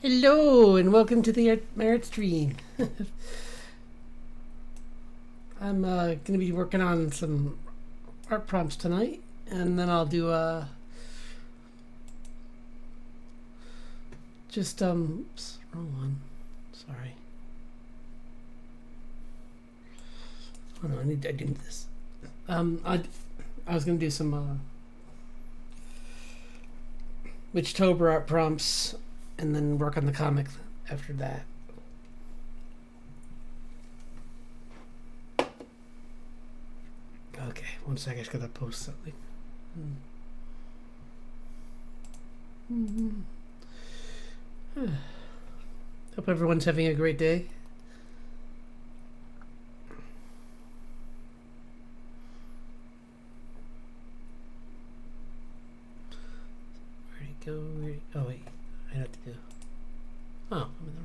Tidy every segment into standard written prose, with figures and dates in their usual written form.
Hello and welcome to the my art stream. I'm going to be working on some art prompts tonight, and then I'll do just oops, wrong one. Sorry. Oh no, I do this. I was going to do some Witchtober art prompts, and then work on the comic after that. Okay, one second, I just gotta post something. Hope everyone's having a great day. Where'd it go? Oh wait. I have to do. Oh, I'm in the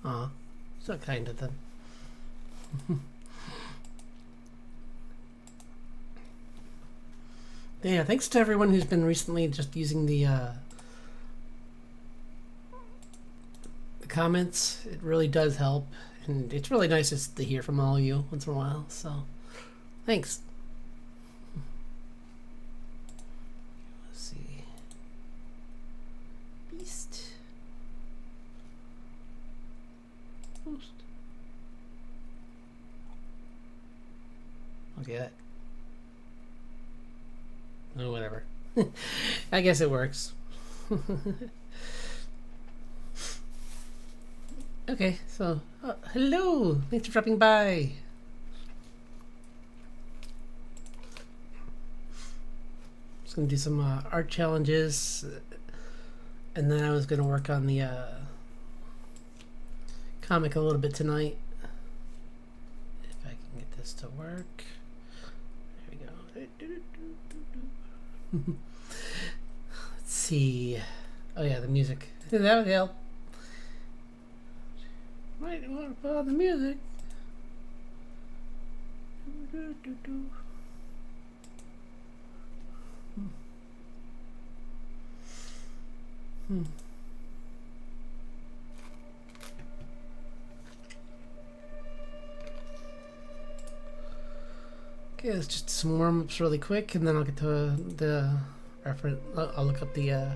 wrong. Aw, so kind of them. Yeah, thanks to everyone who's been recently just using the comments. It really does help. And it's really nice just to hear from all of you once in a while, so thanks. Let's see. Beast. Post. Okay, that. Oh, whatever. I guess it works. Okay, so hello, thanks for dropping by. Just gonna do some art challenges, and then I was gonna work on the comic a little bit tonight. If I can get this to work. There we go. Let's see. Oh yeah, the music. That would help. Might want to put on the music. Okay, let's just do some warm-ups really quick, and then I'll get to the reference. I'll look up the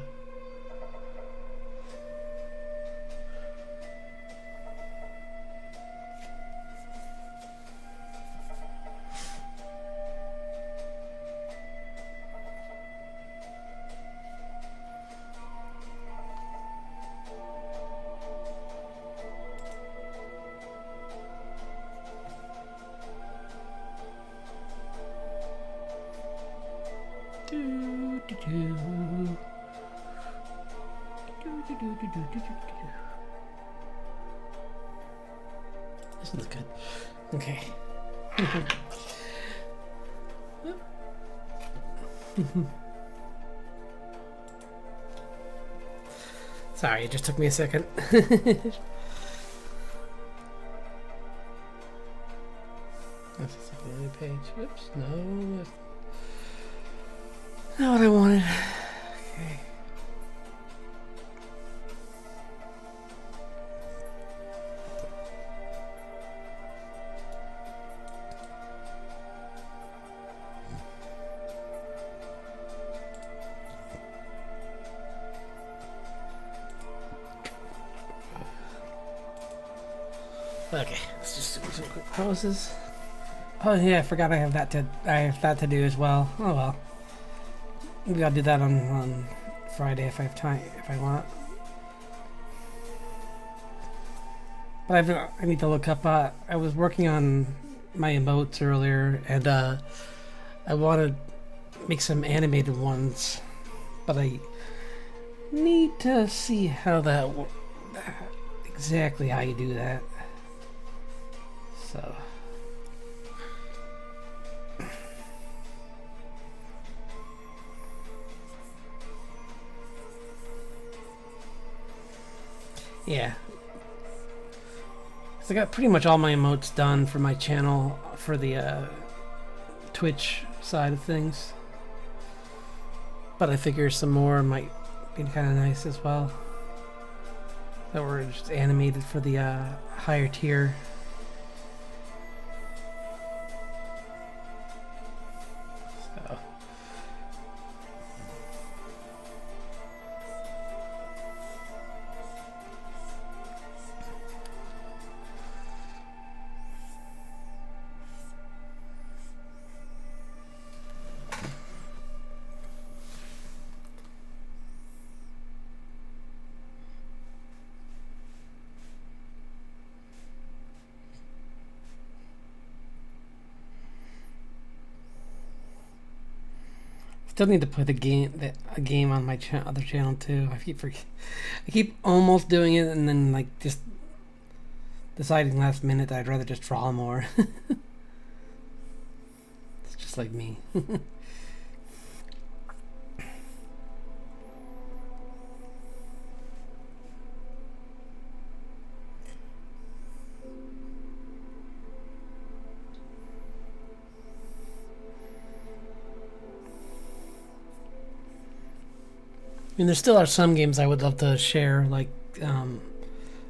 This one's good. Okay. Sorry, it just took me a second. This is the only page. Oops, no. That's not what I wanted. Okay. Okay, let's just do some quick pauses. Oh yeah, I forgot I have that to do as well. Oh well. Maybe I'll do that on Friday if I have time, if I want. But I need to look up. I was working on my emotes earlier, and I want to make some animated ones, but I need to see how exactly how you do that. So. Yeah. So I got pretty much all my emotes done for my channel. for the Twitch side of things. But I figure some more might be kind of nice as well. That were just animated for the higher tier. So. Still need to put a game on my other channel too. I keep almost doing it and then like just deciding last minute that I'd rather just draw more. It's just like me. I mean, there still are some games I would love to share, like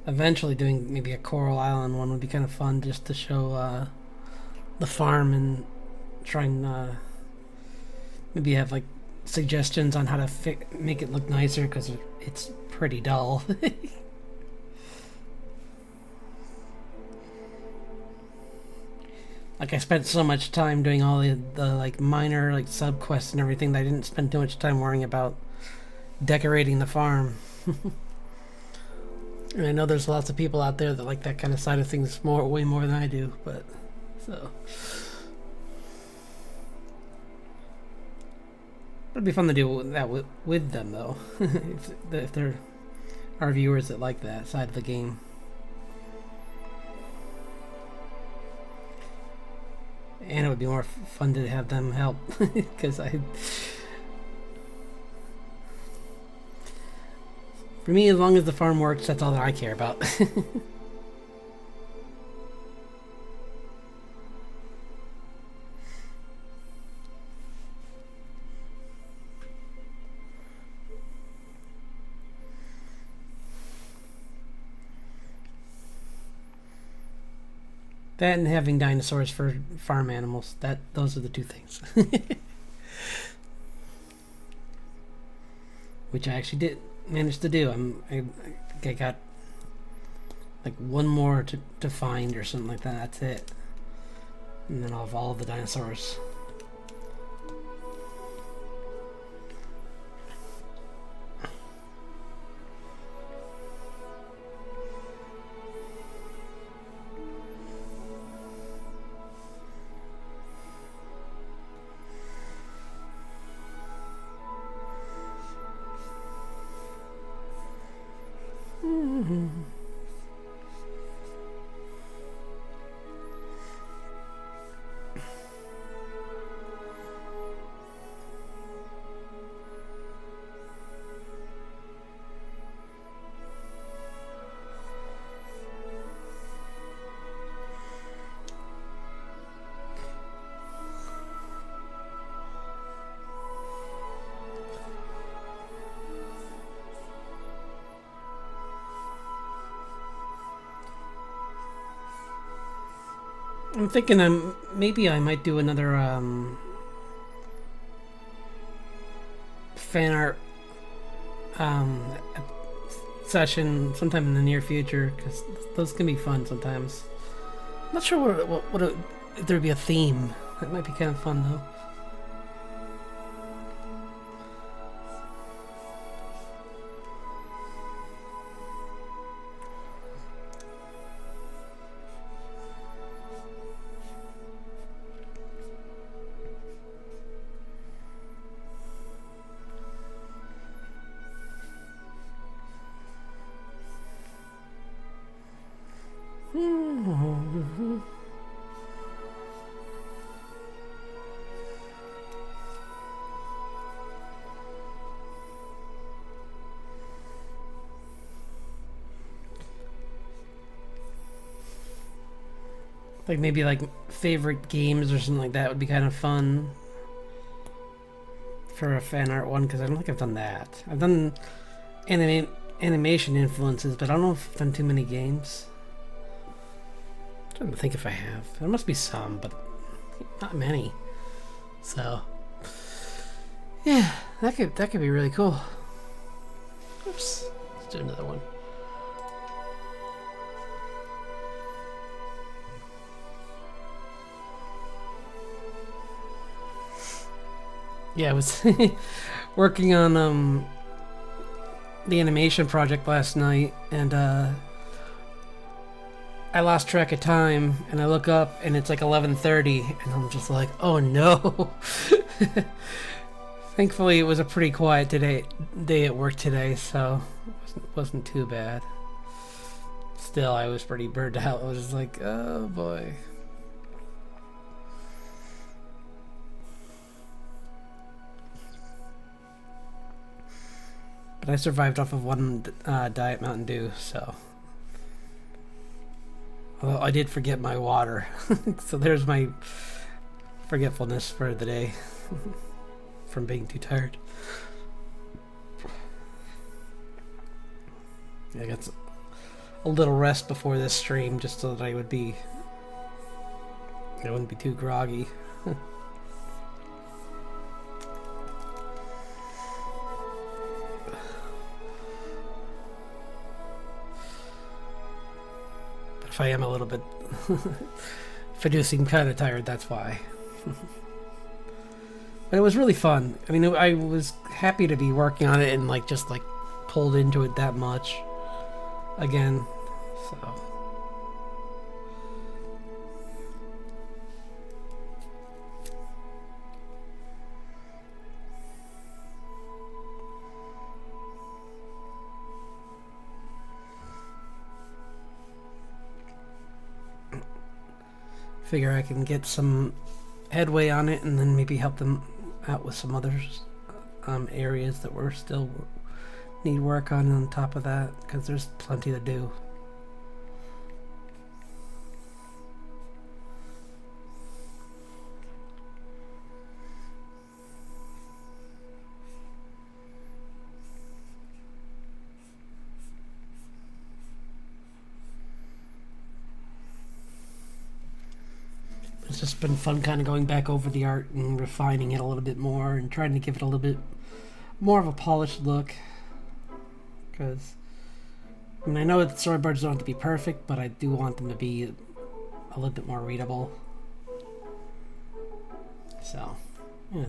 eventually doing maybe a Coral Island one would be kind of fun, just to show the farm and try and maybe have like suggestions on how to make it look nicer, because it's pretty dull. Like I spent so much time doing all the like minor like sub quests and everything that I didn't spend too much time worrying about decorating the farm. And I know there's lots of people out there that like that kind of side of things way more than I do, but so it'd be fun to do that with them though. if there are viewers that like that side of the game. And it would be more fun to have them help, because for me, as long as the farm works, that's all that I care about. That and having dinosaurs for farm animals. Those are the two things. Which I actually did manage to do. I got like one more to find or something like that. That's it. And then I'll have all of the dinosaurs. I'm thinking maybe I might do another fan art session sometime in the near future, because those can be fun sometimes. I'm not sure if there'd be a theme. That might be kind of fun though. Like maybe like favorite games or something like that would be kind of fun for a fan art one, because I don't think I've done that. I've done animation influences, but I don't know if I've done too many games. I'm trying to think if I have. There must be some, but not many. So yeah, that could be really cool. Oops. Let's do another one. Yeah, I was working on the animation project last night, and I lost track of time, and I look up and it's like 11:30, and I'm just like, oh no. Thankfully, it was a pretty quiet day at work today, so it wasn't too bad. Still, I was pretty burned out. I was just like, oh boy. But I survived off of one Diet Mountain Dew, so. Although I did forget my water. So there's my forgetfulness for the day. From being too tired. I got a little rest before this stream just so that I wouldn't be too groggy. But if I am a little bit if I do seem kind of tired, that's why. But it was really fun. I mean, I was happy to be working on it and just pulled into it that much again. So figure I can get some headway on it and then maybe help them out with some others areas that we're still need work on top of that, because there's plenty to do. It's just been fun kind of going back over the art and refining it a little bit more and trying to give it a little bit more of a polished look. Because, I mean, I know that storyboards don't have to be perfect, but I do want them to be a little bit more readable. So, yeah.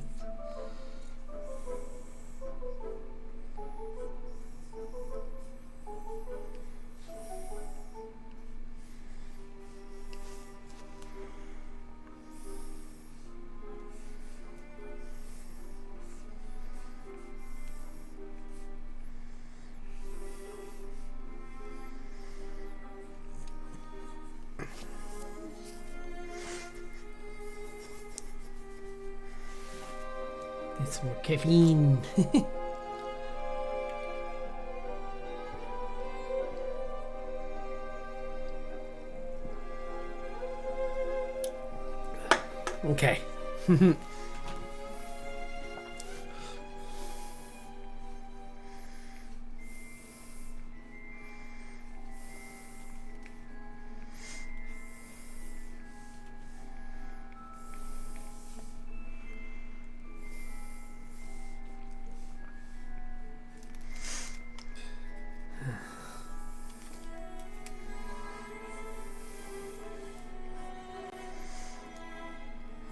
Get some more caffeine. Okay.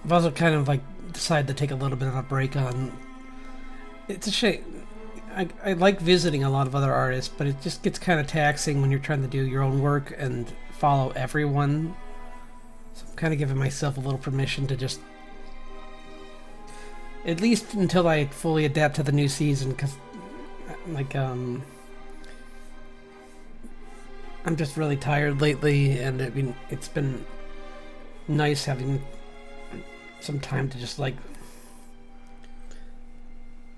I've also kind of decided to take a little bit of a break on. It's a shame. I like visiting a lot of other artists, but it just gets kind of taxing when you're trying to do your own work and follow everyone. So I'm kind of giving myself a little permission to just, at least until I fully adapt to the new season, because I'm just really tired lately, and I mean, it's been nice having some time to just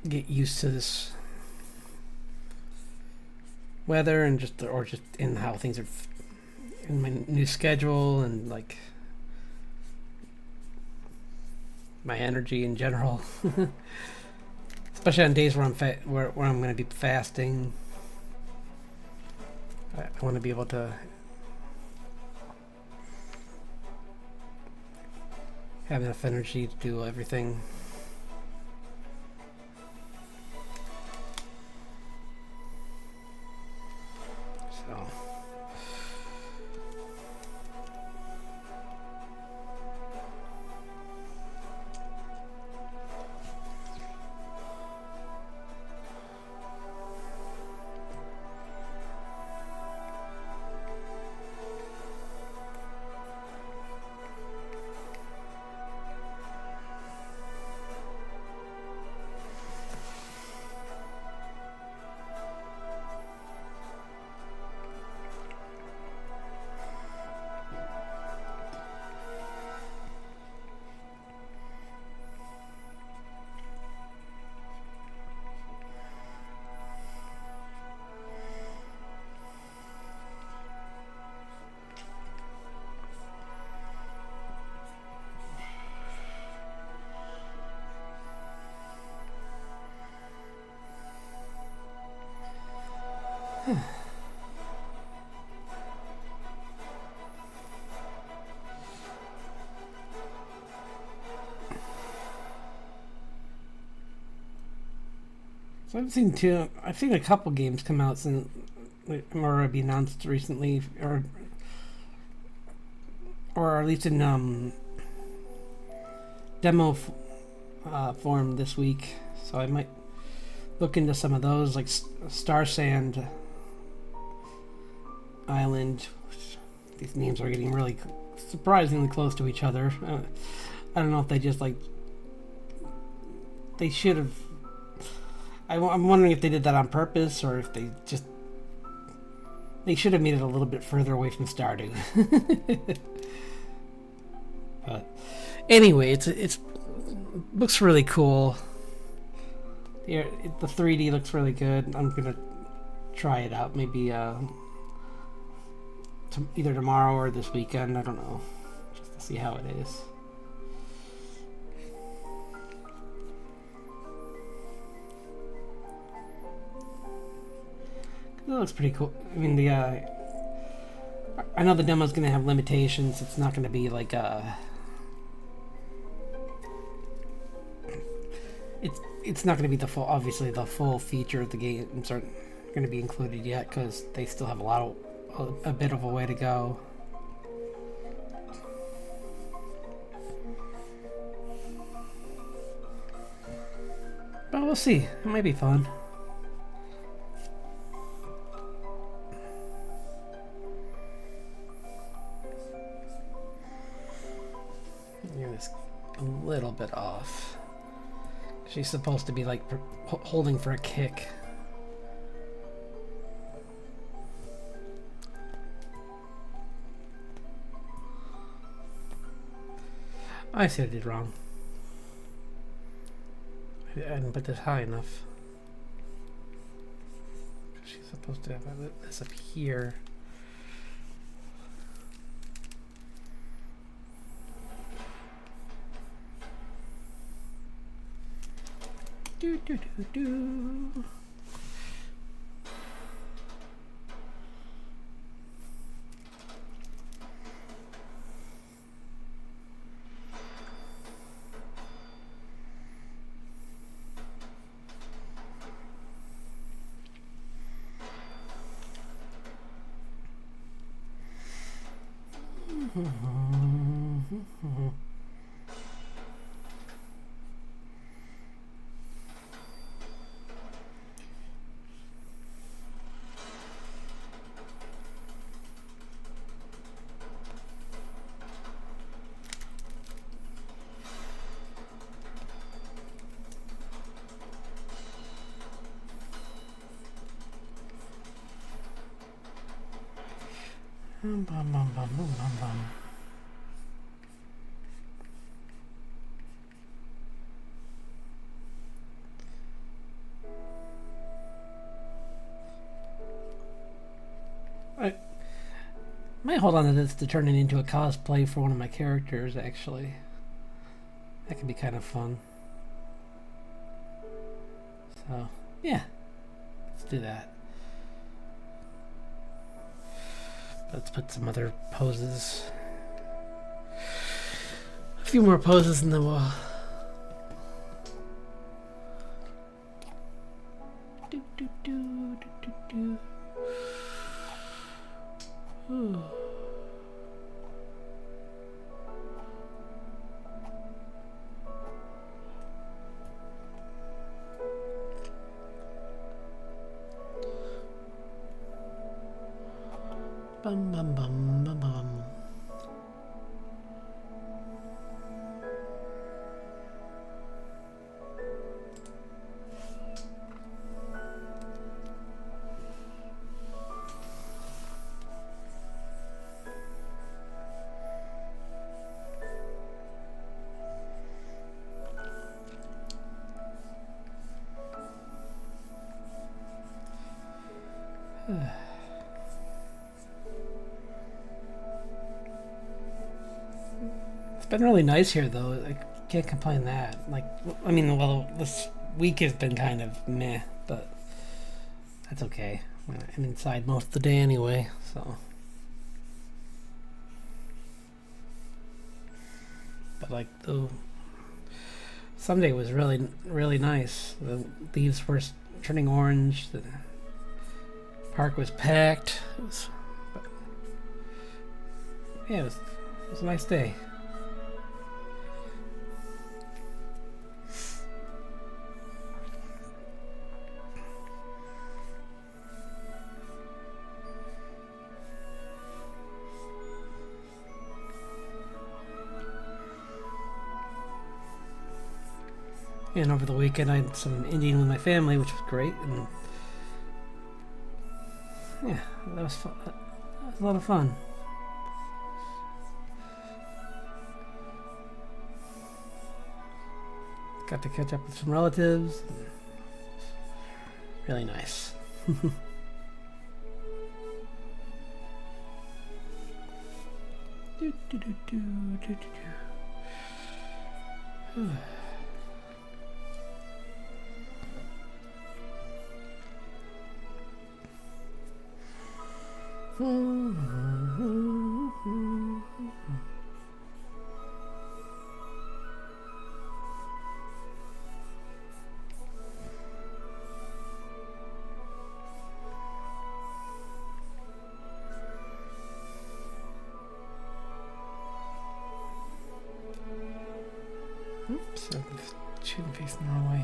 get used to this weather and just in how things are in my new schedule, and my energy in general. Especially on days where where I'm going to be fasting. I want to be able to have enough energy to do everything. So. So I've seen a couple games come out since or be announced recently, or at least in demo form this week. So I might look into some of those, like Star Sand Island. These names are getting really surprisingly close to each other. I don't know if they just they should have. I'm wondering if they did that on purpose, or if they should have made it a little bit further away from Stardew. But anyway, it's looks really cool. Here, the 3D looks really good. I'm gonna try it out. Maybe either tomorrow or this weekend. I don't know, just to see how it is. It looks pretty cool. I mean, I know the demo's gonna have limitations. It's not gonna be like it's not gonna be the full. Obviously, the full feature of the games aren't gonna be included yet because they still have a bit of a way to go. But we'll see. It might be fun. This a little bit off. She's supposed to be like holding for a kick. I see I did wrong. I didn't put this high enough. She's supposed to have this up here. Do, do, do, do. I might hold on to this to turn it into a cosplay for one of my characters, actually. That could be kind of fun. So, yeah. Let's do that. Let's put some other poses. A few more poses and then we'll... Do, do, do, do, do, do. Ooh. Bum, bum, bum, bum, bum. It's been really nice here, though. I can't complain that. Like, I mean, well, this week has been kind of meh, but that's okay. I'm inside most of the day anyway, so. But like, the Sunday was really, really nice. The leaves were turning orange. The park was packed. Yeah, it was a nice day. And over the weekend, I had some Indian with my family, which was great. And yeah, that was fun. That was a lot of fun. Got to catch up with some relatives. Really nice. Do, do, do, do, do, do. Oops, I shouldn't face the wrong way.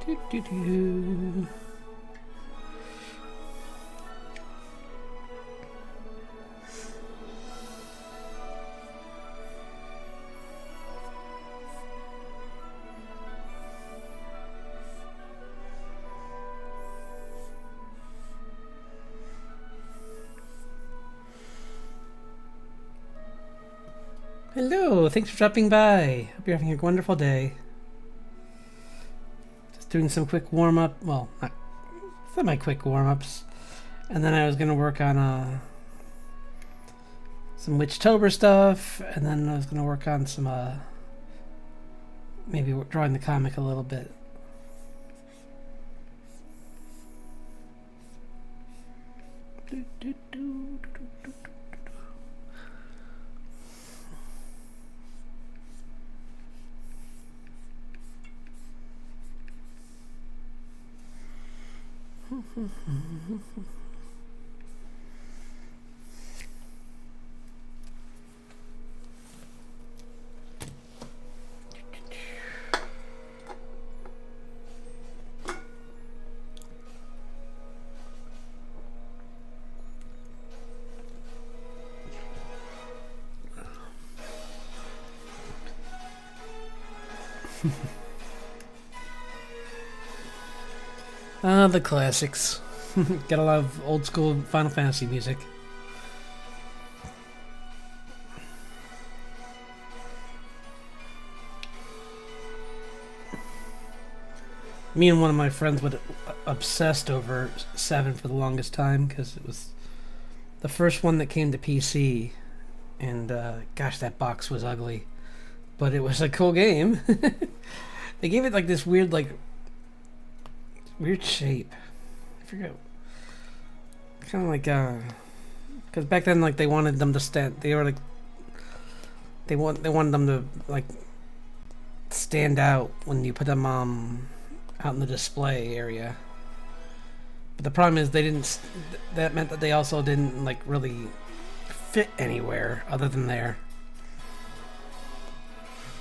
Do, do, do. Hello, thanks for dropping by. Hope you're having a wonderful day. Doing some quick warm-up, well, not semi-quick warm-ups, and then I was gonna work on some Witchtober stuff, and then I was gonna work on some maybe drawing the comic a little bit. Do, do, do, do, do, do. The classics. Got a lot of old school Final Fantasy music. Me and one of my friends would obsessed over 7 for the longest time because it was the first one that came to PC, and gosh, that box was ugly, but it was a cool game. They gave it like this weird shape. I forget. Kind of like because back then like they wanted them to stand. They were like they wanted them to like stand out when you put them out in the display area. But the problem is they didn't. That meant that they also didn't like really fit anywhere other than there,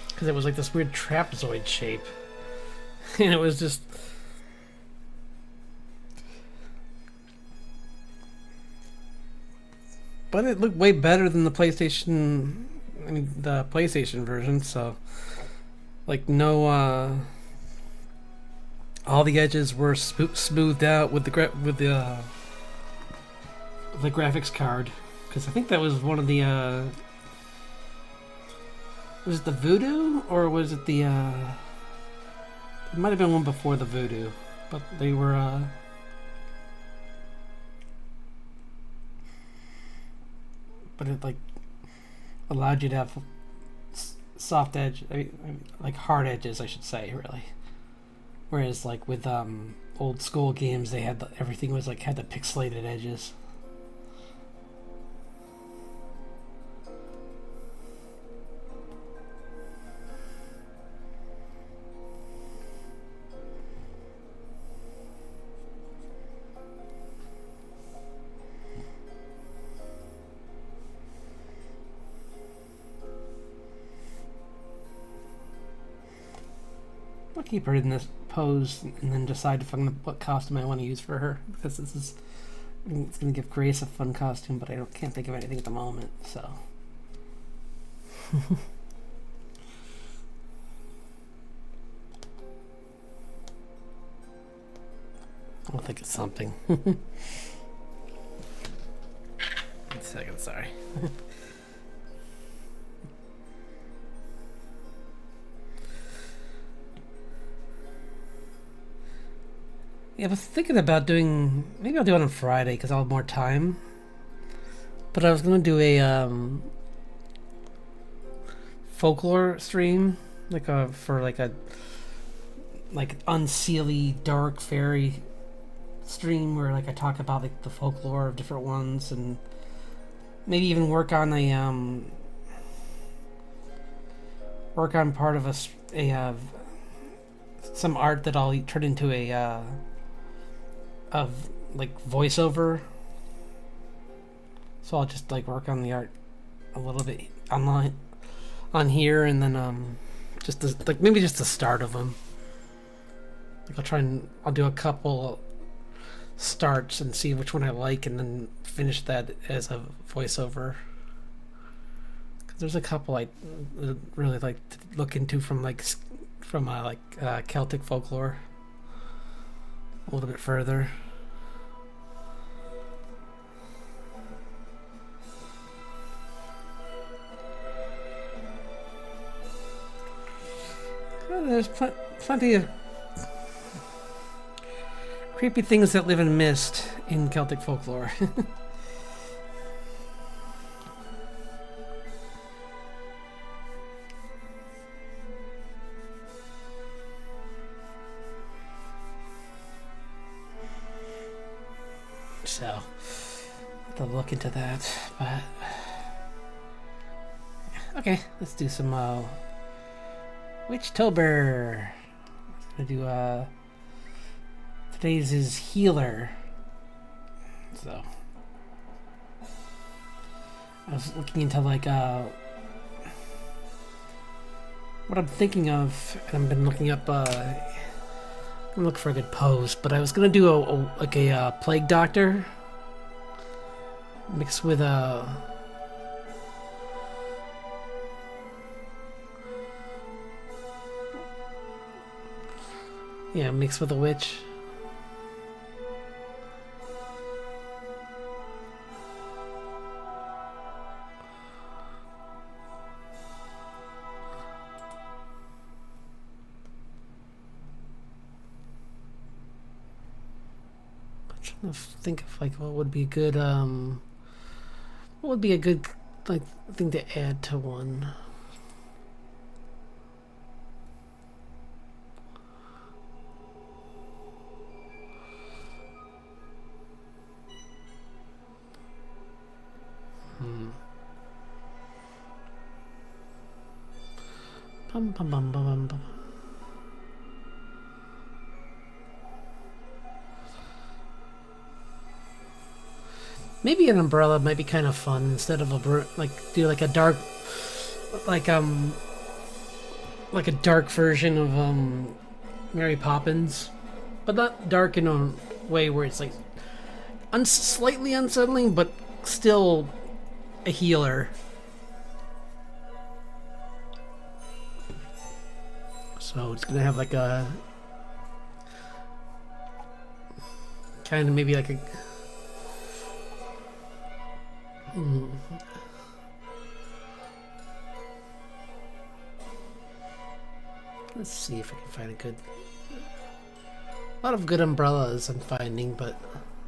because it was like this weird trapezoid shape, and it was just. But it looked way better than the PlayStation. I mean, the PlayStation version. So, like, no. All the edges were smoothed out with the graphics card, because I think that was one of the. Was it the Voodoo, or was it the? It might have been one before the Voodoo, but they were. But it like allowed you to have soft edge, like hard edges, I should say, really. Whereas like with old school games, they had everything was like had the pixelated edges. I'll keep her in this pose and then decide if what costume I want to use for her, because this is it's gonna give Grace a fun costume, but I can't think of anything at the moment. So. I'll think of something. 1 second, sorry. Yeah, I was thinking about doing. Maybe I'll do it on Friday because I'll have more time. But I was gonna do a folklore stream, like for like unseelie dark fairy stream where like I talk about like the folklore of different ones, and maybe even work on part of some art that I'll turn into a of like voiceover. So I'll just like work on the art a little bit online on here, and then just maybe just the start of them. Like I'll do a couple starts and see which one I like, and then finish that as a voiceover. Because there's a couple I really like to look into from Celtic folklore a little bit further. Well, there's plenty of creepy things that live in mist in Celtic folklore. So, I'll have to look into that. But okay, let's do some Witchtober. I'm gonna do today's is healer. So I was looking into like what I'm thinking of, and I've been looking up I'm looking for a good pose, but I was gonna do a plague doctor mixed with Yeah, mixed with a witch. I'm trying to think of like what would be good. What would be a good like thing to add to one? Bum, bum, bum, bum, bum, bum. Maybe an umbrella might be kind of fun instead of a like do like a dark like like a dark version of Mary Poppins, but not dark in a way where it's like slightly unsettling, but still a healer. So it's gonna have like a kind of maybe like a. Let's see if I can find a good. A lot of good umbrellas I'm finding, but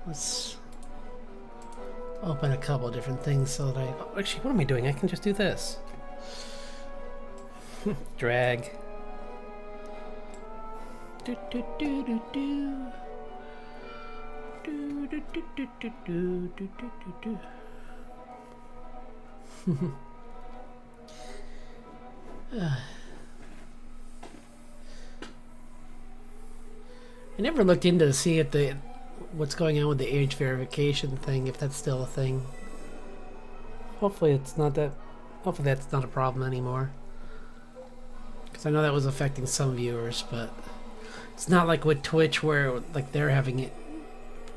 let's open a couple of different things so that I. Oh, actually, what am I doing? I can just do this. Drag. Do do do do do. Do do do do do do do do do. I never looked into to see if what's going on with the age verification thing, if that's still a thing. Hopefully it's not that. Hopefully that's not a problem anymore. Because I know that was affecting some viewers, but it's not like with Twitch where like they're having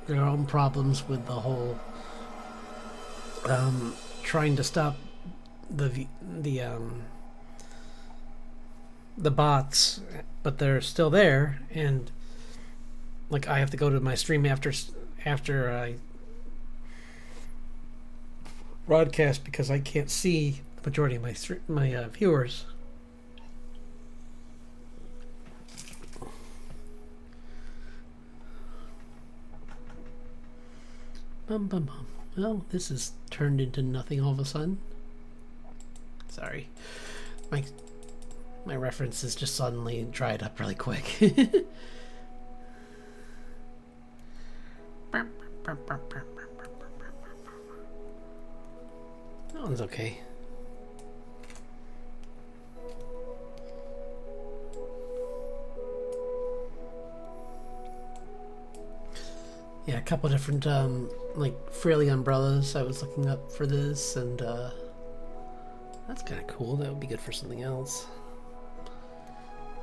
their own problems with the whole trying to stop the bots, but they're still there, and like I have to go to my stream after I broadcast because I can't see the majority of my viewers. Bum bum bum. Well, this has turned into nothing all of a sudden. Sorry, my references just suddenly dried up really quick. That one's okay. Yeah, a couple different like frilly umbrellas I was looking up for this, and that's kind of cool. That would be good for something else.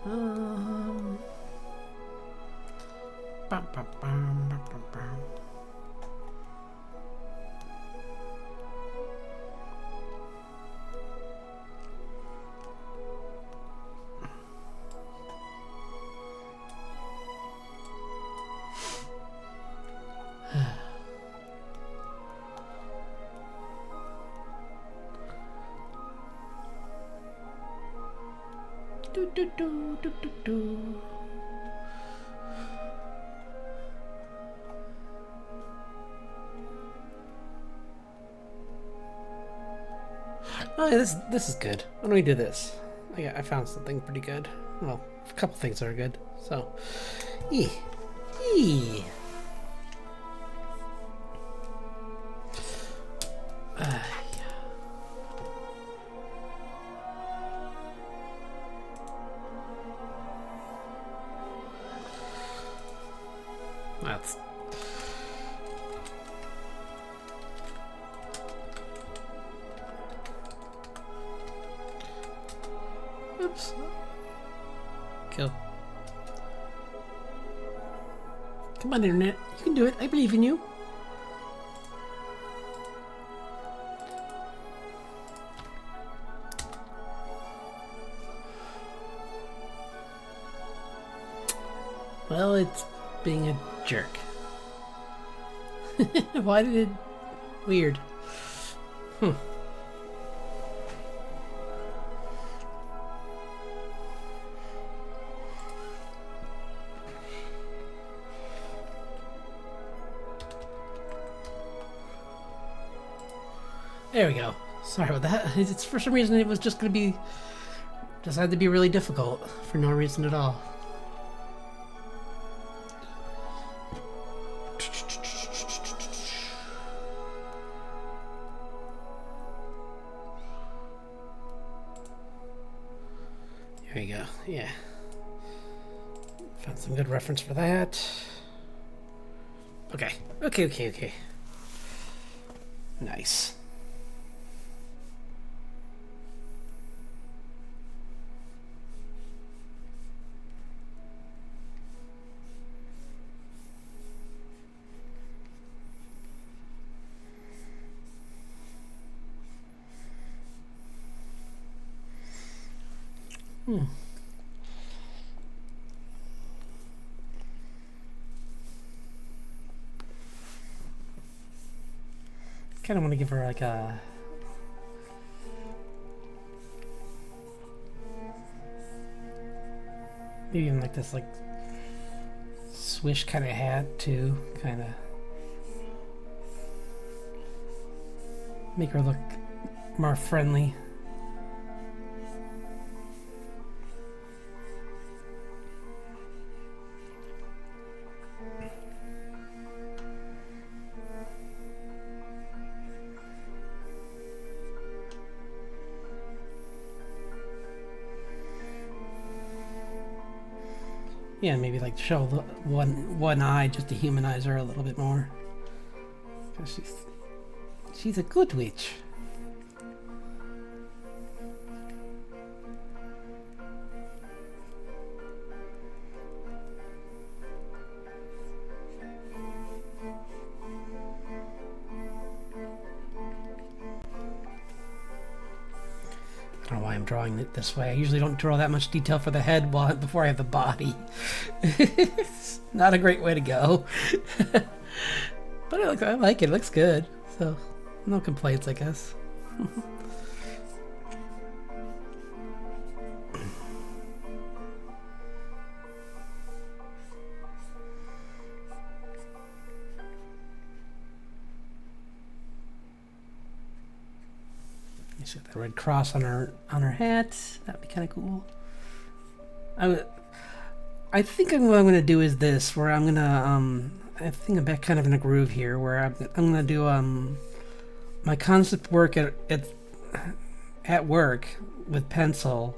Bum, bum, bum, bum, bum, bum. Do, do, do, do, do, do. Oh, yeah, this is good. Why don't we do this? I found something pretty good. Well, a couple things are good. So, yeah. That's. Oops. Kill. Come on, Internet. You can do it. I believe in you. Well, it's being a jerk. Why did it... Weird. Hmm. There we go. Sorry about that. It's for some reason it was just gonna be... Decided to be really difficult for no reason at all. There you go. Yeah. Found some good reference for that. Okay. Okay. Nice. Kind of want to give her like a... Maybe even like this like swish kind of hat too, kind of make her look more friendly. Yeah, maybe like show the one eye just to humanize her a little bit more. 'Cause she's a good witch. I don't know why I'm drawing it this way. I usually don't draw that much detail for the head before I have the body. It's not a great way to go. But I like it. It looks good. So, no complaints, I guess. She's got the red cross on her hat. That'd be kind of cool. I think what I'm gonna do is this, where I'm gonna I think I'm back kind of in a groove here, where I'm gonna do my concept work at work with pencil,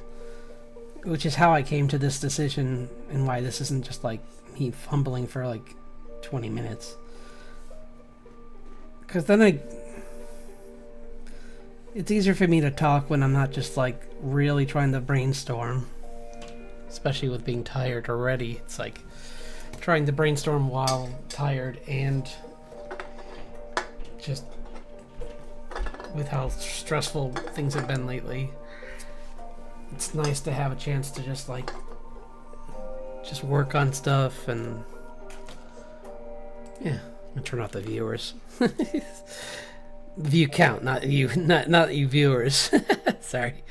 which is how I came to this decision and why this isn't just like me fumbling for like 20 minutes. Because then it's easier for me to talk when I'm not just like really trying to brainstorm, especially with being tired already. It's like trying to brainstorm while tired, and just with how stressful things have been lately, it's nice to have a chance to just work on stuff. And yeah, I'm gonna turn off the viewers. View count, not you, not you viewers. Sorry.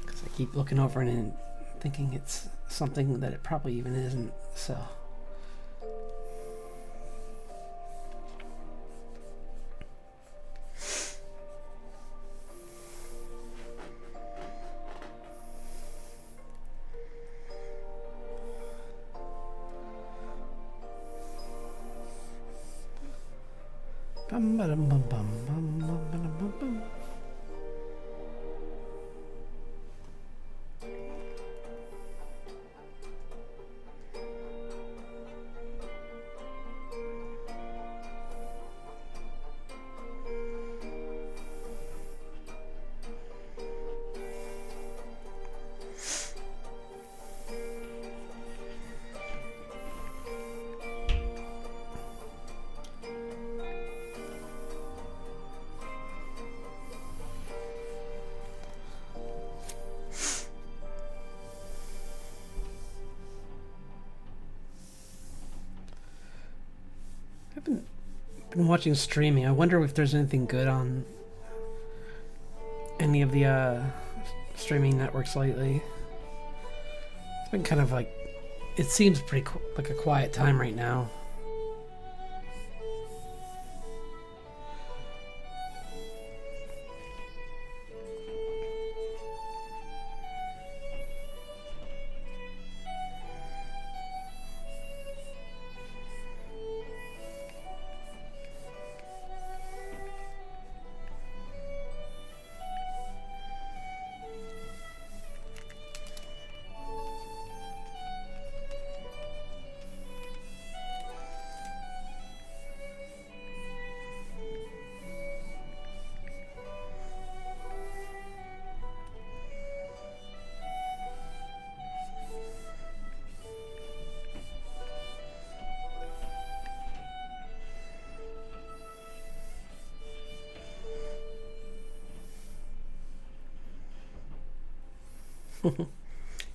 Because I keep looking over and thinking it's something that it probably even isn't. So. Bum, ba-dum, bum, bum, bum, bum, ba-dum, bum, bum. Been watching streaming. I wonder if there's anything good on any of the streaming networks lately. It's been kind of like, it seems pretty like a quiet time right now.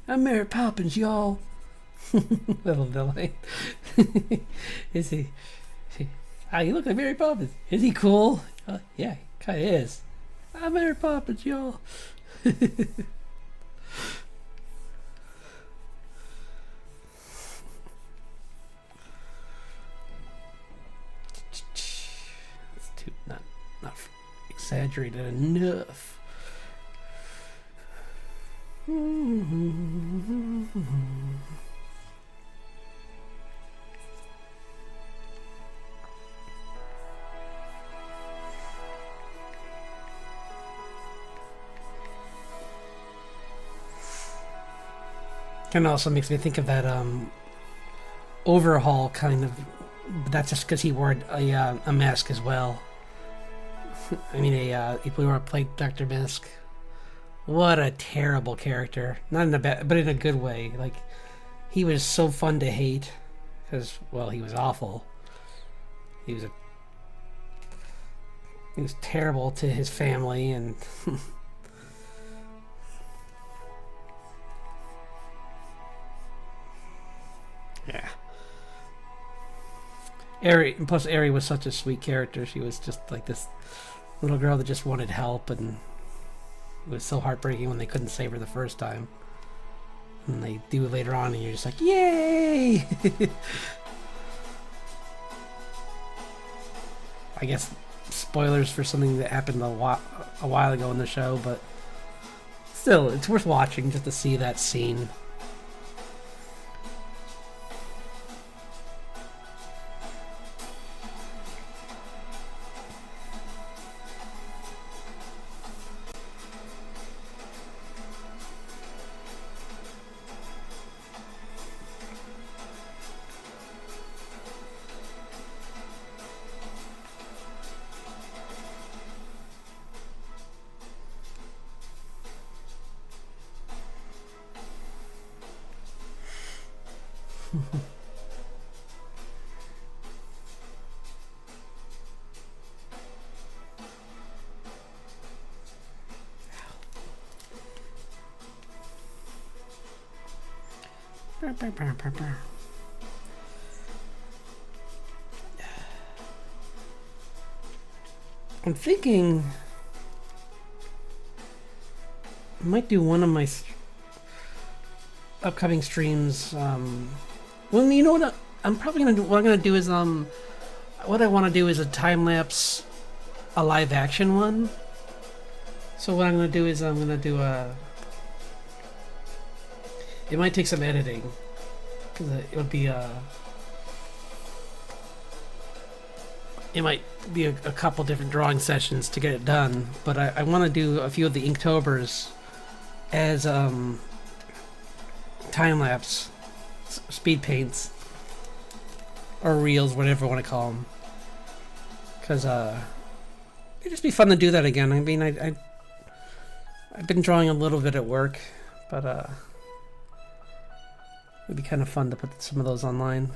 I'm Mary Poppins, y'all. Little Billy. Is he? Ah, you look like Mary Poppins. Is he cool? Yeah, he kind of is. I'm Mary Poppins, y'all. Let's do not exaggerated enough. Kind of also makes me think of that overhaul kind of, but that's just because he wore a mask as well. I mean, he played Dr. Misk. What a terrible character. Not in a bad, but in a good way. Like, he was so fun to hate because, well, he was awful. He was terrible to his family and. Yeah. Plus Ari was such a sweet character. She was just like this little girl that just wanted help, and it was so heartbreaking when they couldn't save her the first time. And they do later on, and you're just like, yay! I guess spoilers for something that happened a while ago in the show, but still, it's worth watching just to see that scene. I'm thinking I might do one of my upcoming streams. Well, you know what? I'm probably gonna do. What I'm gonna do is what I want to do is a time lapse, a live action one. So what I'm gonna do is I'm gonna do a. It might take some editing because it would be it might be a couple different drawing sessions to get it done, but I want to do a few of the Inktober's as time lapse speed paints or reels, whatever you want to call them, because it'd just be fun to do that again. I mean, I've been drawing a little bit at work, but it'd be kind of fun to put some of those online.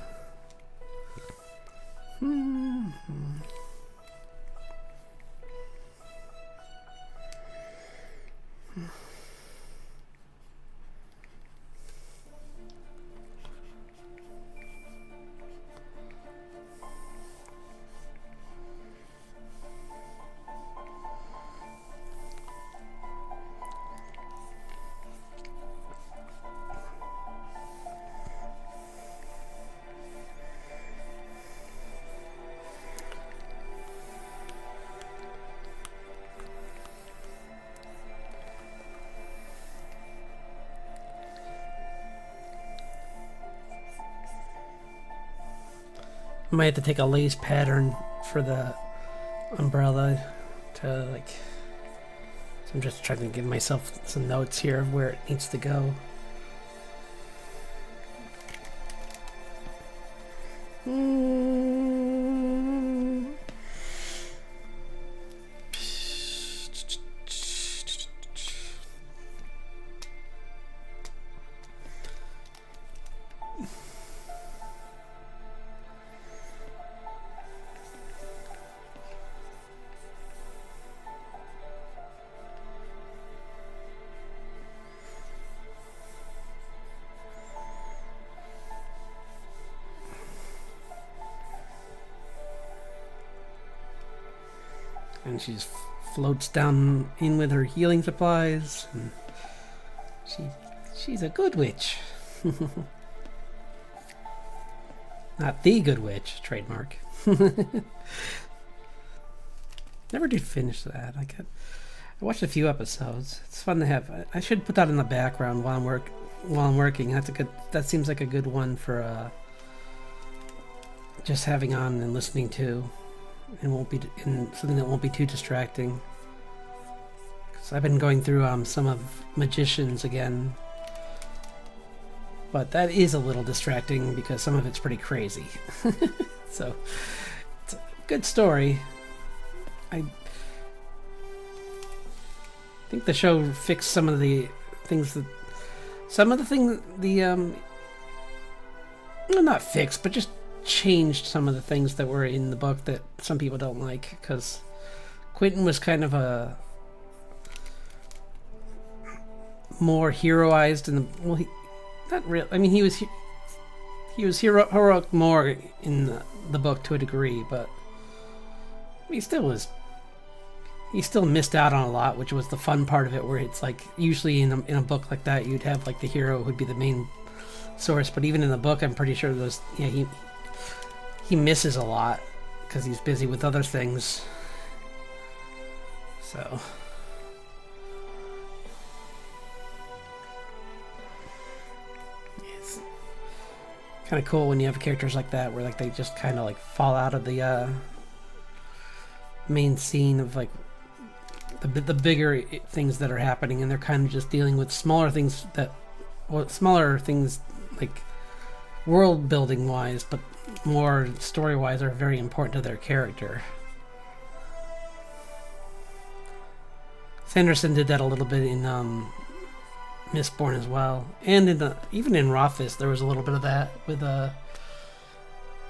I might have to take a lace pattern for the umbrella to like. So I'm just trying to give myself some notes here of where it needs to go. And she just floats down in with her healing supplies. And she's a good witch. Not the good witch, trademark. Never did finish that. I watched a few episodes. It's fun to have. I should put that in the background while I'm working. That seems like a good one for just having on and listening to. And something that won't be too distracting. Because I've been going through some of Magicians again, but that is a little distracting because some of it's pretty crazy. So it's a good story. I think the show fixed some of the things well, not fixed, but just changed some of the things that were in the book that some people don't like, because Quentin was kind of a more heroized in the he was heroic more in the book to a degree, but he still missed out on a lot, which was the fun part of it, where it's like usually in a book like that you'd have like the hero who'd be the main source, but even in the book I'm pretty sure he misses a lot because he's busy with other things. So it's kind of cool when you have characters like that where like they just kind of like fall out of the main scene of like the bigger things that are happening, and they're kind of just dealing with smaller things like world building wise, but more story wise are very important to their character. Sanderson did that a little bit in Mistborn as well, and even in Rothfuss there was a little bit of that with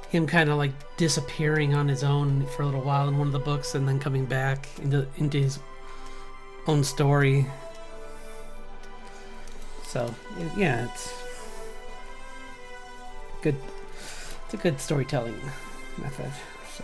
him kind of like disappearing on his own for a little while in one of the books and then coming back into his own story. So yeah, it's good. It's a good storytelling method. So.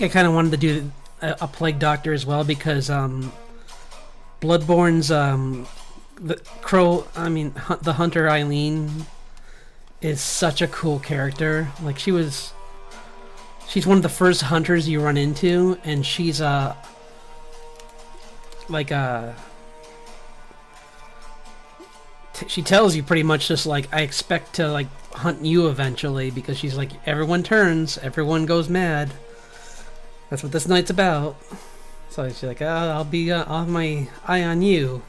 I kind of wanted to do a Plague Doctor as well, because Bloodborne's the Hunter Eileen is such a cool character. Like she's one of the first hunters you run into, and she's she tells you pretty much just like, I expect to like hunt you eventually, because she's like, everyone turns, everyone goes mad. That's what this night's about. So she's like, I'll have my eye on you.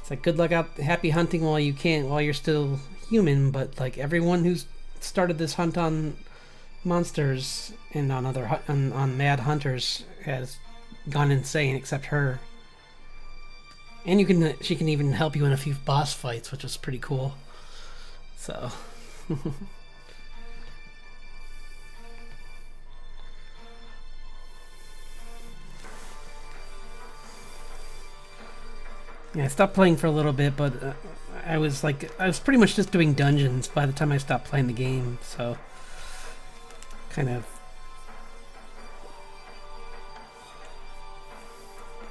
It's like, good luck out, happy hunting while you're still human. But like everyone who's started this hunt on monsters and on mad hunters has gone insane, except her. And she can even help you in a few boss fights, which is pretty cool. So. Yeah, I stopped playing for a little bit, but I was pretty much just doing dungeons by the time I stopped playing the game, so kind of.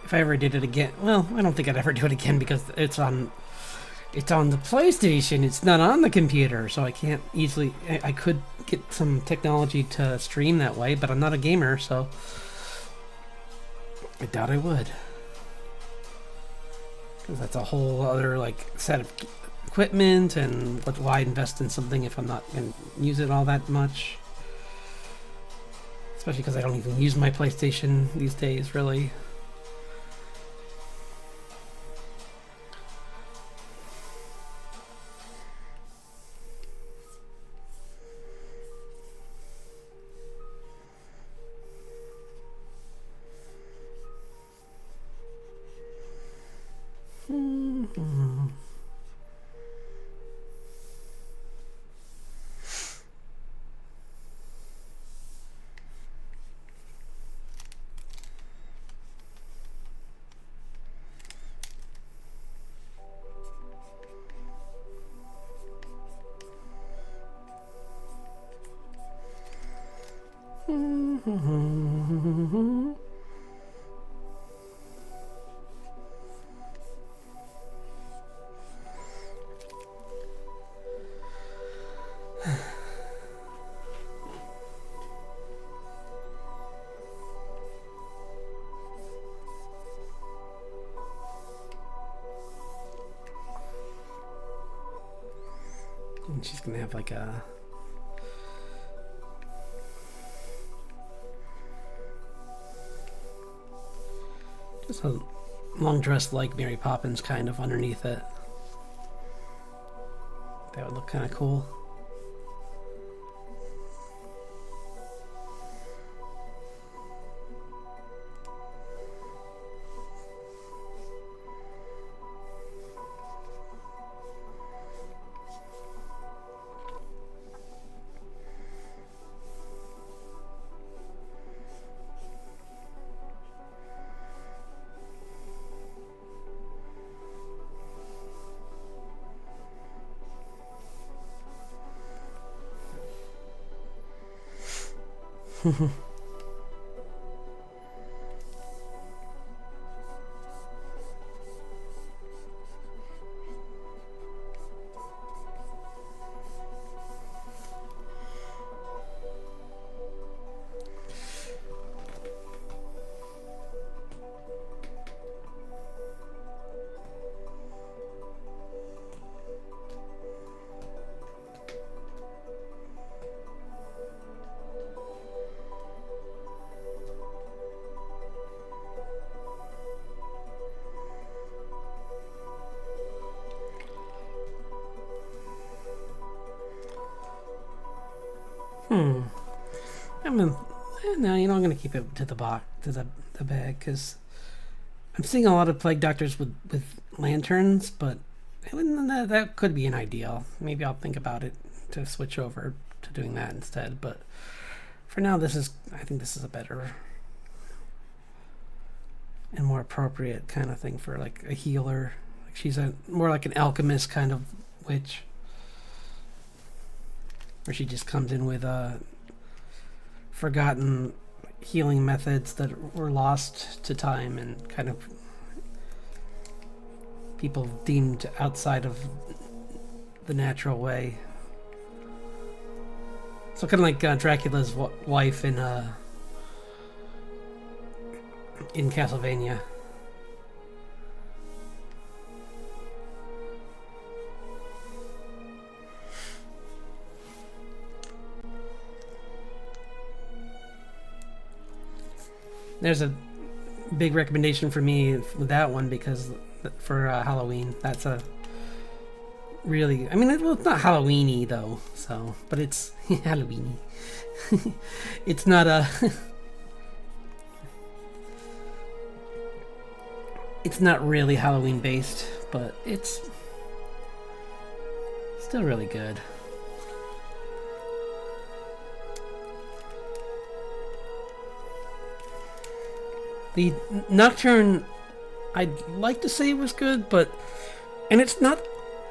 If I ever did it again, well, I don't think I'd ever do it again because it's on the PlayStation. It's not on the computer, so I can't easily. I could get some technology to stream that way, but I'm not a gamer, so I doubt I would. Because that's a whole other set of equipment, and why invest in something if I'm not going to use it all that much? Especially because I don't even use my PlayStation these days, really. And she's gonna have just a long dress like Mary Poppins kind of underneath it. That would look kind of cool. No, I'm gonna keep it to the bag, because I'm seeing a lot of plague doctors with lanterns, but that could be an ideal. Maybe I'll think about it to switch over to doing that instead. But for now, I think this is a better and more appropriate kind of thing for a healer. She's more like an alchemist kind of witch, where she just comes in with forgotten healing methods that were lost to time and kind of people deemed outside of the natural way. So kind of like Dracula's wife in Castlevania. There's a big recommendation for me with that one, because for Halloween, that's a really, it's not Halloweeny though, but it's Halloweeny. It's not it's not really Halloween based, but it's still really good. The Nocturne, I'd like to say it was good, and it's not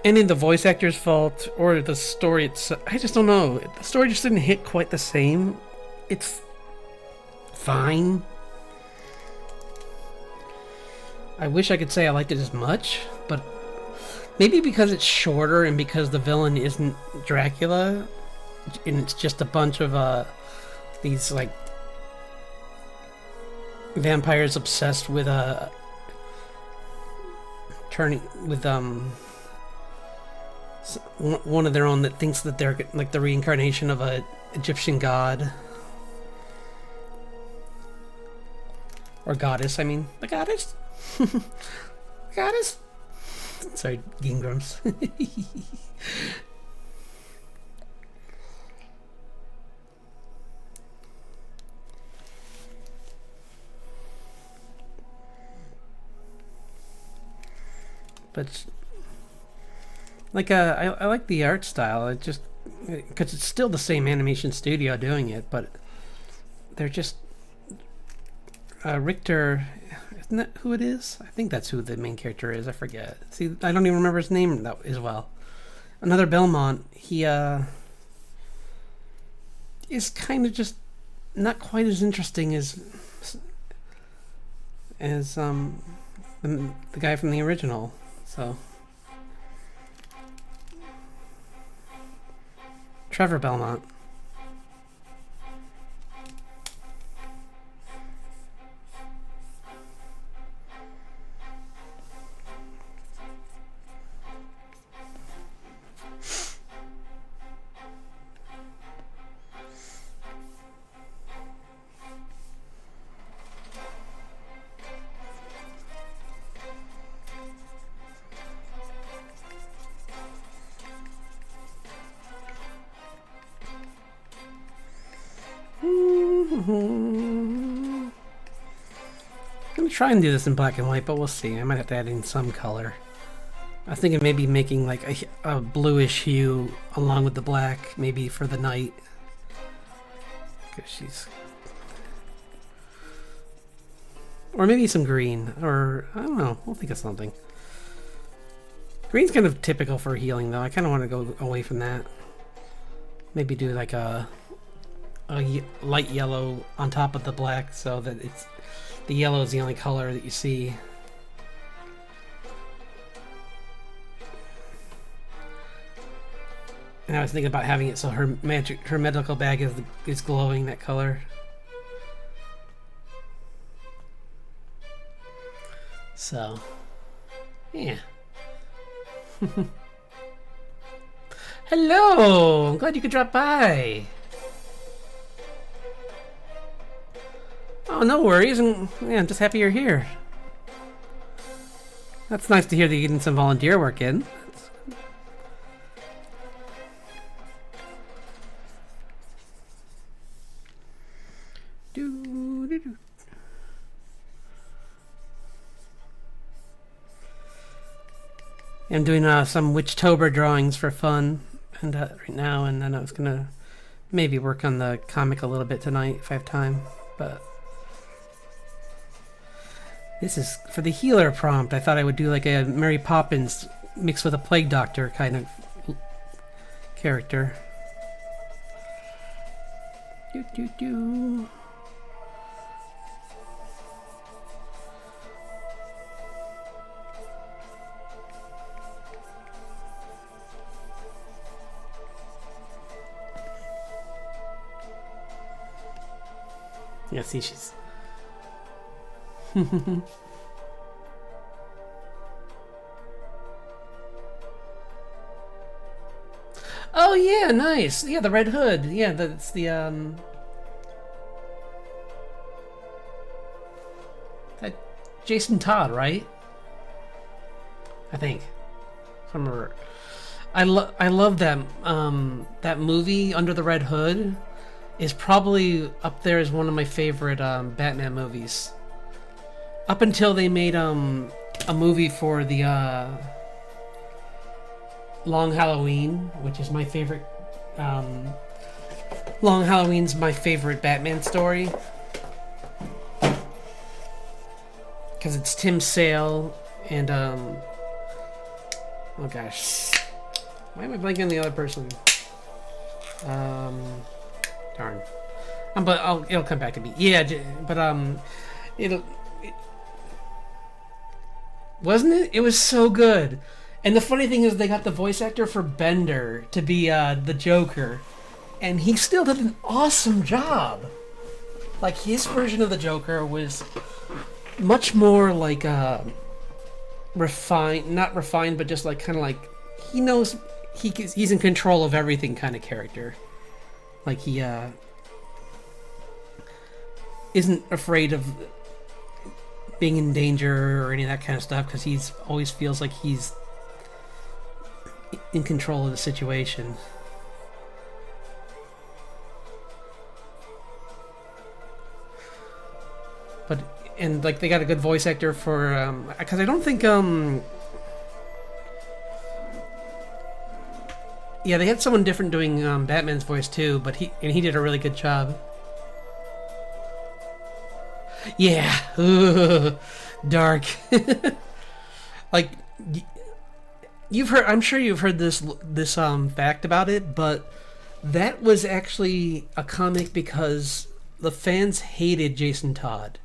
any of the voice actor's fault or the story itself. I just don't know. The story just didn't hit quite the same. It's fine. I wish I could say I liked it as much, but maybe because it's shorter and because the villain isn't Dracula, and it's just a bunch of these like vampires obsessed with turning with one of their own that thinks that they're like the reincarnation of a Egyptian god or goddess. I mean, the goddess. Goddess. Sorry, Game Grumps. But like I like the art style. It just because it's still the same animation studio doing it, but they're just Richter. Isn't that who it is? I think that's who the main character is. I forget. See, I don't even remember his name that as well. Another Belmont. He is kind of just not quite as interesting as the guy from the original. So Trevor Belmont. I'm gonna try and do this in black and white, but we'll see. I might have to add in some color. I was thinking maybe making like a bluish hue along with the black, maybe for the night. Because she's... Or maybe some green, or I don't know, we'll think of something. Green's kind of typical for healing though. I kind of want to go away from that. Maybe do like a light yellow on top of the black so that it's the yellow is the only color that you see. And I was thinking about having it so her medical bag is glowing that color. So, yeah. Hello! I'm glad you could drop by. Oh, no worries. Yeah, I'm just happy you're here. That's nice to hear that you're getting some volunteer work in. I'm doing some Witchtober drawings for fun and right now, and then I was gonna maybe work on the comic a little bit tonight if I have time, but this is for the healer prompt. I thought I would do like a Mary Poppins mixed with a plague doctor kind of character. Do do do. Yeah, see, she's... Oh, yeah, nice. Yeah, the Red Hood. Yeah, that's the, that Jason Todd, right? I think. If I remember. I love that, that movie, Under the Red Hood. Is probably up there as one of my favorite Batman movies. Up until they made a movie for the Long Halloween, which is my favorite. Long Halloween's my favorite Batman story because it's Tim Sale and Oh gosh. Why am I blanking on the other person? Darn. But it'll come back to me. Yeah, but it'll. Wasn't it? It was so good. And the funny thing is, they got the voice actor for Bender to be the Joker, and he still did an awesome job. Like, his version of the Joker was much more like refined, not refined, but just like kind of like he knows he's in control of everything kind of character. Like, he isn't afraid of being in danger or any of that kind of stuff, because he's always feels like he's in control of the situation. But, and like, they got a good voice actor for because I don't think yeah, they had someone different doing Batman's voice too, but he did a really good job. Yeah. Ugh, dark. Like, you've heard, I'm sure you've heard this fact about it, but that was actually a comic because the fans hated Jason Todd.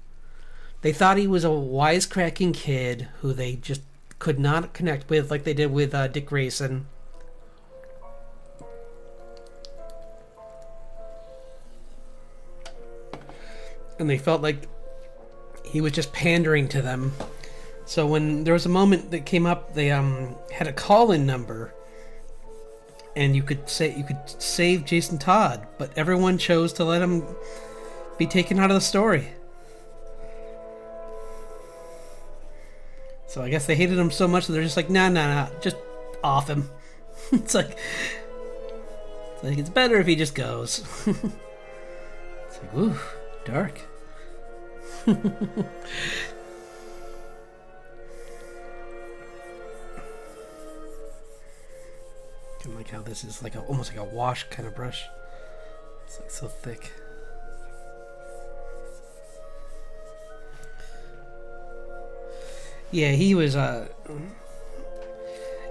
They thought he was a wisecracking kid who they just could not connect with like they did with Dick Grayson. And they felt like he was just pandering to them. So when there was a moment that came up, they had a call-in number, and you could save Jason Todd, but everyone chose to let him be taken out of the story. So I guess they hated him so much that they're just like, nah, just off him. It's like it's better if he just goes. It's like, ooh, dark. I like how this is like almost like a wash kind of brush. It's like so thick. Yeah, he was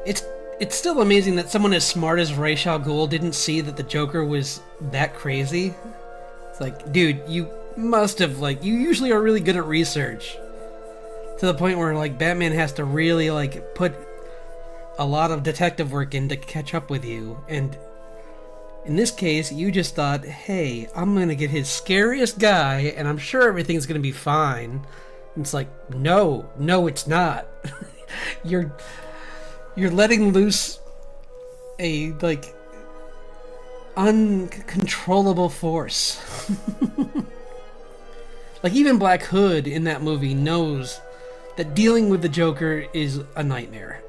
it's still amazing that someone as smart as Ra's al Ghul didn't see that the Joker was that crazy. It's like, dude, you must have, like, you usually are really good at research. To the point where, like, Batman has to really, like, put a lot of detective work in to catch up with you. And in this case, you just thought, hey, I'm gonna get his scariest guy, and I'm sure everything's gonna be fine. And it's like, no, it's not. You're letting loose a, like, uncontrollable force. Like, even Black Hood in that movie knows that dealing with the Joker is a nightmare.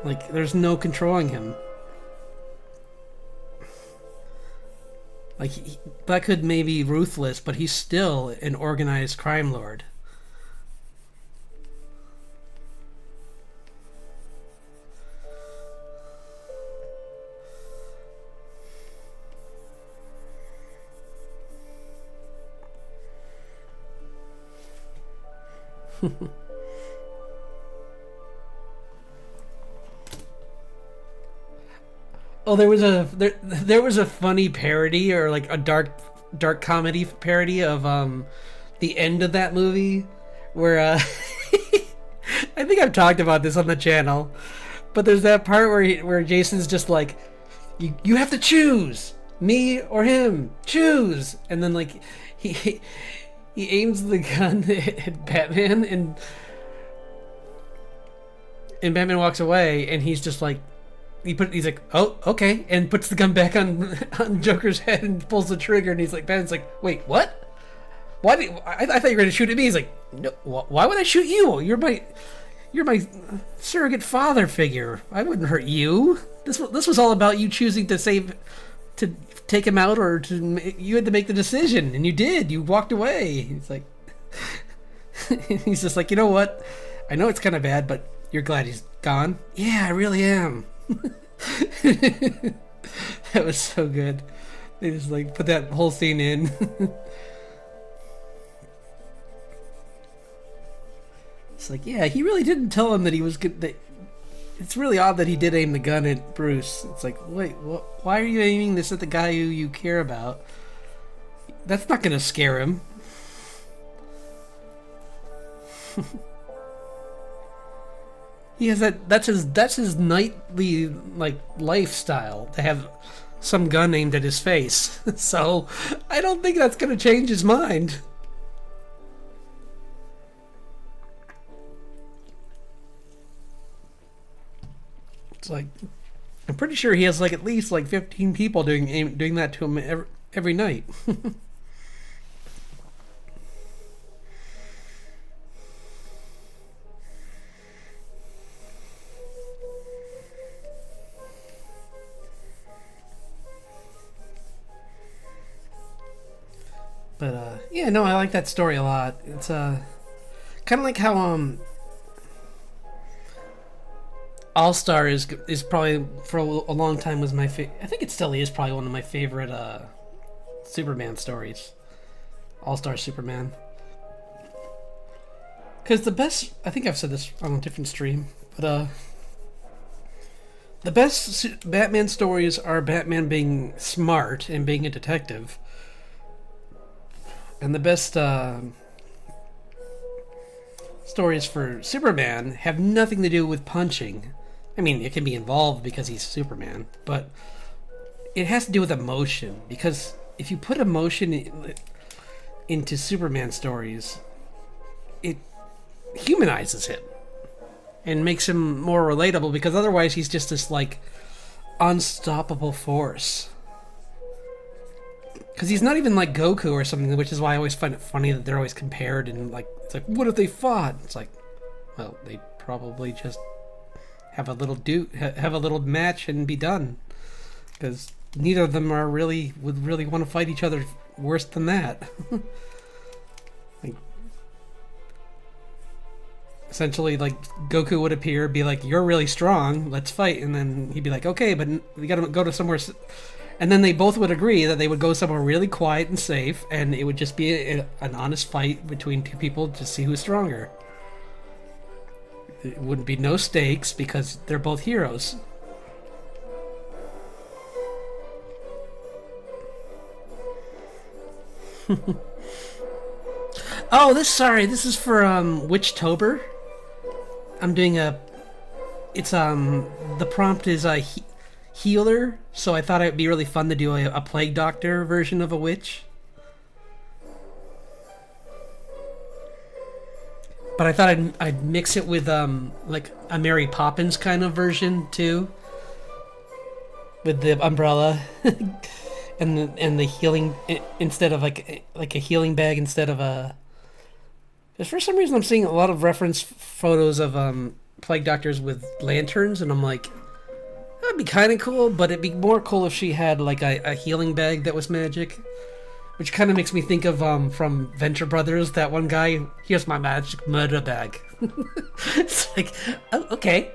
Like, there's no controlling him. Like, Black Hood may be ruthless, but he's still an organized crime lord. Oh, there was a funny parody, or like a dark comedy parody of the end of that movie, where I think I've talked about this on the channel, but there's that part where Jason's just like, you have to choose me or him, choose, and then like he aims the gun at Batman, and Batman walks away, and he's just like, he's like, oh, okay, and puts the gun back on Joker's head and pulls the trigger, and he's like, Batman's like, wait, what? Why I thought you were gonna shoot at me? He's like, no, why would I shoot you? You're my surrogate father figure. I wouldn't hurt you. This was all about you choosing to take him out, or you had to make the decision, and you did. You walked away. He's like, he's just like, you know what? I know it's kind of bad, but you're glad he's gone. Yeah, I really am. That was so good. They just like put that whole scene in. It's like, yeah, he really didn't tell him that he was good. It's really odd that he did aim the gun at Bruce. It's like, wait, why are you aiming this at the guy who you care about? That's not gonna scare him. He has that. That's his nightly like lifestyle to have some gun aimed at his face. So I don't think that's gonna change his mind. It's like I'm pretty sure he has like at least like 15 people doing that to him every night. But yeah, no, I like that story a lot. It's kind of like how All Star is probably for a long time was my favorite. I think it still is probably one of my favorite Superman stories. All Star Superman. Because the best, I think I've said this on a different stream, but the best Batman stories are Batman being smart and being a detective. And the best stories for Superman have nothing to do with punching. I mean, it can be involved because he's Superman, but it has to do with emotion. Because if you put emotion into Superman stories, it humanizes him and makes him more relatable, because otherwise he's just this, like, unstoppable force. Because he's not even like Goku or something, which is why I always find it funny that they're always compared, and like, it's like, what if they fought? It's like, well, they probably just have a little match and be done, because neither of them would really want to fight each other worse than that. Like, essentially, like, Goku would appear, be like, you're really strong, let's fight, and then he'd be like, okay, but we gotta go to somewhere. And then they both would agree that they would go somewhere really quiet and safe, and it would just be an honest fight between two people to see who's stronger. It wouldn't be no stakes because they're both heroes. Oh, this is for Witchtober. I'm doing the prompt is healer, so I thought it would be really fun to do a plague doctor version of a witch. But I thought I'd mix it with like a Mary Poppins kind of version too, with the umbrella and the healing instead of like a healing bag instead of a. For some reason, I'm seeing a lot of reference photos of plague doctors with lanterns, and I'm like, that'd be kind of cool, but it'd be more cool if she had like a healing bag that was magic. Which kind of makes me think of from Venture Brothers, that one guy, here's my magic murder bag. It's like, oh, okay.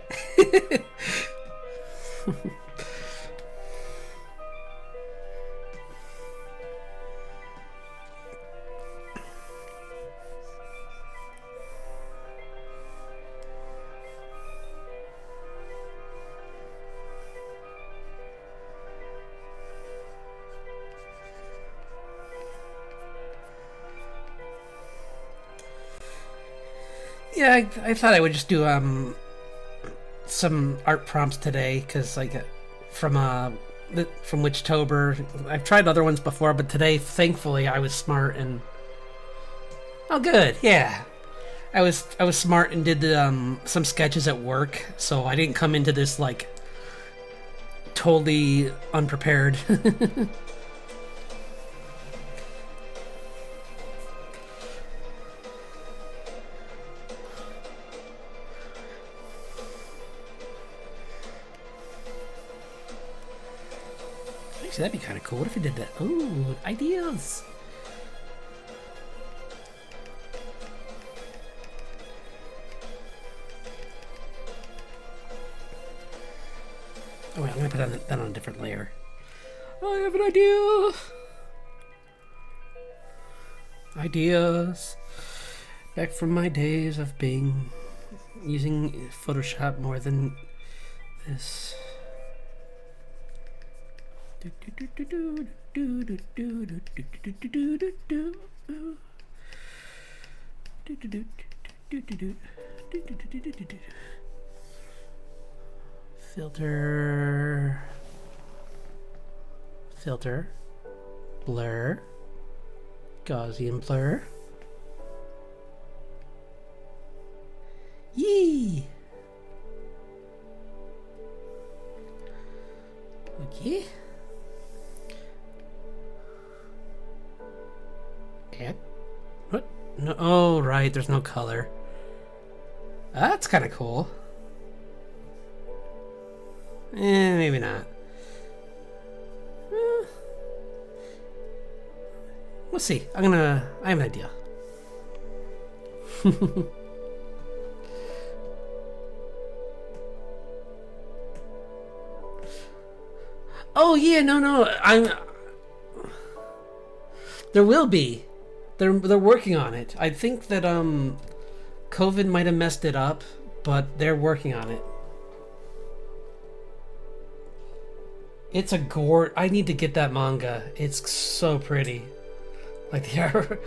Yeah, I thought I would just do some art prompts today, because like from Witchtober. I've tried other ones before, but today, thankfully, I was smart and oh, good, yeah. I was smart and did some sketches at work, so I didn't come into this like totally unprepared. Actually, that'd be kind of cool. What if we did that? Ooh, ideas! Oh wait, I'm gonna put that on a different layer. I have an idea! Ideas! Back from my days of using Photoshop more than this. Filter, filter, blur, Gaussian blur. Yee! Okay. And what? No. Oh, right. There's no color. That's kind of cool. Maybe not. We'll see. I have an idea. Oh yeah, no. There will be. They're working on it. I think that COVID might have messed it up, but they're working on it. It's a gore. I need to get that manga. It's so pretty. Like the art.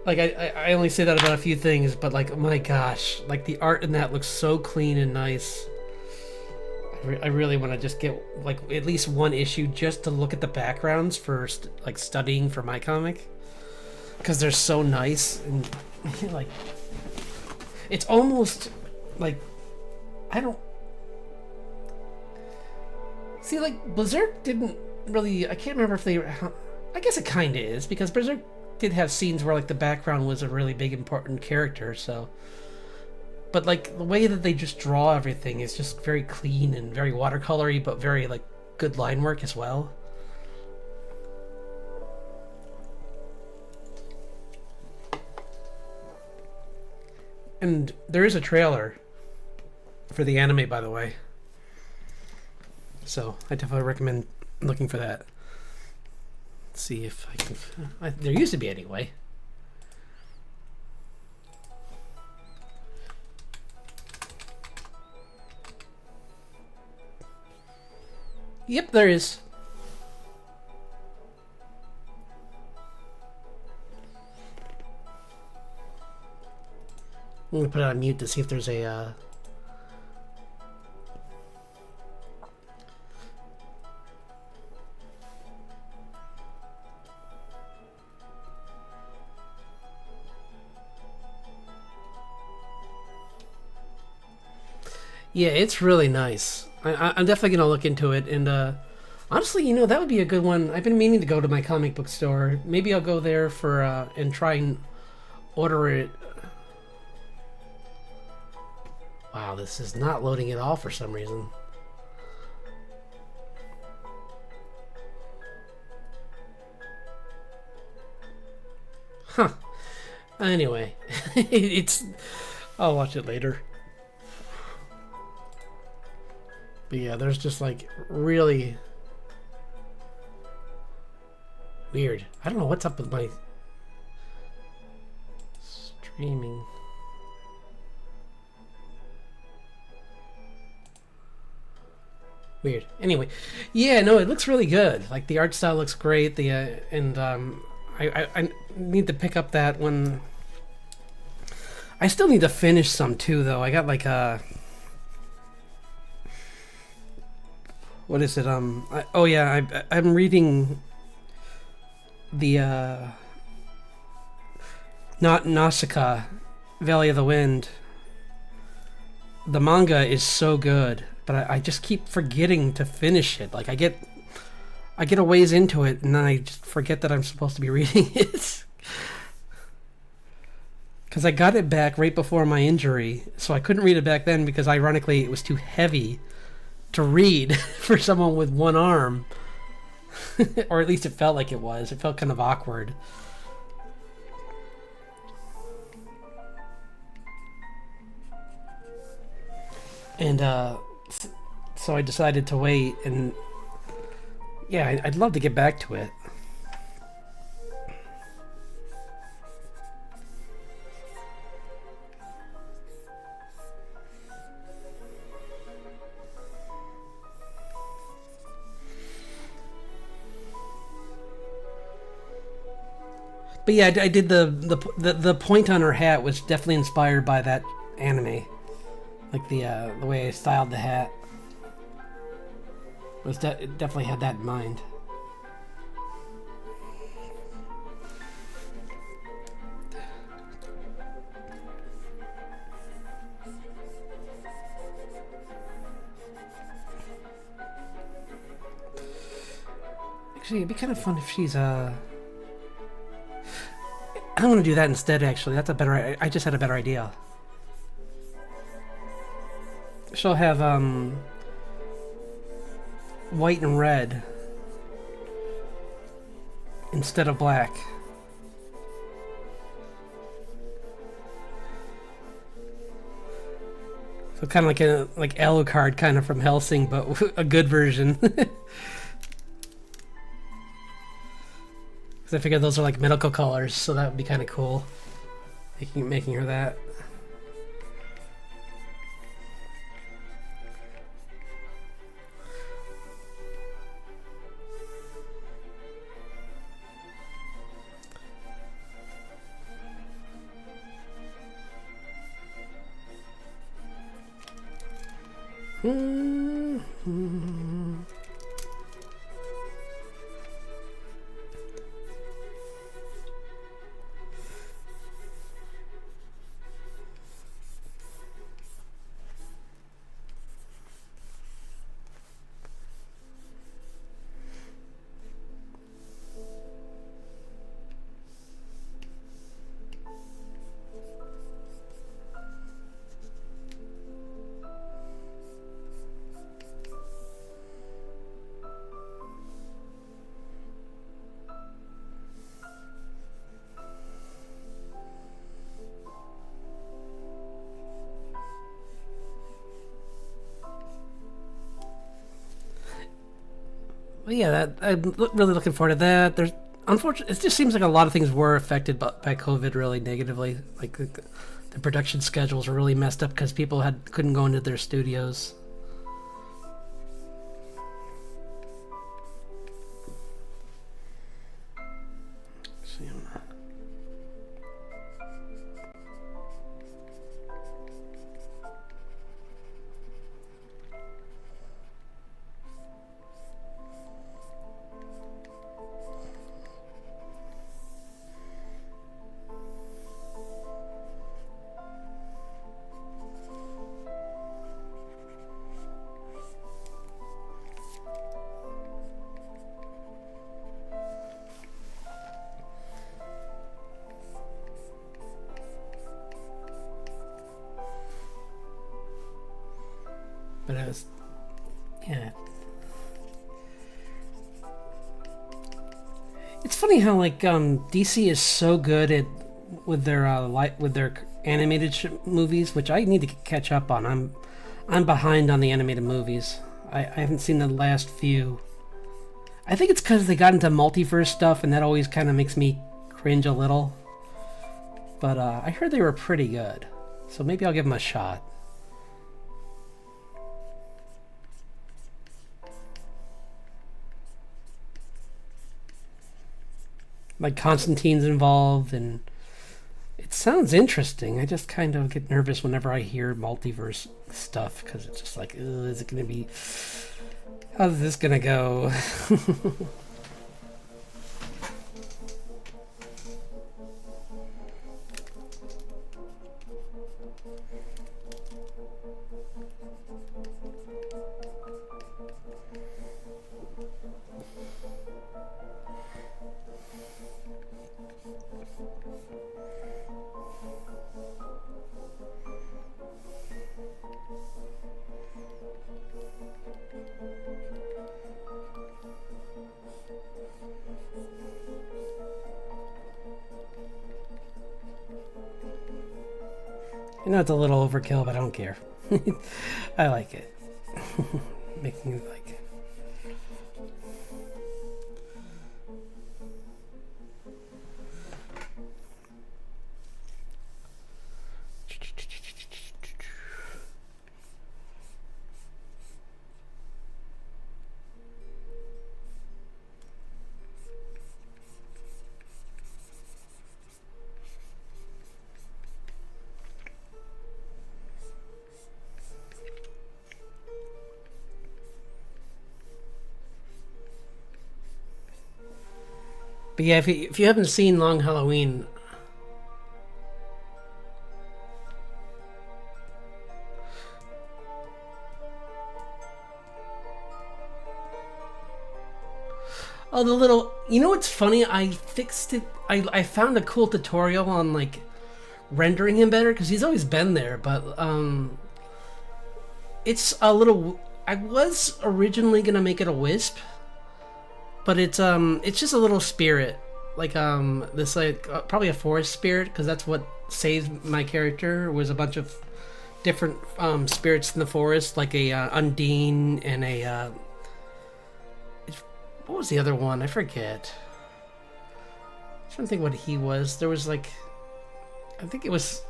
Like I only say that about a few things, but like, oh my gosh, like the art in that looks so clean and nice. I really want to just get like at least one issue just to look at the backgrounds for like studying for my comic, because they're so nice and like it's almost like I don't see like Berserk didn't really. I can't remember if they. I guess it kind of is, because Berserk did have scenes where like the background was a really big important character, so. But like the way that they just draw everything is just very clean and very watercolory, but very like good line work as well. And there is a trailer for the anime, by the way. So I definitely recommend looking for that. Let's see if I can. There used to be anyway. Yep, there is. I'm gonna put it on mute to see if there's a. Yeah, it's really nice. I'm definitely gonna look into it, and honestly, that would be a good one. I've been meaning to go to my comic book store. Maybe I'll go there for and try and order it. Wow, this is not loading at all for some reason. Huh. Anyway, I'll watch it later. But yeah, there's just like really weird. I don't know what's up with my streaming. Weird. Anyway, yeah, no, it looks really good. Like the art style looks great. I need to pick up that one. I still need to finish some too, though. I got like a. What is it? I'm reading the Nausicaa, Valley of the Wind. The manga is so good, but I just keep forgetting to finish it. Like I get a ways into it, and then I just forget that I'm supposed to be reading it. Because I got it back right before my injury, so I couldn't read it back then because ironically it was too heavy to read for someone with one arm. Or at least it felt like it was. It felt kind of awkward. And so I decided to wait, and yeah, I'd love to get back to it. But yeah, I did the point on her hat was definitely inspired by that anime. Like the way I styled the hat was it definitely had that in mind. Actually, it'd be kind of fun if she's I'm gonna do that instead. Actually, that's a better. I just had a better idea. She'll have white and red instead of black. So kind of like a Alucard kind of from Helsing, but a good version. Because I figured those are like medical colors, so that would be kind of cool. Making her that. Well, yeah, really looking forward to that. There's unfortunately, it just seems like a lot of things were affected by COVID really negatively. Like the production schedules were really messed up because people couldn't go into their studios. But I was, yeah. It's funny how like DC is so good at with their animated movies, which I need to catch up on. I'm behind on the animated movies. I haven't seen the last few. I think it's because they got into multiverse stuff, and that always kind of makes me cringe a little. But I heard they were pretty good, so maybe I'll give them a shot. Like Constantine's involved, and it sounds interesting. I just kind of get nervous whenever I hear multiverse stuff because it's just like, is it going to be? How's this going to go? I know it's a little overkill, but I don't care. I like it. Making it like. But yeah, if you haven't seen Long Halloween, oh, the little. You know what's funny? I fixed it. I found a cool tutorial on like rendering him better because he's always been there, but it's a little. I was originally gonna make it a wisp, but it's just a little spirit, like this like probably a forest spirit because that's what saved my character was a bunch of different spirits in the forest, like a undine and a what was the other one? I forget. I'm trying to think what he was. There was like, I think it was.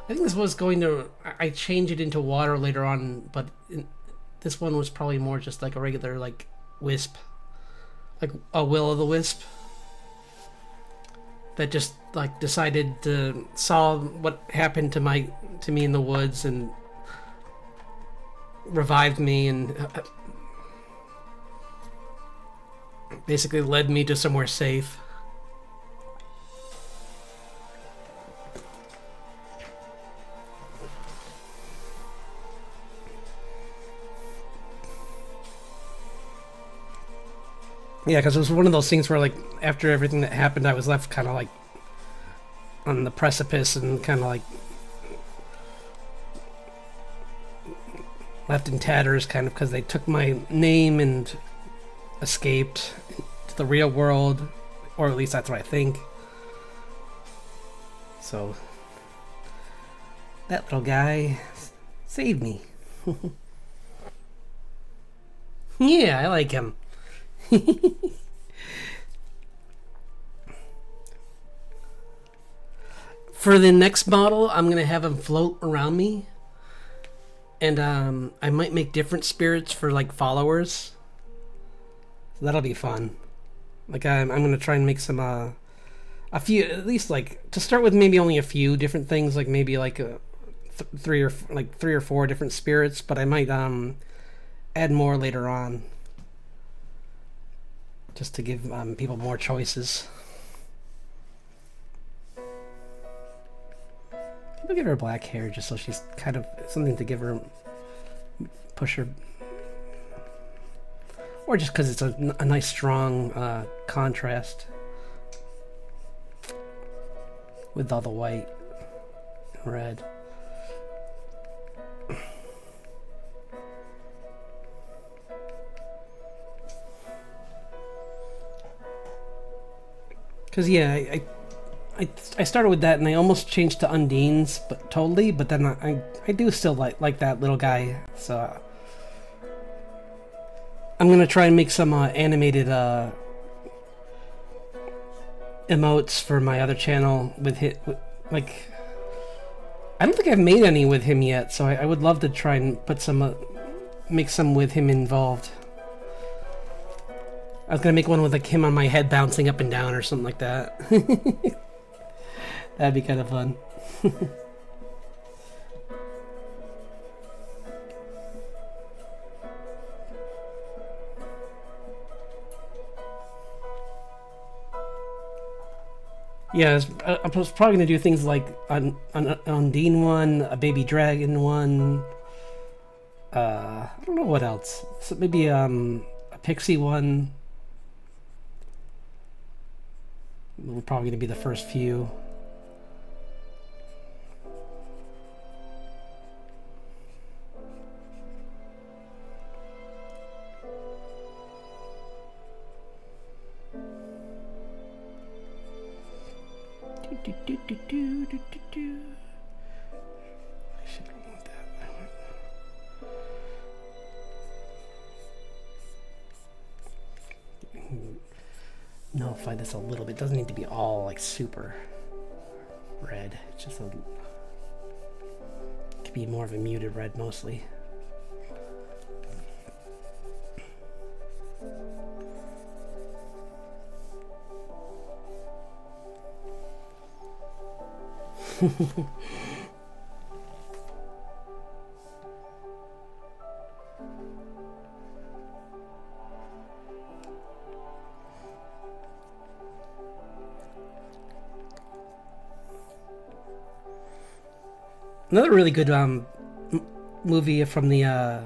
I think this was going to. I changed it into water later on, but this one was probably more just like a regular like wisp, like a will o' the wisp that just like decided to saw what happened to me in the woods and revived me and basically led me to somewhere safe. Yeah, because it was one of those things where, like, after everything that happened, I was left kind of like on the precipice and kind of like left in tatters, kind of because they took my name and escaped to the real world, or at least that's what I think. So that little guy saved me. Yeah, I like him. For the next model, I'm gonna have him float around me, and I might make different spirits for like followers. So that'll be fun. Like I'm gonna try and make some a few, at least like to start with, maybe only a few different things, like maybe like three or four different spirits, but I might add more later on, just to give people more choices. Maybe give her black hair just so she's kind of something to give her, push her, or just because it's a nice strong contrast with all the white and red. Because yeah, I started with that and I almost changed to Undines, but totally. But then I do still like that little guy. So I'm gonna try and make some animated emotes for my other channel with like. I don't think I've made any with him yet, so I would love to try and put some make some with him involved. I was gonna make one with like him on my head bouncing up and down or something like that. That'd be kind of fun. Yeah, I was probably gonna do things like an Undine one, a baby dragon one. I don't know what else. So maybe a pixie one. We're probably gonna be the first few. I should want that. Nullify this a little bit. It doesn't need to be all like super red. It's just a, it could be more of a muted red mostly. Another really good movie from the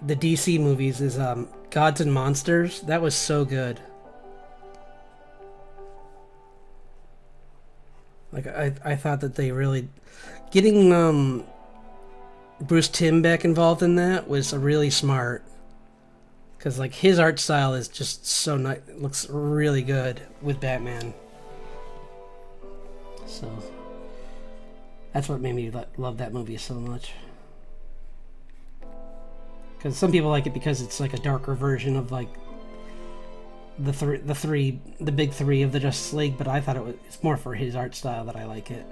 DC movies is Gods and Monsters. That was so good. Like I thought that they really getting Bruce Timm back involved in that was really smart because like his art style is just so nice. It looks really good with Batman. So that's what made me love that movie so much. Because some people like it because it's like a darker version of like the big three of the Justice League, but I thought it's more for his art style that I like it.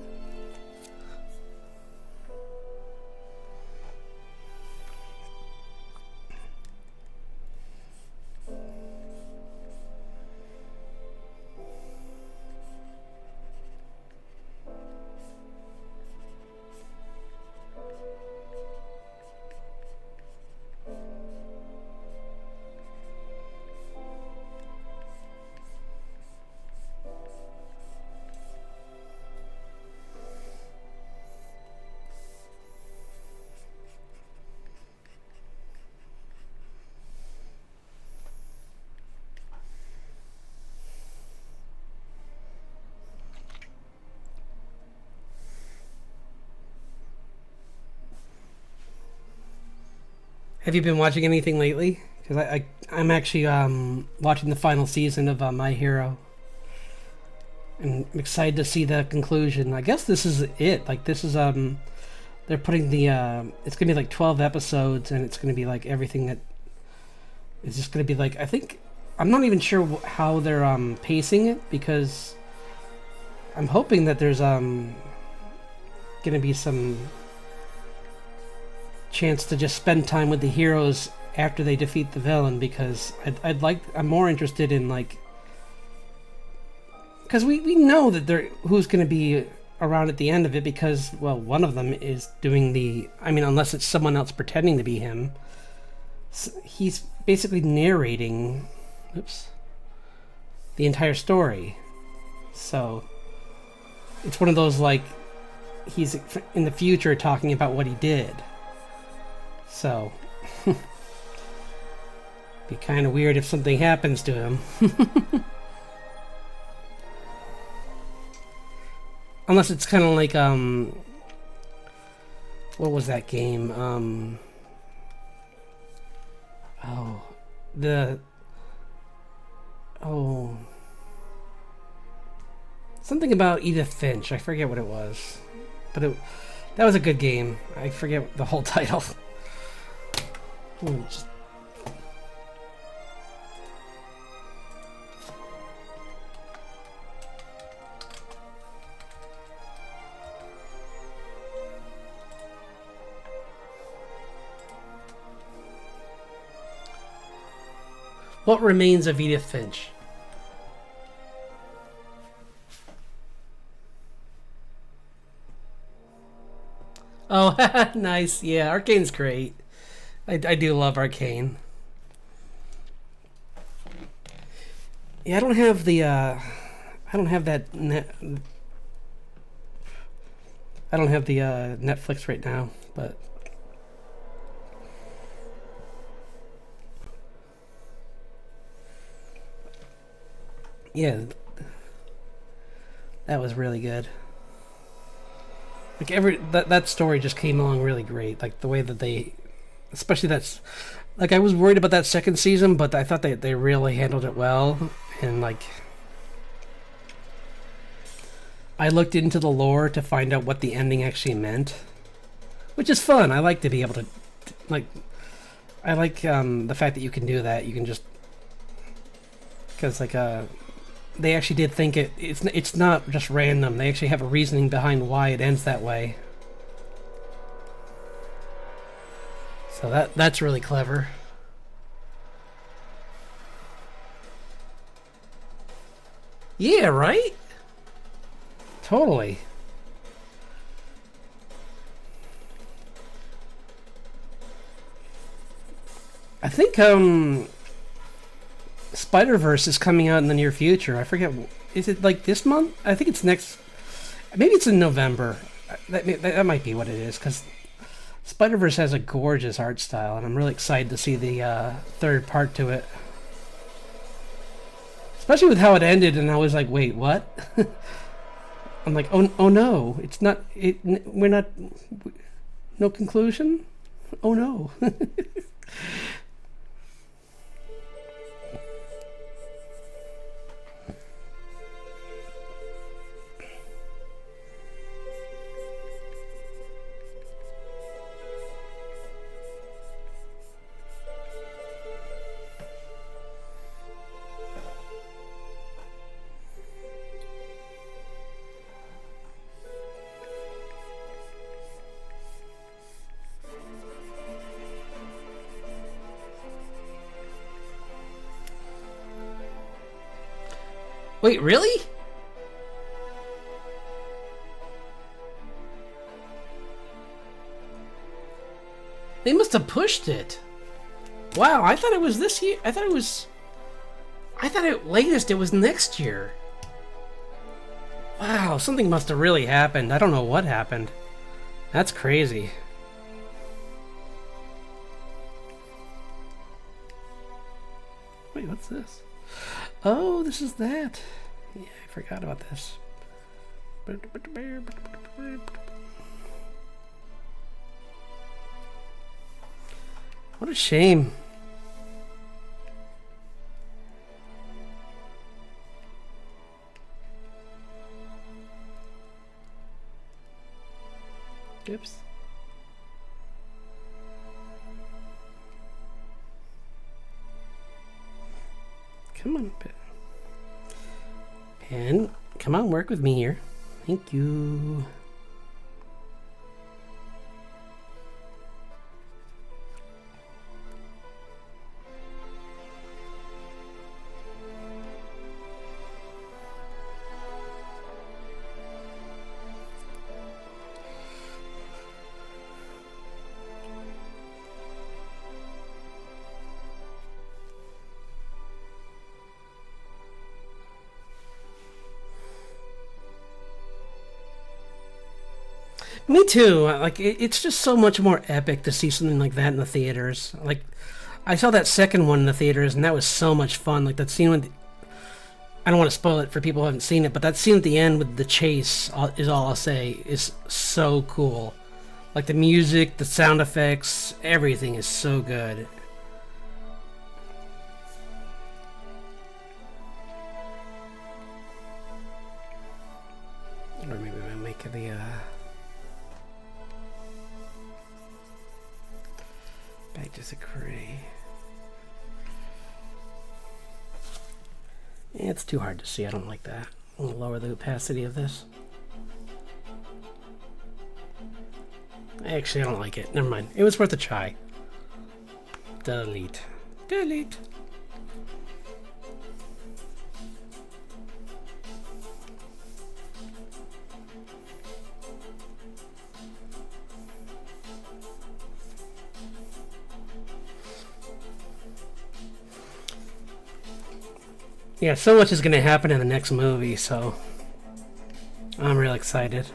Have you been watching anything lately? Because I'm actually watching the final season of My Hero, and I'm excited to see the conclusion. I guess this is it. Like this is they're putting the it's gonna be like 12 episodes, and it's gonna be like everything that is just gonna be like I think I'm not even sure how they're pacing it because I'm hoping that there's gonna be some chance to just spend time with the heroes after they defeat the villain because I'm more interested in like because we know that who's going to be around at the end of it because well one of them is doing unless it's someone else pretending to be him, he's basically narrating the entire story, so it's one of those like he's in the future talking about what he did. So, be kind of weird if something happens to him. Unless it's kind of like, what was that game? Something about Edith Finch. I forget what it was. But that was a good game. I forget the whole title. What remains of Edith Finch? Oh, nice. Yeah, Arcane's great. I do love Arcane. Yeah, I don't have that I don't have the Netflix right now, but yeah, that was really good. Like that story just came along really great. Like the way that they, especially that's, like I was worried about that second season, but I thought they really handled it well. And like, I looked into the lore to find out what the ending actually meant, which is fun. I like to be able to, like, I like the fact that you can do that. You can just, because like they actually did think it's not just random. They actually have a reasoning behind why it ends that way. So that's really clever. Yeah, right? Totally. I think Spider-Verse is coming out in the near future. I forget, is it like this month? I think it's next. Maybe it's in November. That might be what it is, because Spider-Verse has a gorgeous art style, and I'm really excited to see the third part to it. Especially with how it ended, and I was like, wait, what? I'm like, oh no, it's not, we're not, no conclusion? Oh no. Wait, really? They must have pushed it. Wow, I thought it was this year. I thought at latest it was next year. Wow, something must have really happened. I don't know what happened. That's crazy. Wait, what's this? Oh, this is that. Yeah, I forgot about this. What a shame. Oops. Come on, Pen. Come on, work with me here. Thank you. Me too. Like it's just so much more epic to see something like that in the theaters. Like I saw that second one in the theaters, and that was so much fun. Like that scene with I don't want to spoil it for people who haven't seen it, but that scene at the end with the chase is all I'll say is so cool. Like the music, the sound effects, everything is so good. Or maybe we'll make the I disagree. It's too hard to see. I don't like that. I'm gonna lower the opacity of this. Actually, I don't like it. Never mind. It was worth a try. Delete. Delete. Yeah, so much is going to happen in the next movie, so I'm real excited.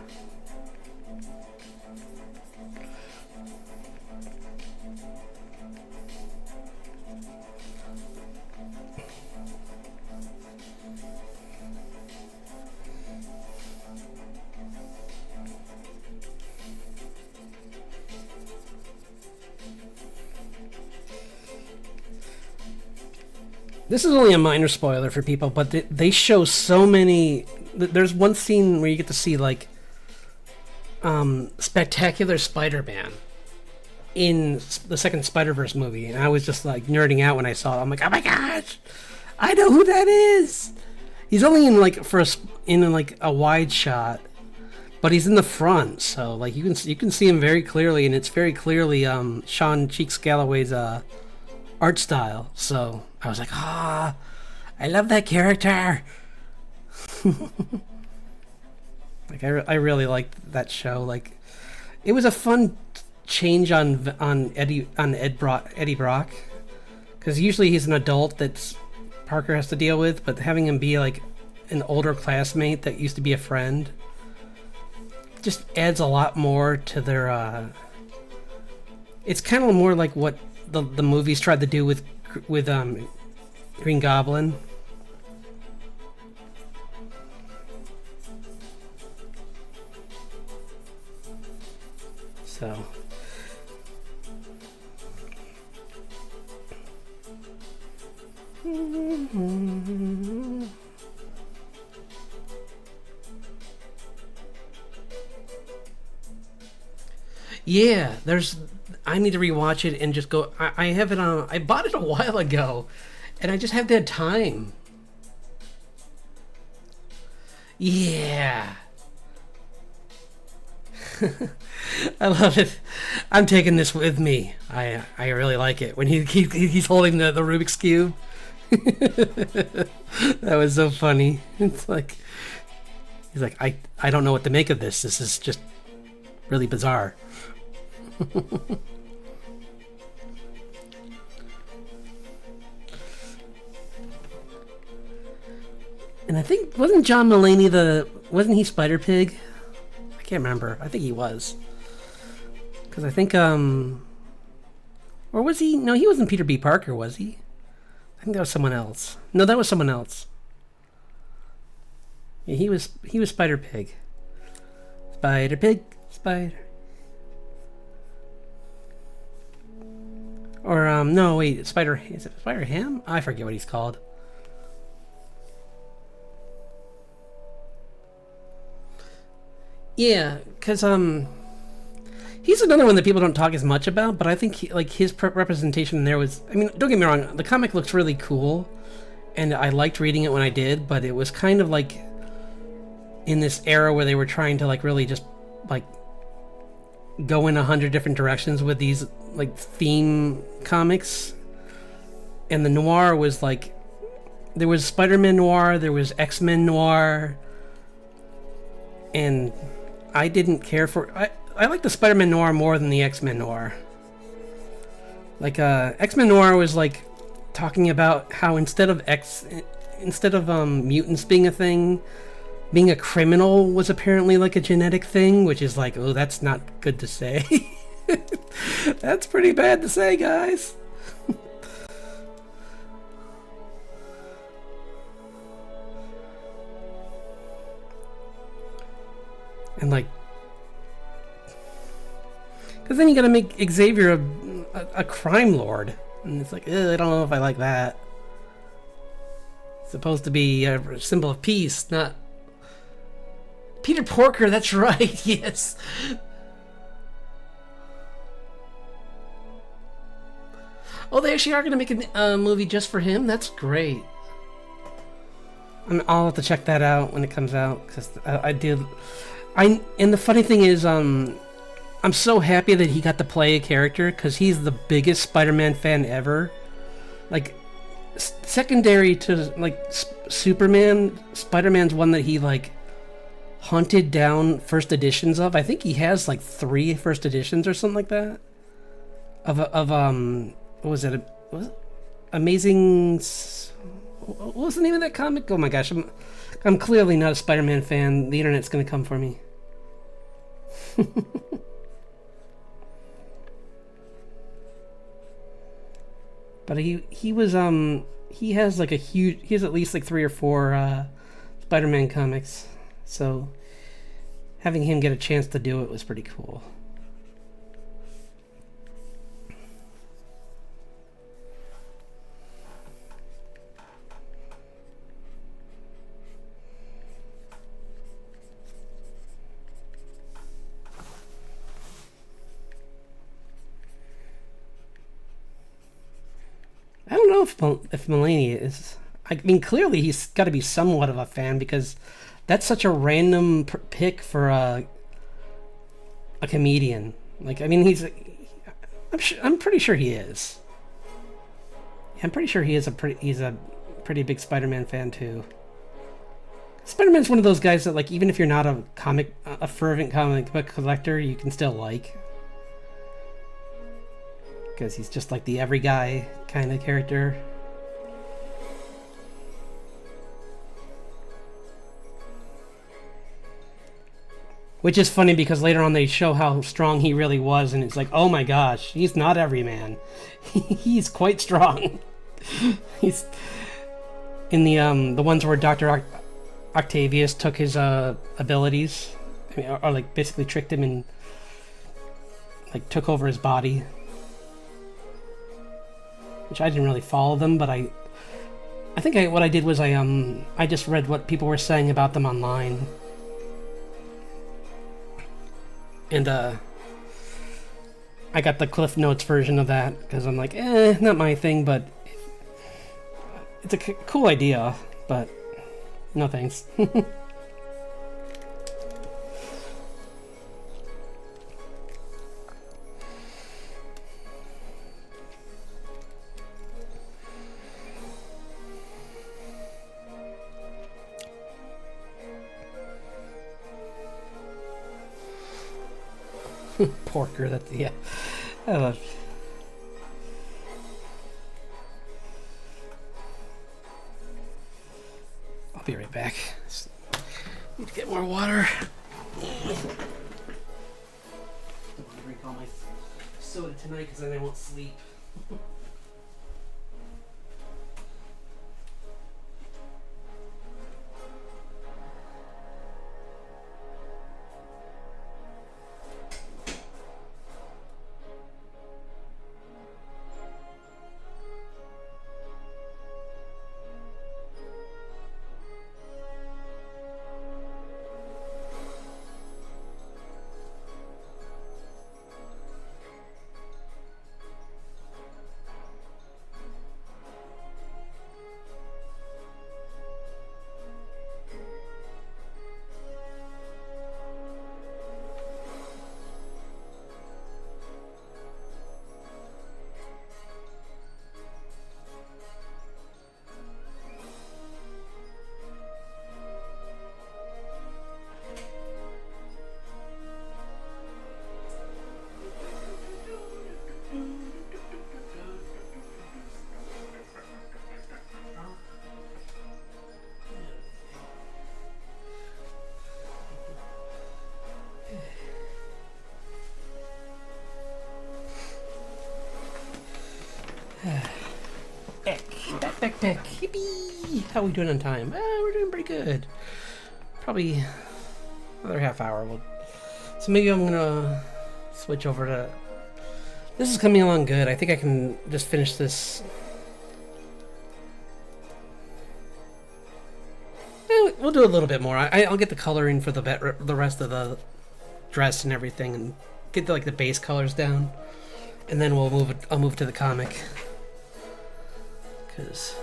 This is only a minor spoiler for people, but they show so many. There's one scene where you get to see like Spectacular Spider-Man in the second Spider-Verse movie, and I was just like nerding out when I saw it. I'm like, oh my gosh, I know who that is. He's only in like in like a wide shot, but he's in the front, so like you can see him very clearly, and it's very clearly Sean Cheeks Galloway's art style. So I was like, I love that character. Like I really liked that show. Like it was a fun change on Eddie Brock, because usually he's an adult that Parker has to deal with, but having him be like an older classmate that used to be a friend just adds a lot more to their. It's kind of more like what the movies tried to do with Green Goblin. So. Yeah, there's. I need to rewatch it and just go. I have it on. I bought it a while ago, and I just haven't had time. Yeah. I love it. I'm taking this with me. I really like it when he's holding the Rubik's cube. That was so funny. It's like he's like I don't know what to make of this. This is just really bizarre. And I think wasn't John Mulaney wasn't he Spider Pig? I can't remember. I think he was. Because I think or was he? No, he wasn't Peter B. Parker, was he? I think that was someone else. No, that was someone else. Yeah, he was Spider Pig. Spider Pig, Spider. Or no, wait, Spider. Is it Spider Ham? I forget what he's called. Yeah, because he's another one that people don't talk as much about, but I think his representation there was. I mean, don't get me wrong, the comic looks really cool, and I liked reading it when I did, but it was kind of like in this era where they were trying to like really just like go in 100 different directions with these like theme comics, and the noir was like there was Spider-Man noir, there was X-Men noir, and I didn't care for. I like the Spider-Man noir more than the X-Men noir. Like X-Men noir was like talking about how instead of mutants being a thing, being a criminal was apparently like a genetic thing, which is like, oh, that's not good to say. That's pretty bad to say, guys. And like, because then you gotta make Xavier a crime lord, and it's like, I don't know if I like that. It's supposed to be a symbol of peace, not Peter Porker. That's right. Yes. Oh, they actually are gonna make a movie just for him. That's great. I'll have to check that out when it comes out, because I did. And the funny thing is, I'm so happy that he got to play a character, because he's the biggest Spider-Man fan ever. Like, secondary to like Superman, Spider-Man's one that he like hunted down first editions of. I think he has like 3 first editions or something like that. Of what was it? Amazing. What was the name of that comic? Oh my gosh, I'm clearly not a Spider-Man fan. The internet's gonna come for me. But he was he has like he has at least like 3 or 4 Spider-Man comics, so having him get a chance to do it was pretty cool. I don't know if Mulaney is. I mean, clearly he's got to be somewhat of a fan, because that's such a random pick for a comedian. Like, I mean, I'm pretty sure he is. I'm pretty sure he's a pretty big Spider-Man fan too. Spider-Man's one of those guys that, like, even if you're not a fervent comic book collector, you can still like. Because he's just like the every guy kind of character. Which is funny because later on they show how strong he really was, and it's like, oh my gosh, he's not every man. He's quite strong. He's in the ones where Dr. Octavius took his abilities, I mean, or like basically tricked him and like took over his body. Which I didn't really follow them, but I think what I did was I just read what people were saying about them online. And I got the Cliff Notes version of that because I'm like, not my thing, but it's a cool idea, but no thanks. Porker, that's, yeah. I love. I'll be right back. Need to get more water. I'll drink all my soda tonight because then I won't sleep. Back. Yippee! How are we doing on time? We're doing pretty good. Probably another half hour. So maybe I'm gonna switch over to... This is coming along good. I think I can just finish this. We'll do a little bit more. I'll get the coloring for the rest of the dress and everything, and get the base colors down, and then I'll move to the comic. Because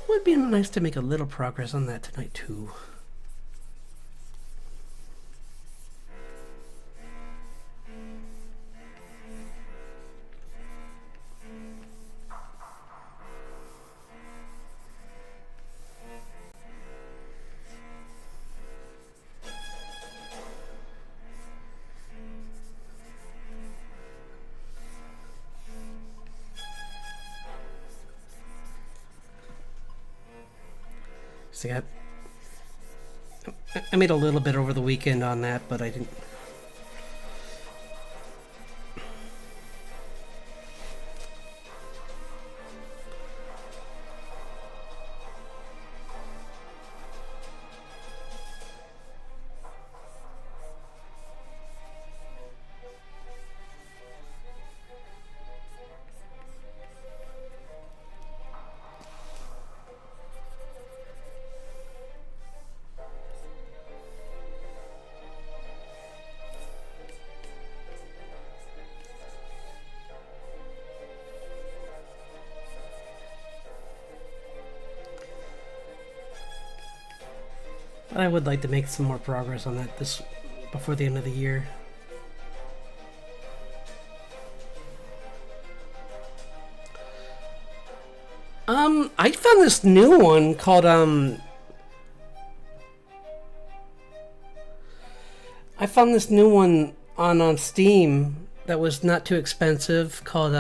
it would be nice to make a little progress on that tonight too. See, I made a little bit over the weekend on that, but I didn't. I would like to make some more progress on that before the end of the year. I found this new one called I found this new one on Steam that was not too expensive called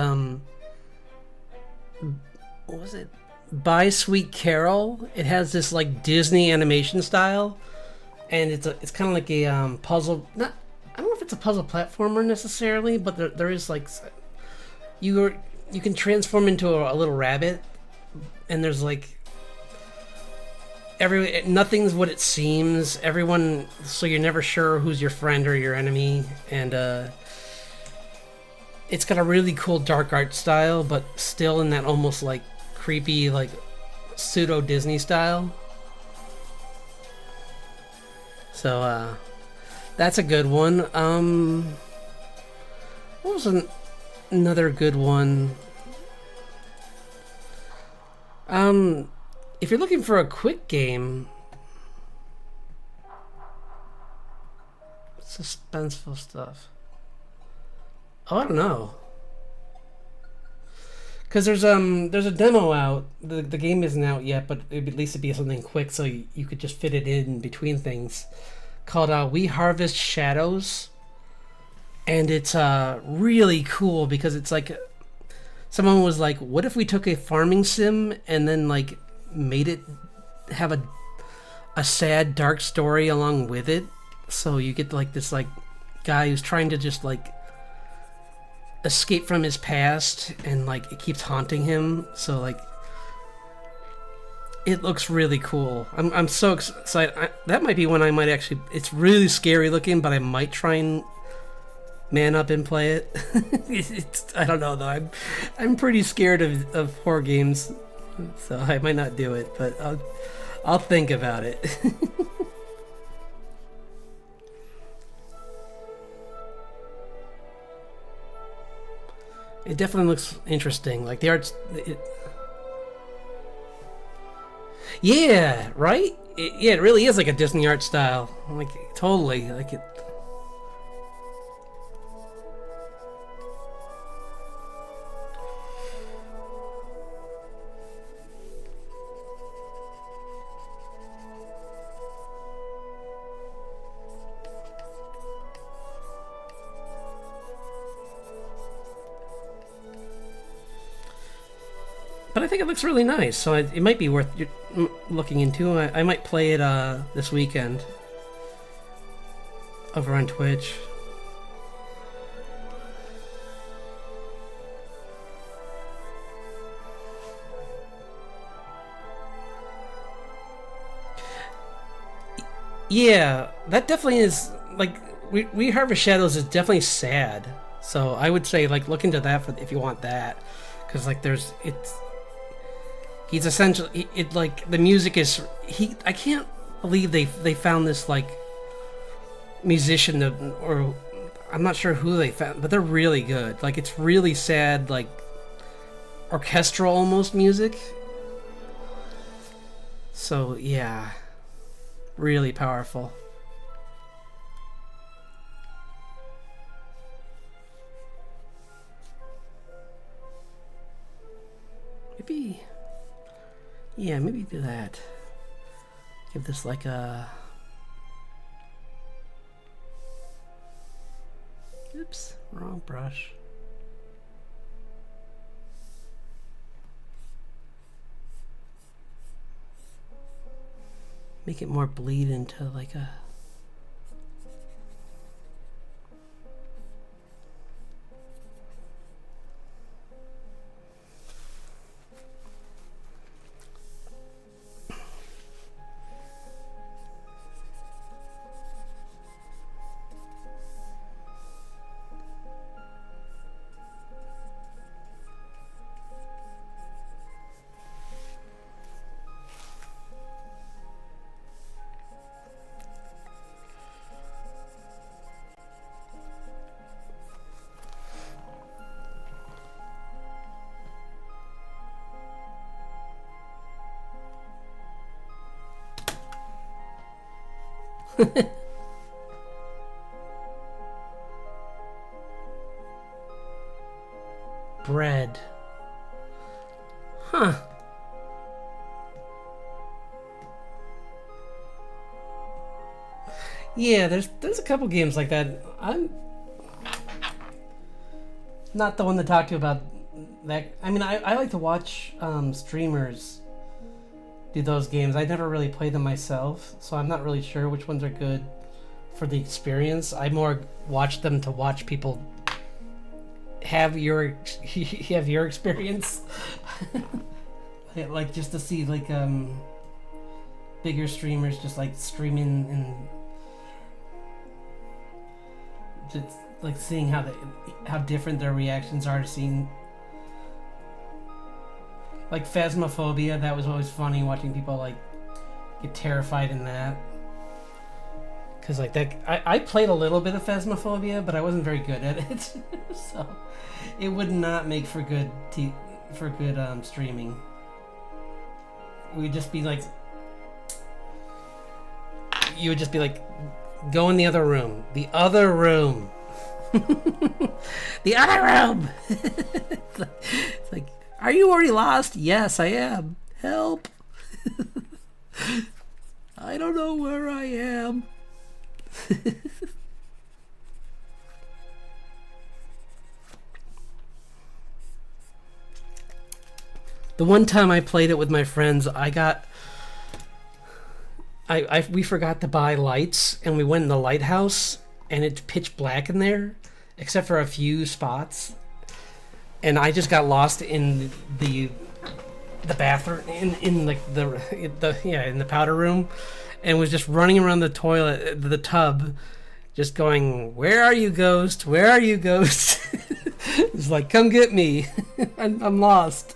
what was it? Buy Sweet Carol. It has this like Disney animation style, and it's kind of like a puzzle. Not I don't know if it's a puzzle platformer necessarily, but there is like you can transform into a little rabbit, and there's like nothing's what it seems. Everyone, so you're never sure who's your friend or your enemy, and it's got a really cool dark art style, but still in that almost like creepy, like pseudo Disney style. So that's a good one. What was another good one? If you're looking for a quick game, suspenseful stuff. Oh, I don't know. Because there's a demo out. The game isn't out yet, but at least it'd be something quick, so you could just fit it in between things. Called We Harvest Shadows, and it's really cool because it's like someone was like, "What if we took a farming sim and then like made it have a sad, dark story along with it?" So you get like this like guy who's trying to just like escape from his past, and like it keeps haunting him. So like it looks really cool. I'm so excited. That might be one I might actually. It's really scary looking, but I might try and man up and play it. I don't know though. I'm pretty scared of horror games, so I might not do it. But I'll think about it. It definitely looks interesting. Like the art's. Yeah, right? It really is like a Disney art style. Like, totally. Like it. But I think it looks really nice, so it might be worth looking into. I might play it this weekend over on Twitch. Yeah, that definitely is like we Harvest Shadows is definitely sad. So I would say like look into that if you want that, because like he's essentially it like the music is I can't believe they found this like musician or I'm not sure who they found, but they're really good. Like it's really sad, like orchestral almost music. So yeah, really powerful. Maybe. Yeah, maybe do that. Give this like a... Oops, wrong brush. Make it more bleed into like a... Bread. Huh. Yeah, there's a couple games like that. I'm not the one to talk to about that. I mean, I like to watch streamers do those games. I never really played them myself, so I'm not really sure which ones are good for the experience. I more watch them to watch people have your have your experience. Like just to see like bigger streamers just like streaming and just like seeing how different their reactions are to seeing like Phasmophobia. That was always funny watching people like get terrified in that. Cause like that, I played a little bit of Phasmophobia, but I wasn't very good at it, so it would not make for good streaming. We'd just be like, you would just be like, go in the other room, the other room, the other room. It's like, are you already lost? Yes, I am. Help! I don't know where I am. The one time I played it with my friends, we forgot to buy lights, and we went in the lighthouse, and it's pitch black in there, except for a few spots, and I just got lost in the bathroom, in like in the powder room, and was just running around the toilet, the tub, just going, "Where are you, ghost? Where are you, ghost?" It's like, "Come get me! I'm lost."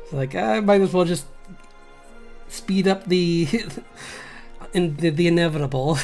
It's like, I might as well just speed up the inevitable.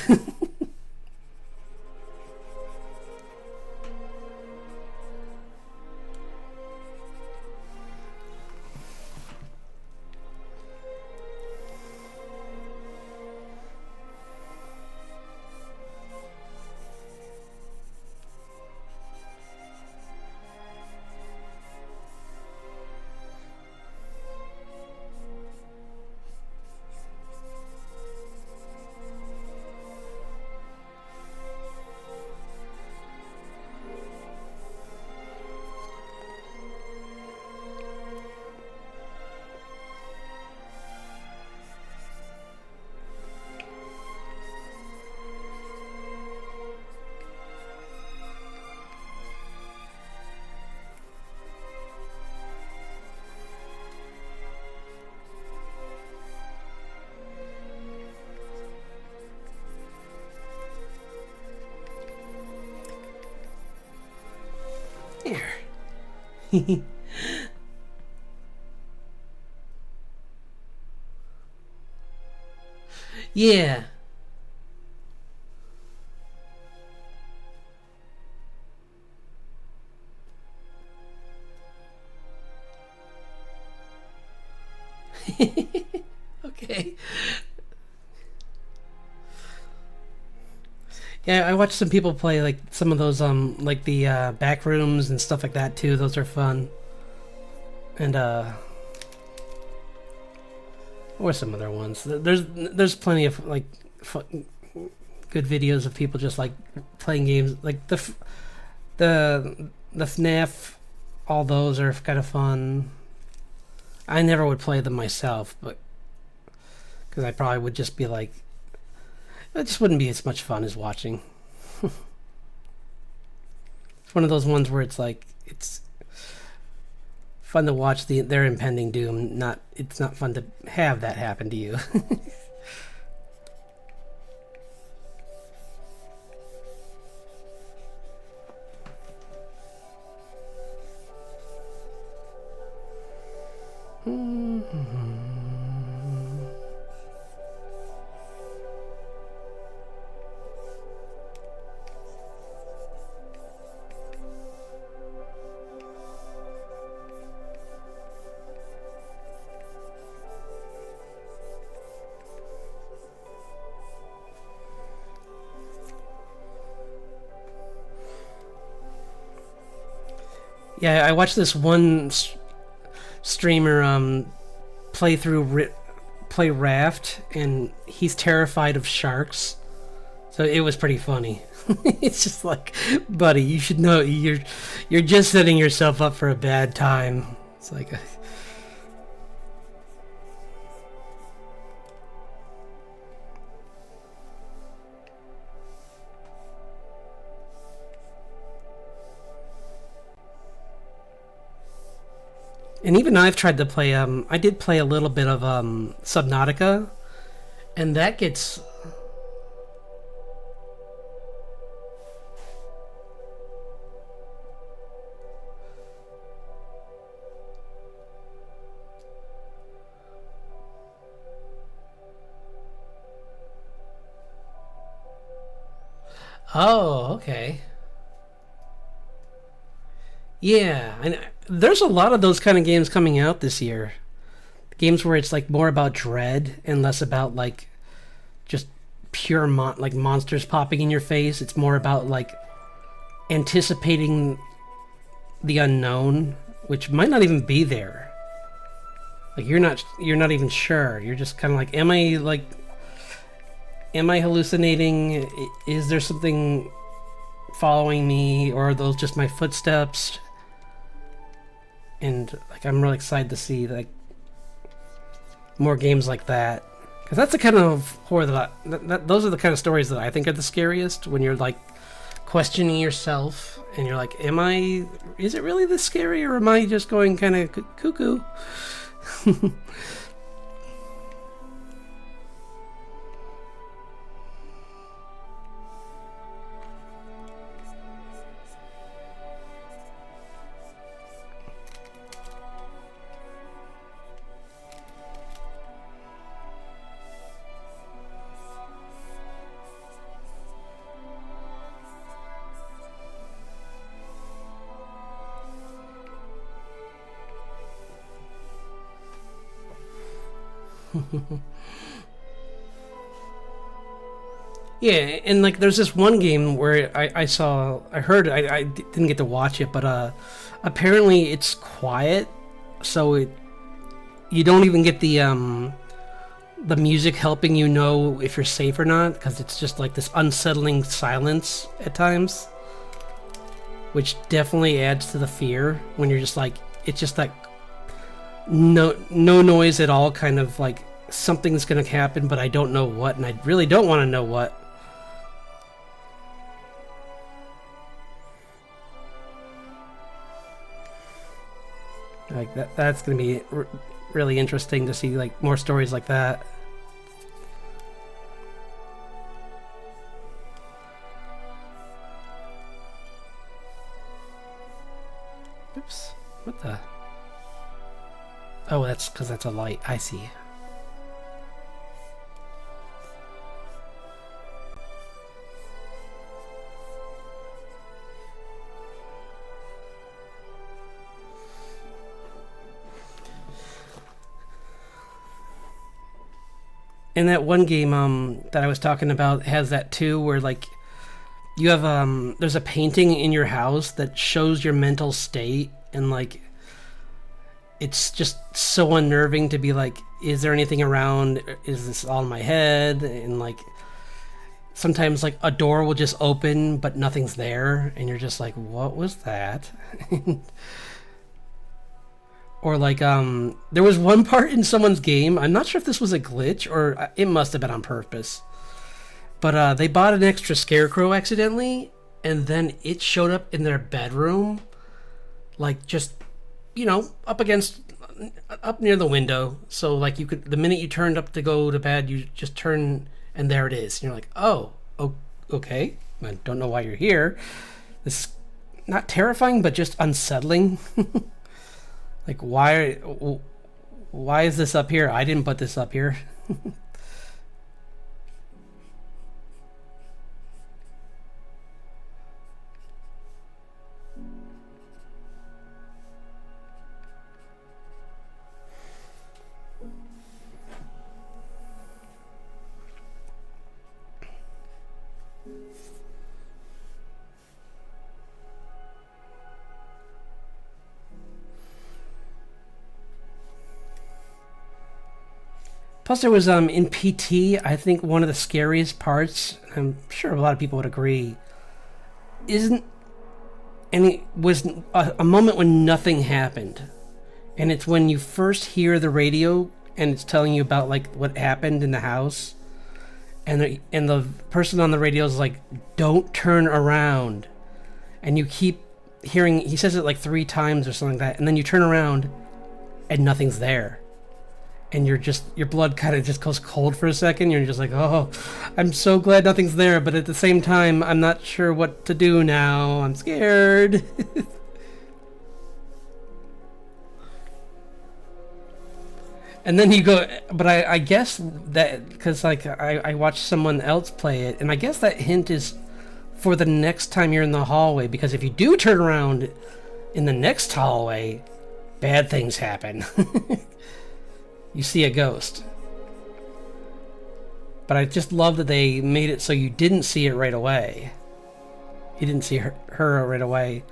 Here. Yeah. Okay. Yeah, I watched some people play like some of those like the back rooms and stuff like that too. Those are fun. And or some other ones. There's plenty of like good videos of people just like playing games like the FNAF. All those are kind of fun. I never would play them myself, but because I probably would just be like, it just wouldn't be as much fun as watching. It's one of those ones where it's like it's fun to watch their impending doom. It's not fun to have that happen to you. Yeah, I watched this one streamer play Raft, and he's terrified of sharks. So it was pretty funny. It's just like, buddy, you should know you're just setting yourself up for a bad time. It's like And even I've tried to play. I did play a little bit of Subnautica, and that gets. Oh, okay. Yeah, and there's a lot of those kind of games coming out this year. Games where it's like more about dread and less about like just pure like monsters popping in your face. It's more about like anticipating the unknown, which might not even be there. Like you're not even sure. You're just kind of like, am I hallucinating? Is there something following me, or are those just my footsteps? And like I'm really excited to see like more games like that, because that's the kind of horror those are the kind of stories that I think are the scariest, when you're like questioning yourself and you're like, is it really this scary, or am I just going kind of cuckoo? Yeah, and like there's this one game where I heard, I didn't get to watch it, but apparently it's quiet, so you don't even get the music helping you know if you're safe or not, because it's just like this unsettling silence at times, which definitely adds to the fear when you're just like, it's just like no noise at all, kind of like something's gonna happen, but I don't know what, and I really don't want to know what. Like that's gonna be really interesting to see like more stories like that. Oops, what the? Oh, that's because that's a light. I see. And that one game that I was talking about has that too, where like you have there's a painting in your house that shows your mental state, and like it's just so unnerving to be like, is there anything around? Is this all in my head? And like sometimes like a door will just open but nothing's there, and you're just like, what was that? Or like there was one part in someone's game, I'm not sure if this was a glitch or it must have been on purpose, but they bought an extra scarecrow accidentally, and then it showed up in their bedroom, like just, up near the window, so like you could, the minute you turned up to go to bed, you just turn and there it is, and you're like, oh, okay, I don't know why you're here. This is not terrifying but just unsettling. Like, why is this up here? I didn't put this up here. Plus, there was in PT, I think one of the scariest parts, I'm sure a lot of people would agree, isn't, and it was a moment when nothing happened, and it's when you first hear the radio and it's telling you about like what happened in the house, and the person on the radio is like, don't turn around, and you keep hearing, he says it like 3 times or something like that, and then you turn around and nothing's there. And your blood kind of just goes cold for a second. You're just like, oh, I'm so glad nothing's there. But at the same time, I'm not sure what to do now. I'm scared. And then you go, but I guess that, because like I watched someone else play it, and I guess that hint is for the next time you're in the hallway, because if you do turn around in the next hallway, bad things happen. You see a ghost. But I just love that they made it so you didn't see it right away. You didn't see her right away.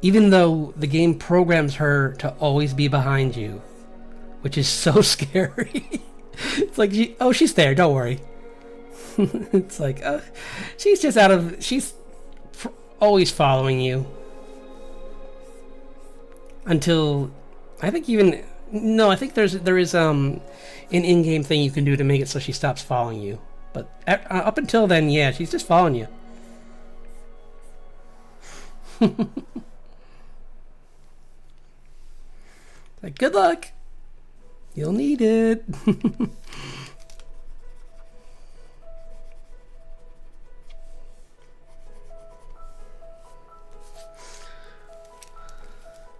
Even though the game programs her to always be behind you. Which is so scary. It's like, she's there, don't worry. It's like, she's just she's always following you. Until, I think there is an in-game thing you can do to make it so she stops following you. But up until then, yeah, she's just following you. Like, good luck. You'll need it.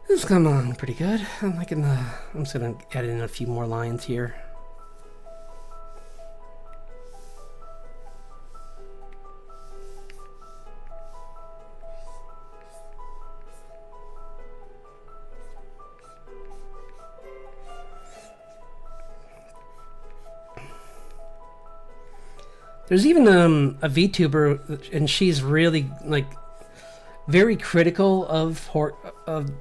This is coming along pretty good. I'm just gonna add in a few more lines here. There's even a VTuber, and she's really like very critical of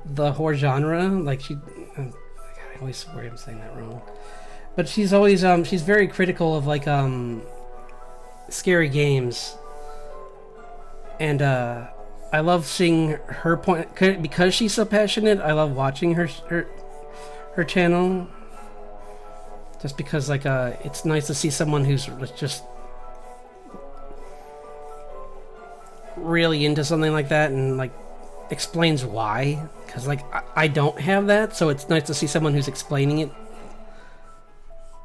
the horror genre. Like I always swear I'm saying that wrong, but she's always she's very critical of like scary games, and I love seeing her point because she's so passionate. I love watching her channel, just because like it's nice to see someone who's just really into something like that and like explains why, because like I don't have that, so it's nice to see someone who's explaining it.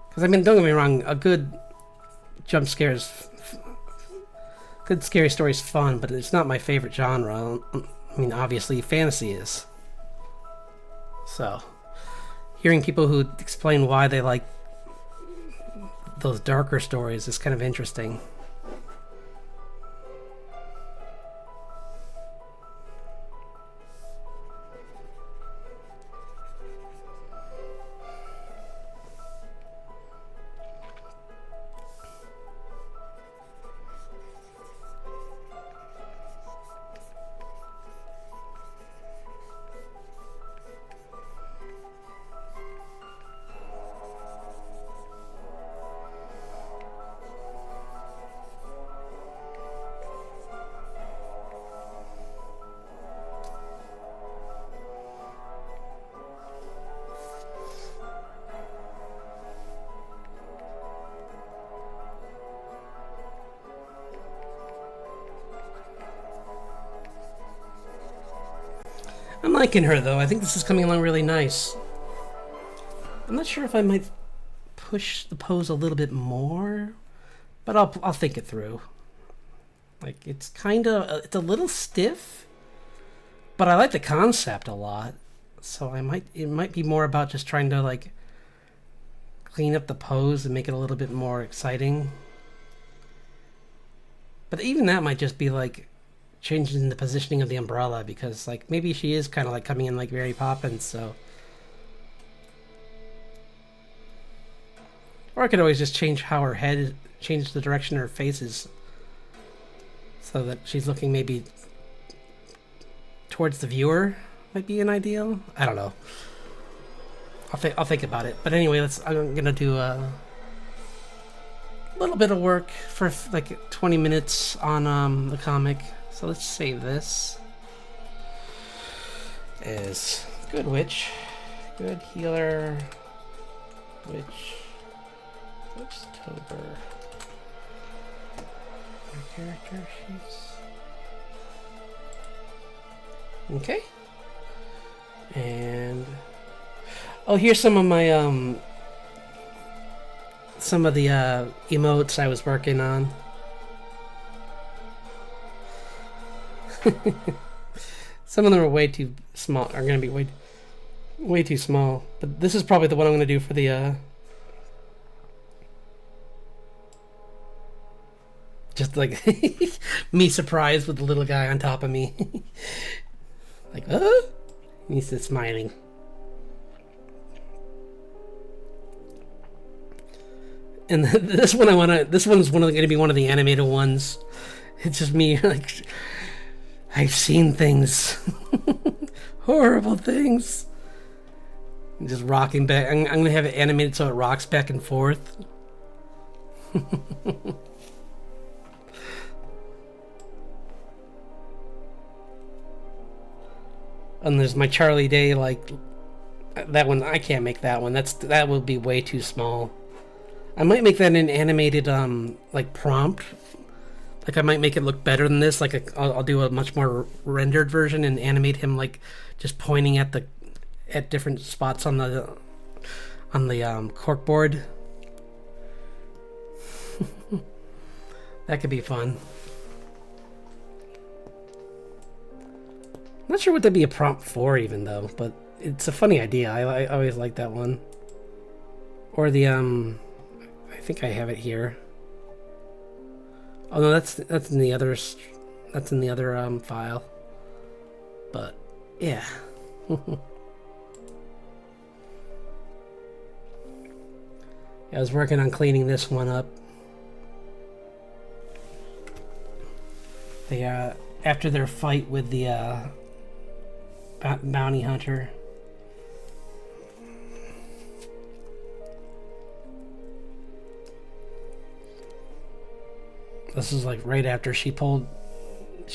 Because I mean, don't get me wrong, a good jump scares, good scary story is fun, but it's not my favorite genre. I mean, obviously fantasy is. So hearing people who explain why they like those darker stories is kind of interesting. I'm liking her though. I think this is coming along really nice. I'm not sure if I might push the pose a little bit more, but I'll think it through. Like it's a little stiff, but I like the concept a lot. So it might be more about just trying to like clean up the pose and make it a little bit more exciting. But even that might just be like changing the positioning of the umbrella, because like maybe she is kind of like coming in like Mary Poppins, so. Or I could always just change the direction her face is, so that she's looking maybe towards the viewer. Might be an ideal. I don't know. I'll think about it. But anyway, I'm gonna do a little bit of work for like 20 minutes on the comic. So let's save this as good witch, good healer, Witchtober. Our character sheets. Okay. And Oh, here's some of my some of the emotes I was working on. Some of them are way too small. Are gonna be way too small. But this is probably the one I'm gonna do for the just like me surprised with the little guy on top of me. Like, he's just smiling. And this one this one's gonna be one of the animated ones. It's just me like, I've seen things. Horrible things. I'm just rocking back. I'm gonna have it animated so it rocks back and forth. And there's my Charlie Day, like that one. I can't make that one. That will be way too small. I might make that an animated like prompt. Like I might make it look better than this. Like I'll do a much more rendered version and animate him like just pointing at different spots on the corkboard. That could be fun. Not sure what that'd be a prompt for even though, but it's a funny idea. I always like that one. Or the I think I have it here. Oh no, that's in the other file. But yeah. I was working on cleaning this one up. They after their fight with the bounty hunter. This is like right after she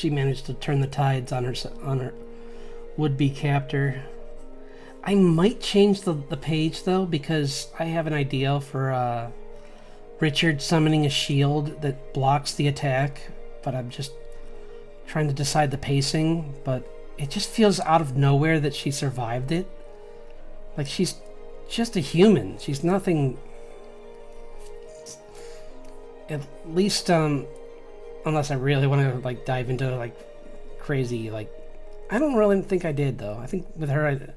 managed to turn the tides on her would-be captor. I might change the page though, because I have an idea for Richard summoning a shield that blocks the attack, but I'm just trying to decide the pacing, but it just feels out of nowhere that she survived it. Like she's just a human. She's nothing. At least unless I really want to like dive into like crazy, like I don't really think I did though. I think with her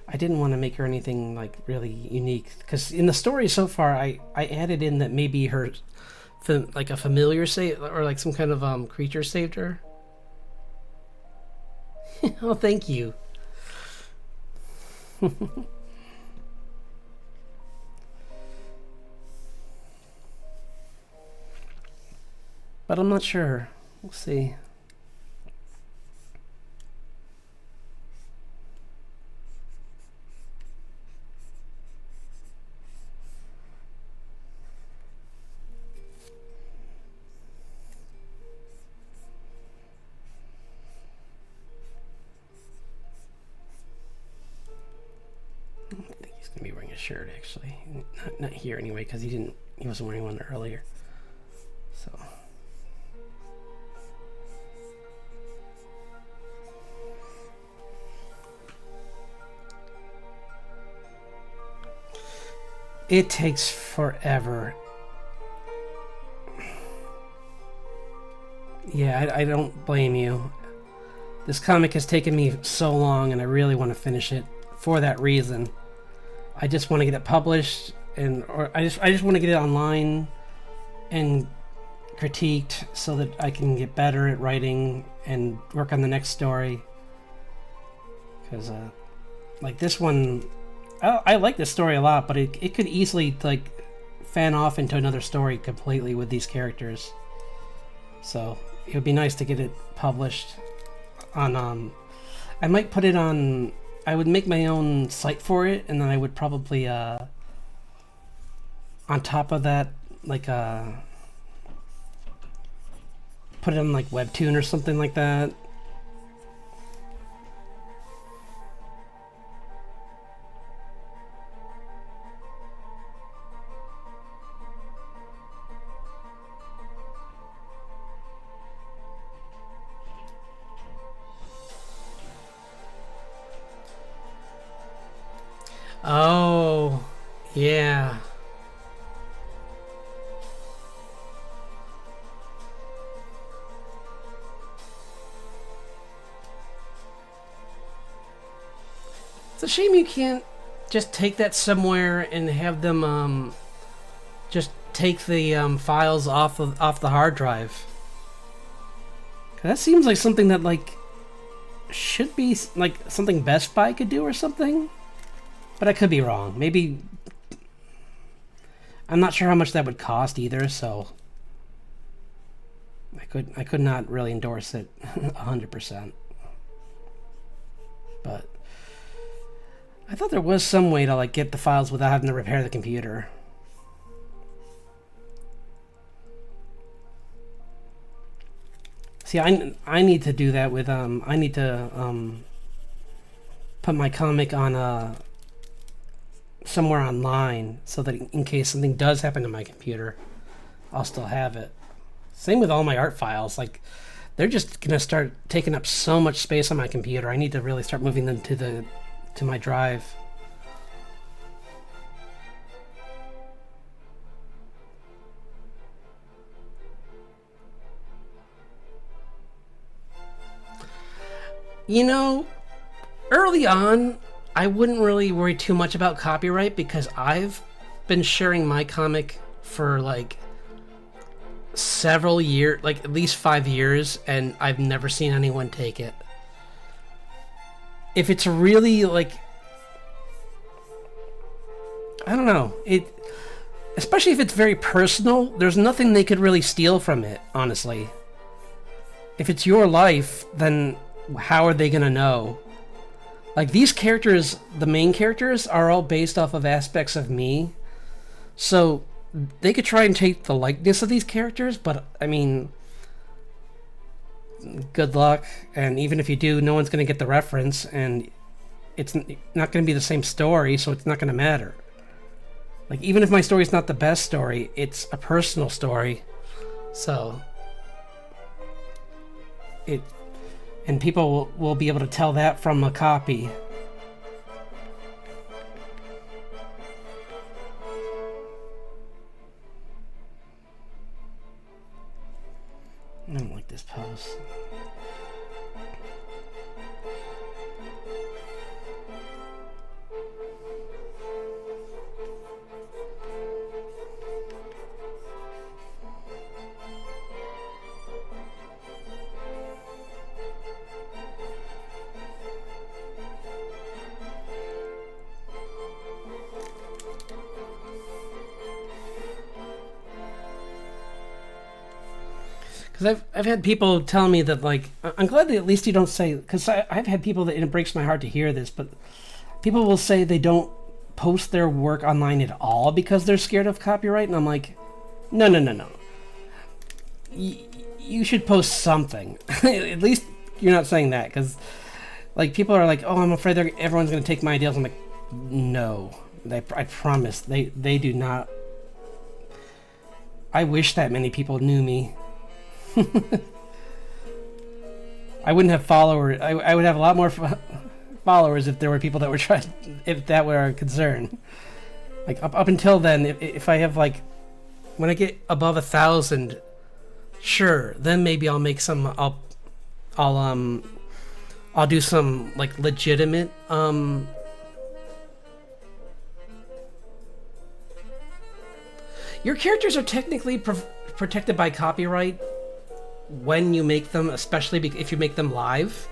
I didn't want to make her anything like really unique, because in the story so far I added in that maybe her like a familiar saved, or like some kind of creature saved her. Oh, thank you. But I'm not sure. We'll see. I think he's gonna be wearing a shirt actually. Not here anyway, because he wasn't wearing one earlier. So it takes forever. Yeah, I don't blame you. This comic has taken me so long, and I really want to finish it for that reason. I just want to get it published, or I just want to get it online and critiqued so that I can get better at writing and work on the next story. Because like this one, I like this story a lot, but it could easily like fan off into another story completely with these characters. So it would be nice to get it published on I might put it on, I would make my own site for it, and then I would probably on top of that like put it on like Webtoon or something like that. Oh, yeah. It's a shame you can't just take that somewhere and have them just take the files off the hard drive. 'Cause that seems like something that like should be like something Best Buy could do or something. But I could be wrong. Maybe I'm not sure how much that would cost either, so I could not really endorse it 100%. But I thought there was some way to like get the files without having to repair the computer. See, I need to do that with I need to put my comic on somewhere online so that in case something does happen to my computer, I'll still have it. Same with all my art files. Like, they're just gonna start taking up so much space on my computer. I need to really start moving them to my drive. You know, early on, I wouldn't really worry too much about copyright because I've been sharing my comic for like several years, like at least 5 years, and I've never seen anyone take it. If it's really like, I don't know, especially if it's very personal, there's nothing they could really steal from it, honestly. If it's your life, then how are they gonna know? Like, these characters, the main characters, are all based off of aspects of me. So they could try and take the likeness of these characters, but I mean, good luck. And even if you do, no one's going to get the reference, and it's not going to be the same story, so it's not going to matter. Like, even if my story's not the best story, it's a personal story. So and people will be able to tell that from a copy. I don't like this pose. Because I've had people tell me that, like, I'm glad that at least you don't say, because I've had people that, and it breaks my heart to hear this, but people will say they don't post their work online at all because they're scared of copyright, and I'm like, no. You should post something. At least you're not saying that, because, like, people are like, oh, I'm afraid everyone's going to take my ideas. I'm like, no. I promise. They do not. I wish that many people knew me. I wouldn't have followers. I would have a lot more followers if there were people that were trying. If that were a concern. Like up until then, if I have like, when I get above 1,000, sure, then maybe I'll make some. I'll do some like legitimate Your characters are technically protected by copyright when you make them, especially if you make them live,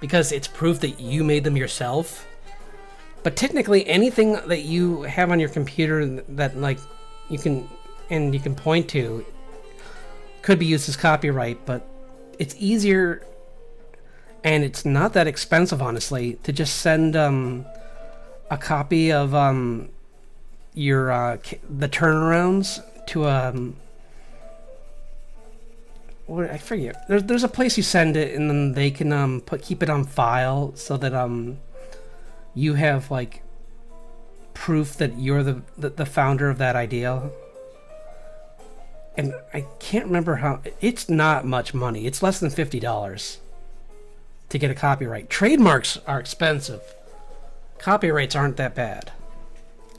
because it's proof that you made them yourself. But technically, anything that you have on your computer that like you can point to could be used as copyright. But it's easier, and it's not that expensive, honestly, to just send a copy of your the turnarounds to what, I forget. There's a place you send it, and then they can keep it on file so that you have like proof that you're the founder of that idea. And I can't remember how. It's not much money. It's less than $50 to get a copyright. Trademarks are expensive. Copyrights aren't that bad.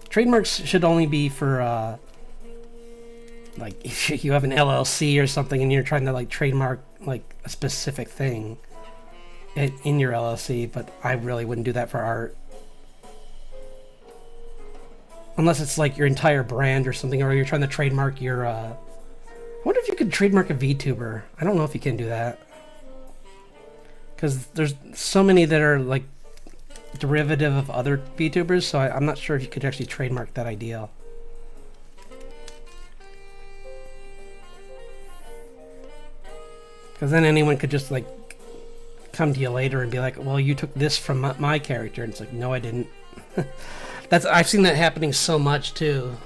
Trademarks should only be for like if you have an LLC or something and you're trying to like trademark like a specific thing in your LLC, but I really wouldn't do that for art. Unless it's like your entire brand or something, or you're trying to trademark your I wonder if you could trademark a VTuber. I don't know if you can do that. Because there's so many that are like derivative of other VTubers, so I'm not sure if you could actually trademark that idea. Because then anyone could just like come to you later and be like, well, you took this from my character. And it's like, no, I didn't. I've seen that happening so much too.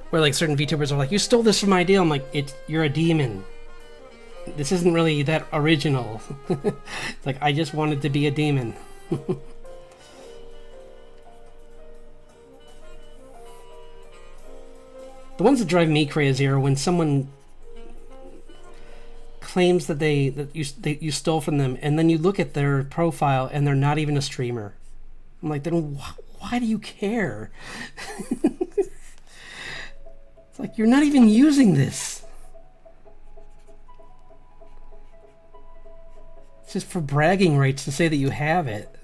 Where like certain VTubers are like, you stole this from my idea. I'm like, you're a demon. This isn't really that original. It's like, I just wanted to be a demon. The ones that drive me crazy are when someone claims that you stole from them, and then you look at their profile and they're not even a streamer. I'm like, then why do you care? It's like, you're not even using this. It's just for bragging rights to say that you have it.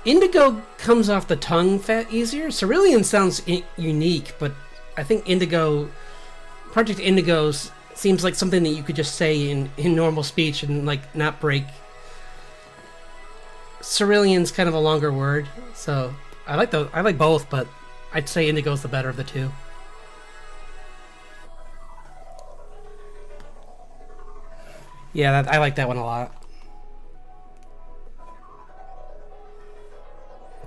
Indigo comes off the tongue easier. Cerulean sounds unique, but I think Project Indigo seems like something that you could just say in normal speech and like not break. Cerulean's kind of a longer word, so I like both, but I'd say Indigo's the better of the two. Yeah, I like that one a lot.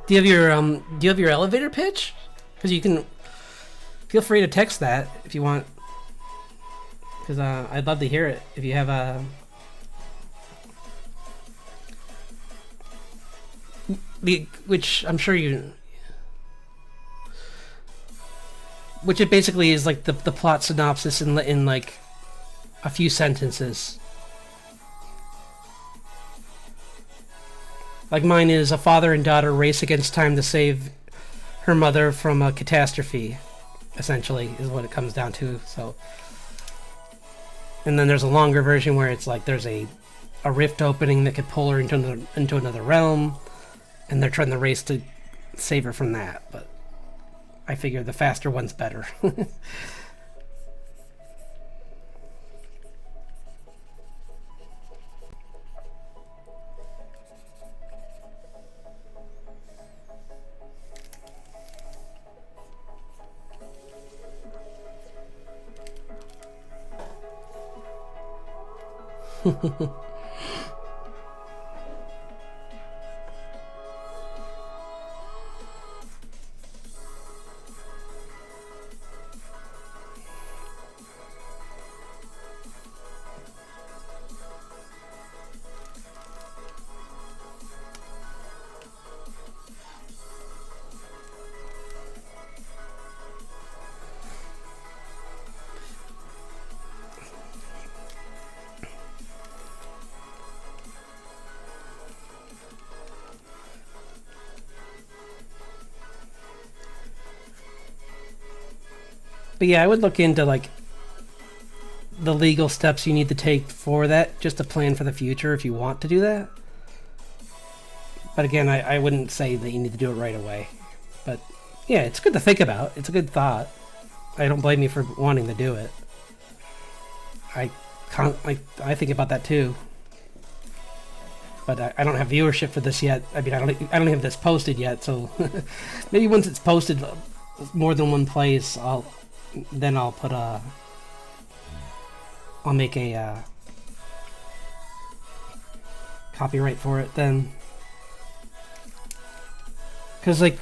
Do you have your elevator pitch? Because you can feel free to text that if you want. Because I'd love to hear it if you have a. Which I'm sure you. Which it basically is like the plot synopsis in like a few sentences. Like mine is, a father and daughter race against time to save her mother from a catastrophe, essentially, is what it comes down to. So, and then there's a longer version where it's like there's a rift opening that could pull her into another realm, and they're trying to race to save her from that. But I figure the faster one's better. But yeah, I would look into like the legal steps you need to take for that, just to plan for the future if you want to do that. But again, I wouldn't say that you need to do it right away. But yeah, it's good to think about. It's a good thought. I don't blame you for wanting to do it. I think about that too. But I don't have viewership for this yet. I mean, I don't have this posted yet, so maybe once it's posted more than one place, I'll make a copyright for it then. Because like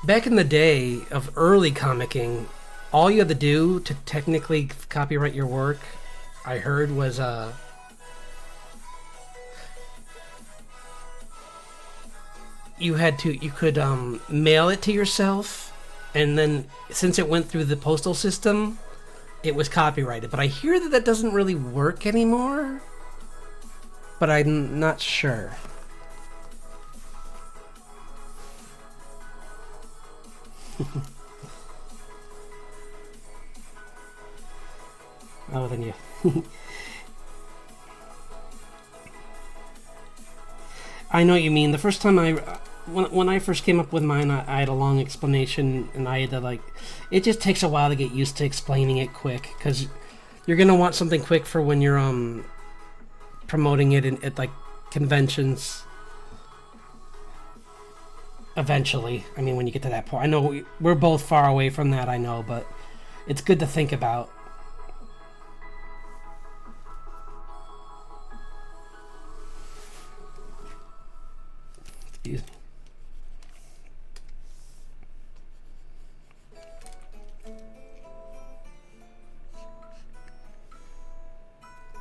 back in the day of early comicking, all you had to do to technically copyright your work, I heard, was you could mail it to yourself, and then since it went through the postal system, it was copyrighted. But I hear that that doesn't really work anymore. But I'm not sure. Oh, then you. I know what you mean. The first time when I first came up with mine, I had a long explanation, and I had to like. It just takes a while to get used to explaining it quick, because you're gonna want something quick for when you're promoting it at like conventions. Eventually, I mean, when you get to that point, I know we're both far away from that. I know, but it's good to think about. Excuse me.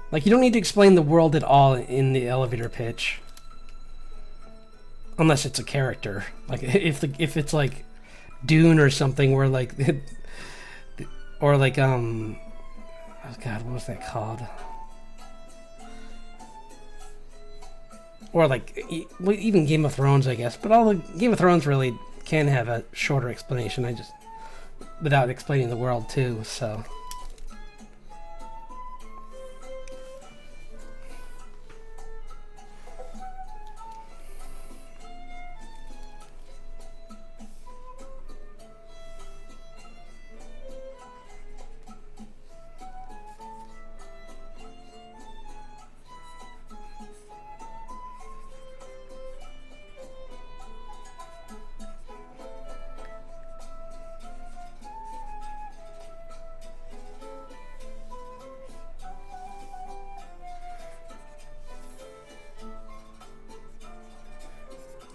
Like, you don't need to explain the world at all in the elevator pitch. Unless it's a character. Like, if it's like Dune or something where like or like oh god, what was that called? Or like even Game of Thrones, I guess. But all the Game of Thrones really can have a shorter explanation. I just without explaining the world too, so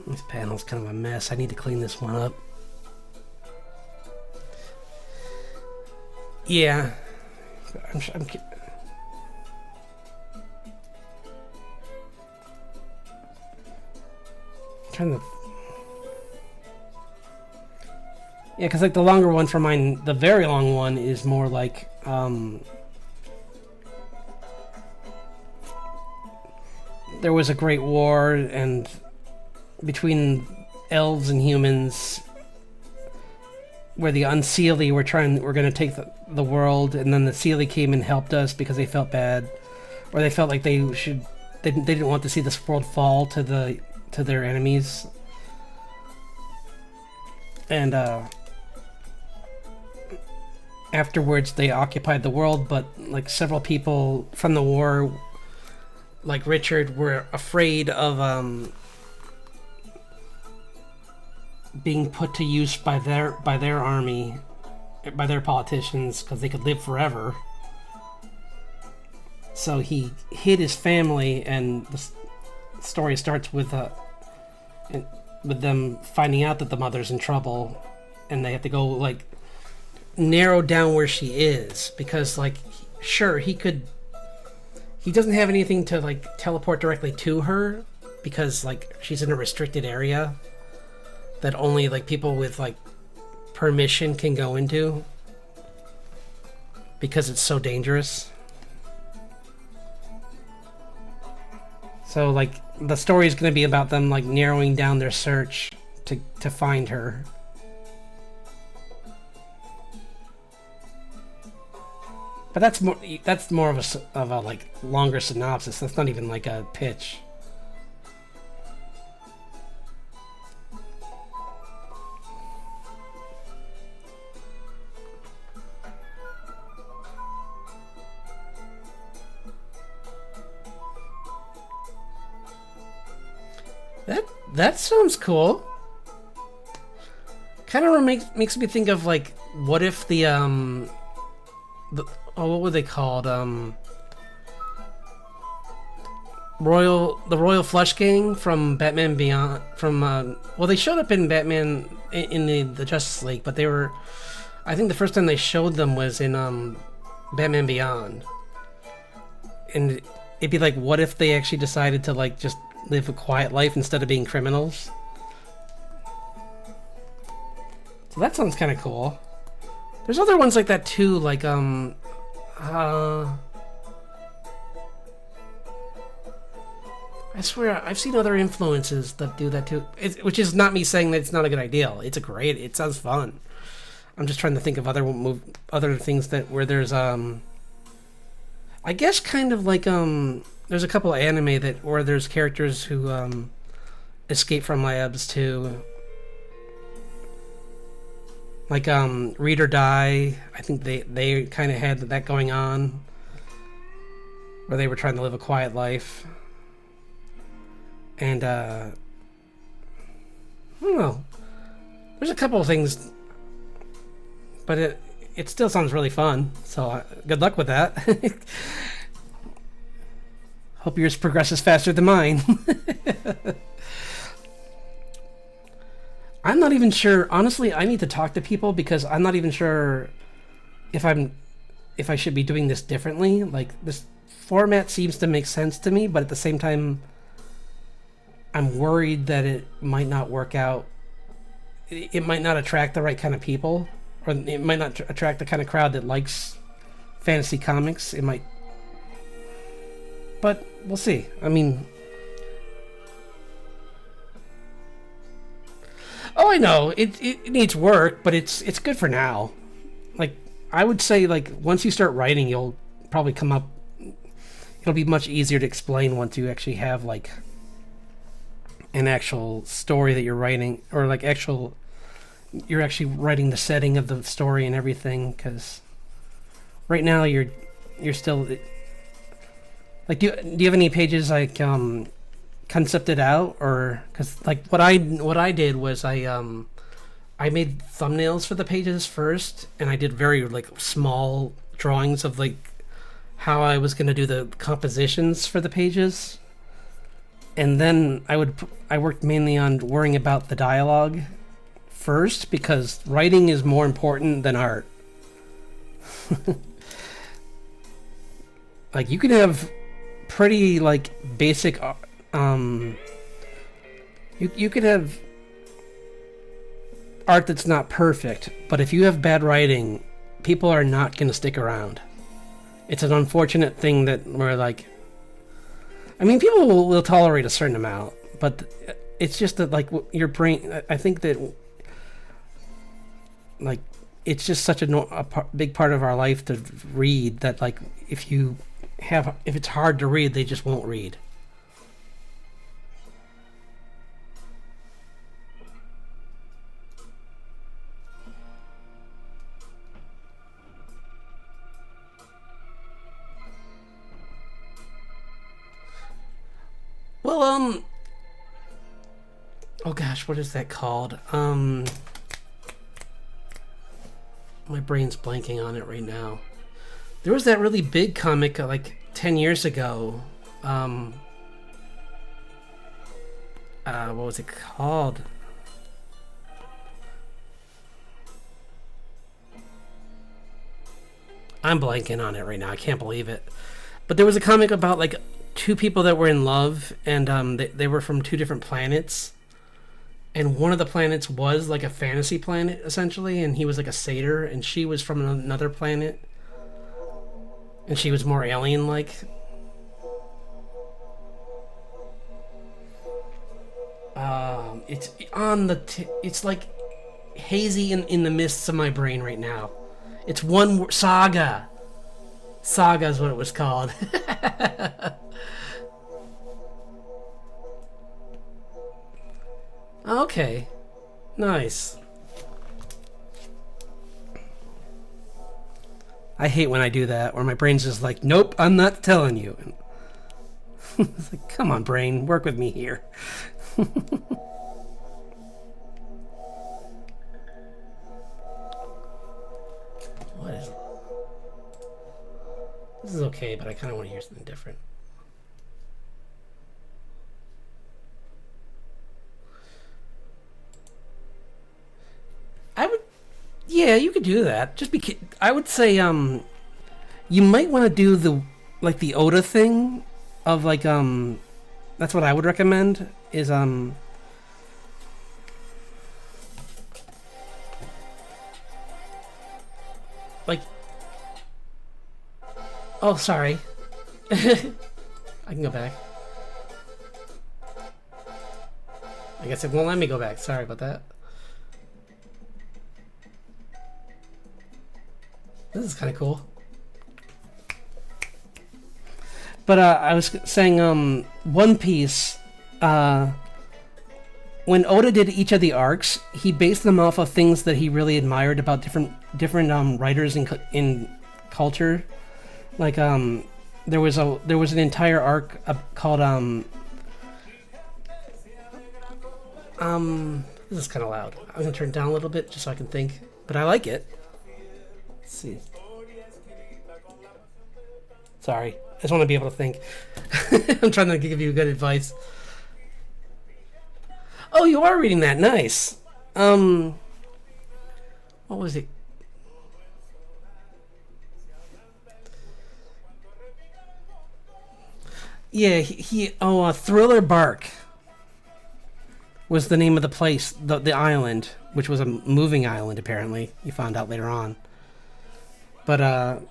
this panel's kind of a mess. I need to clean this one up. Yeah. I'm trying to... Yeah, because like the longer one for mine, the very long one is more like... there was a great war, and... between elves and humans, where the Unseelie were going to take the world, and then the Seelie came and helped us because they felt bad, or they felt like they didn't want to see this world fall to their enemies, and afterwards they occupied the world, but like several people from the war, like Richard, were afraid of being put to use by their army, by their politicians, because they could live forever. So he hid his family, and the story starts with them finding out that the mother's in trouble, and they have to go like narrow down where she is, because like sure he doesn't have anything to like teleport directly to her, because like she's in a restricted area that only like people with like permission can go into, because it's so dangerous. So like the story is going to be about them like narrowing down their search to find her. But that's more of a like longer synopsis. That's not even like a pitch. That sounds cool. Kind of makes me think of like, what if the what were they called? Royal Flush Gang from Batman Beyond. From well, they showed up in Batman in the Justice League, but they were, I think the first time they showed them was in Batman Beyond. And it'd be like, what if they actually decided to like just live a quiet life instead of being criminals? So that sounds kind of cool. There's other ones like that too, like I swear I've seen other influences that do that too. Which is not me saying that it's not a good idea. It sounds fun. I'm just trying to think of other things that where there's I guess kind of like there's a couple of anime that where there's characters who escape from labs too. Like Read or Die, I think they kind of had that going on, where they were trying to live a quiet life. And I don't know. There's a couple of things, but it still sounds really fun. So good luck with that. Hope yours progresses faster than mine. I'm not even sure. Honestly, I need to talk to people because I'm not even sure if I should be doing this differently. Like, this format seems to make sense to me, but at the same time, I'm worried that it might not work out. It might not attract the right kind of people, or it might not attract the kind of crowd that likes fantasy comics. It might, but we'll see. I mean, oh, I know it needs work, but it's good for now. Like, I would say, like, once you start writing, you'll probably come up. It'll be much easier to explain once you actually have like an actual story that you're writing, or like you're actually writing the setting of the story and everything. Because right now you're still like, do you have any pages like concepted out, or because like what I did was I made thumbnails for the pages first, and I did very like small drawings of like how I was going to do the compositions for the pages. And then I worked mainly on worrying about the dialogue first, because writing is more important than art. Like, you can have pretty like basic you could have art that's not perfect, but if you have bad writing, people are not going to stick around. It's an unfortunate thing that we're like, I mean, people will tolerate a certain amount, but it's just that, like, your brain, I think that, like, it's just such a big part of our life to read that, like, if it's hard to read, they just won't read. Well, oh gosh, what is that called? My brain's blanking on it right now. There was that really big comic like 10 years ago. What was it called? I'm blanking on it right now. I can't believe it. But there was a comic about like two people that were in love, and they were from two different planets, and one of the planets was like a fantasy planet essentially, and he was like a satyr, and she was from another planet, and she was more alien like. It's on the it's like hazy in the mists of my brain right now. It's one Saga. Saga is what it was called. Okay, nice. I hate when I do that, where my brain's just like, nope, I'm not telling you. It's like, come on, brain, work with me here. What is it? This is okay, but I kind of want to hear something different. Yeah, you could do that. I would say, you might want to do the Oda thing of like, that's what I would recommend is, Oh, sorry. I can go back. I guess it won't let me go back. Sorry about that. This is kind of cool. But I was saying, One Piece, when Oda did each of the arcs, he based them off of things that he really admired about different writers in culture. Like there was an entire arc called this is kind of loud. I'm gonna turn it down a little bit just so I can think, but I like it. Let's see. Sorry, I just want to be able to think. I'm trying to give you good advice. Oh, you are reading that. Nice. What was it? Yeah, Thriller Bark was the name of the place, the island, which was a moving island, apparently. You found out later on. But,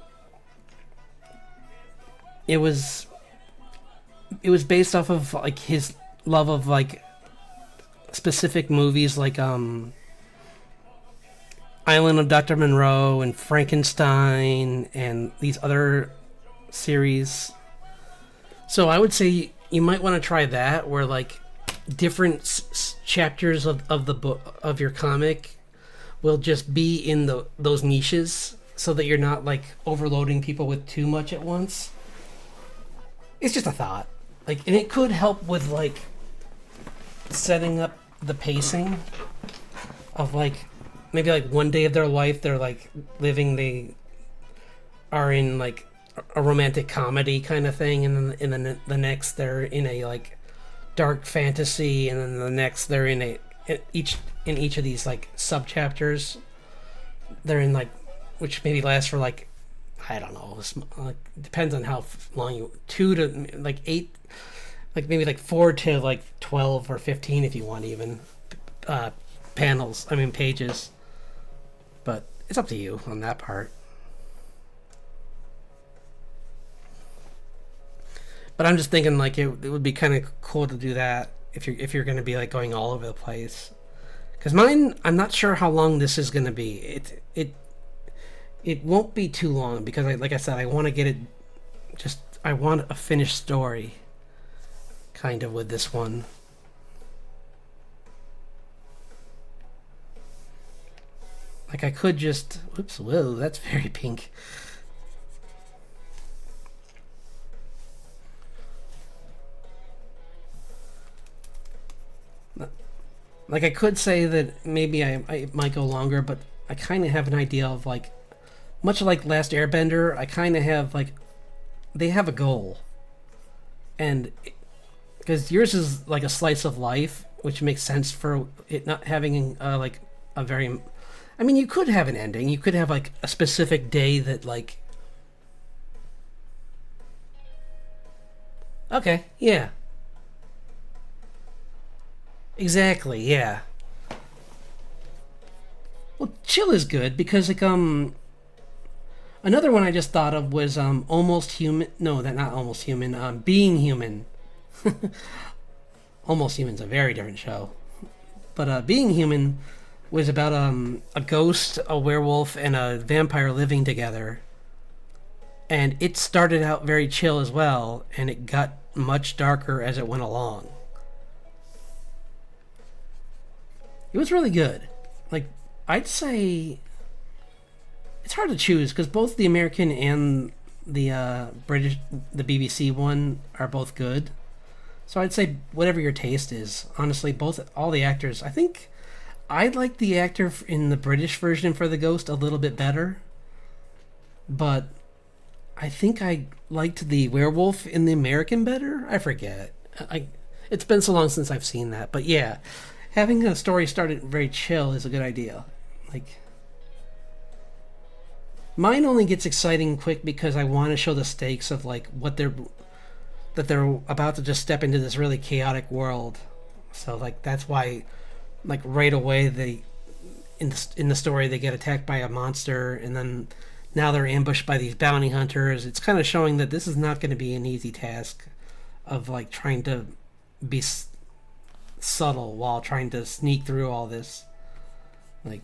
it was based off of, like, his love of, like, specific movies, like, Island of Dr. Monroe and Frankenstein and these other series. So I would say you might want to try that, where, like, different chapters of the book of your comic will just be in those niches, so that you're not, like, overloading people with too much at once. It's just a thought, like, and it could help with, like, setting up the pacing of, like, maybe, like, one day of their life they're, like, they are in, like, a romantic comedy kind of thing, and then the next they're in a, like, dark fantasy, and then the next they're in each of these, like, sub chapters they're in, like, which maybe lasts for, like, I don't know, depends on how long 2 to, like, 8, like, maybe, like, 4 to, like, 12 or 15 if you want, even pages, but it's up to you on that part. But I'm just thinking, like, it would be kind of cool to do that if you're going to be, like, going all over the place. Because mine, I'm not sure how long this is going to be. It won't be too long, because like I said, I want to get it. I want a finished story, kind of, with this one. Like, I could just, whoa, that's very pink. Like, I could say that maybe I might go longer, but I kind of have an idea of, like, much like Last Airbender, I kind of have, like, they have a goal. And because yours is, like, a slice of life, which makes sense for it not having, like, a very... I mean, you could have an ending. You could have, like, a specific day that, like... Okay, yeah. Exactly, yeah. Well, chill is good, because, like, another one I just thought of was, Almost Human... No, not Almost Human. Being Human. Almost Human's a very different show. But, Being Human was about, a ghost, a werewolf, and a vampire living together. And it started out very chill as well, and it got much darker as it went along. It was really good. Like, I'd say it's hard to choose, because both the American and the British, the BBC one, are both good. So I'd say whatever your taste is. Honestly, all the actors. I think I like the actor in the British version for the Ghost a little bit better, but I think I liked the werewolf in the American better. I forget. It's been so long since I've seen that, but yeah. Having a story started very chill is a good idea. Like, mine only gets exciting quick because I want to show the stakes of, like, that they're about to just step into this really chaotic world. So, like, that's why, like, right away in the story they get attacked by a monster, and then now they're ambushed by these bounty hunters. It's kind of showing that this is not going to be an easy task of like trying to be subtle while trying to sneak through all this. Like,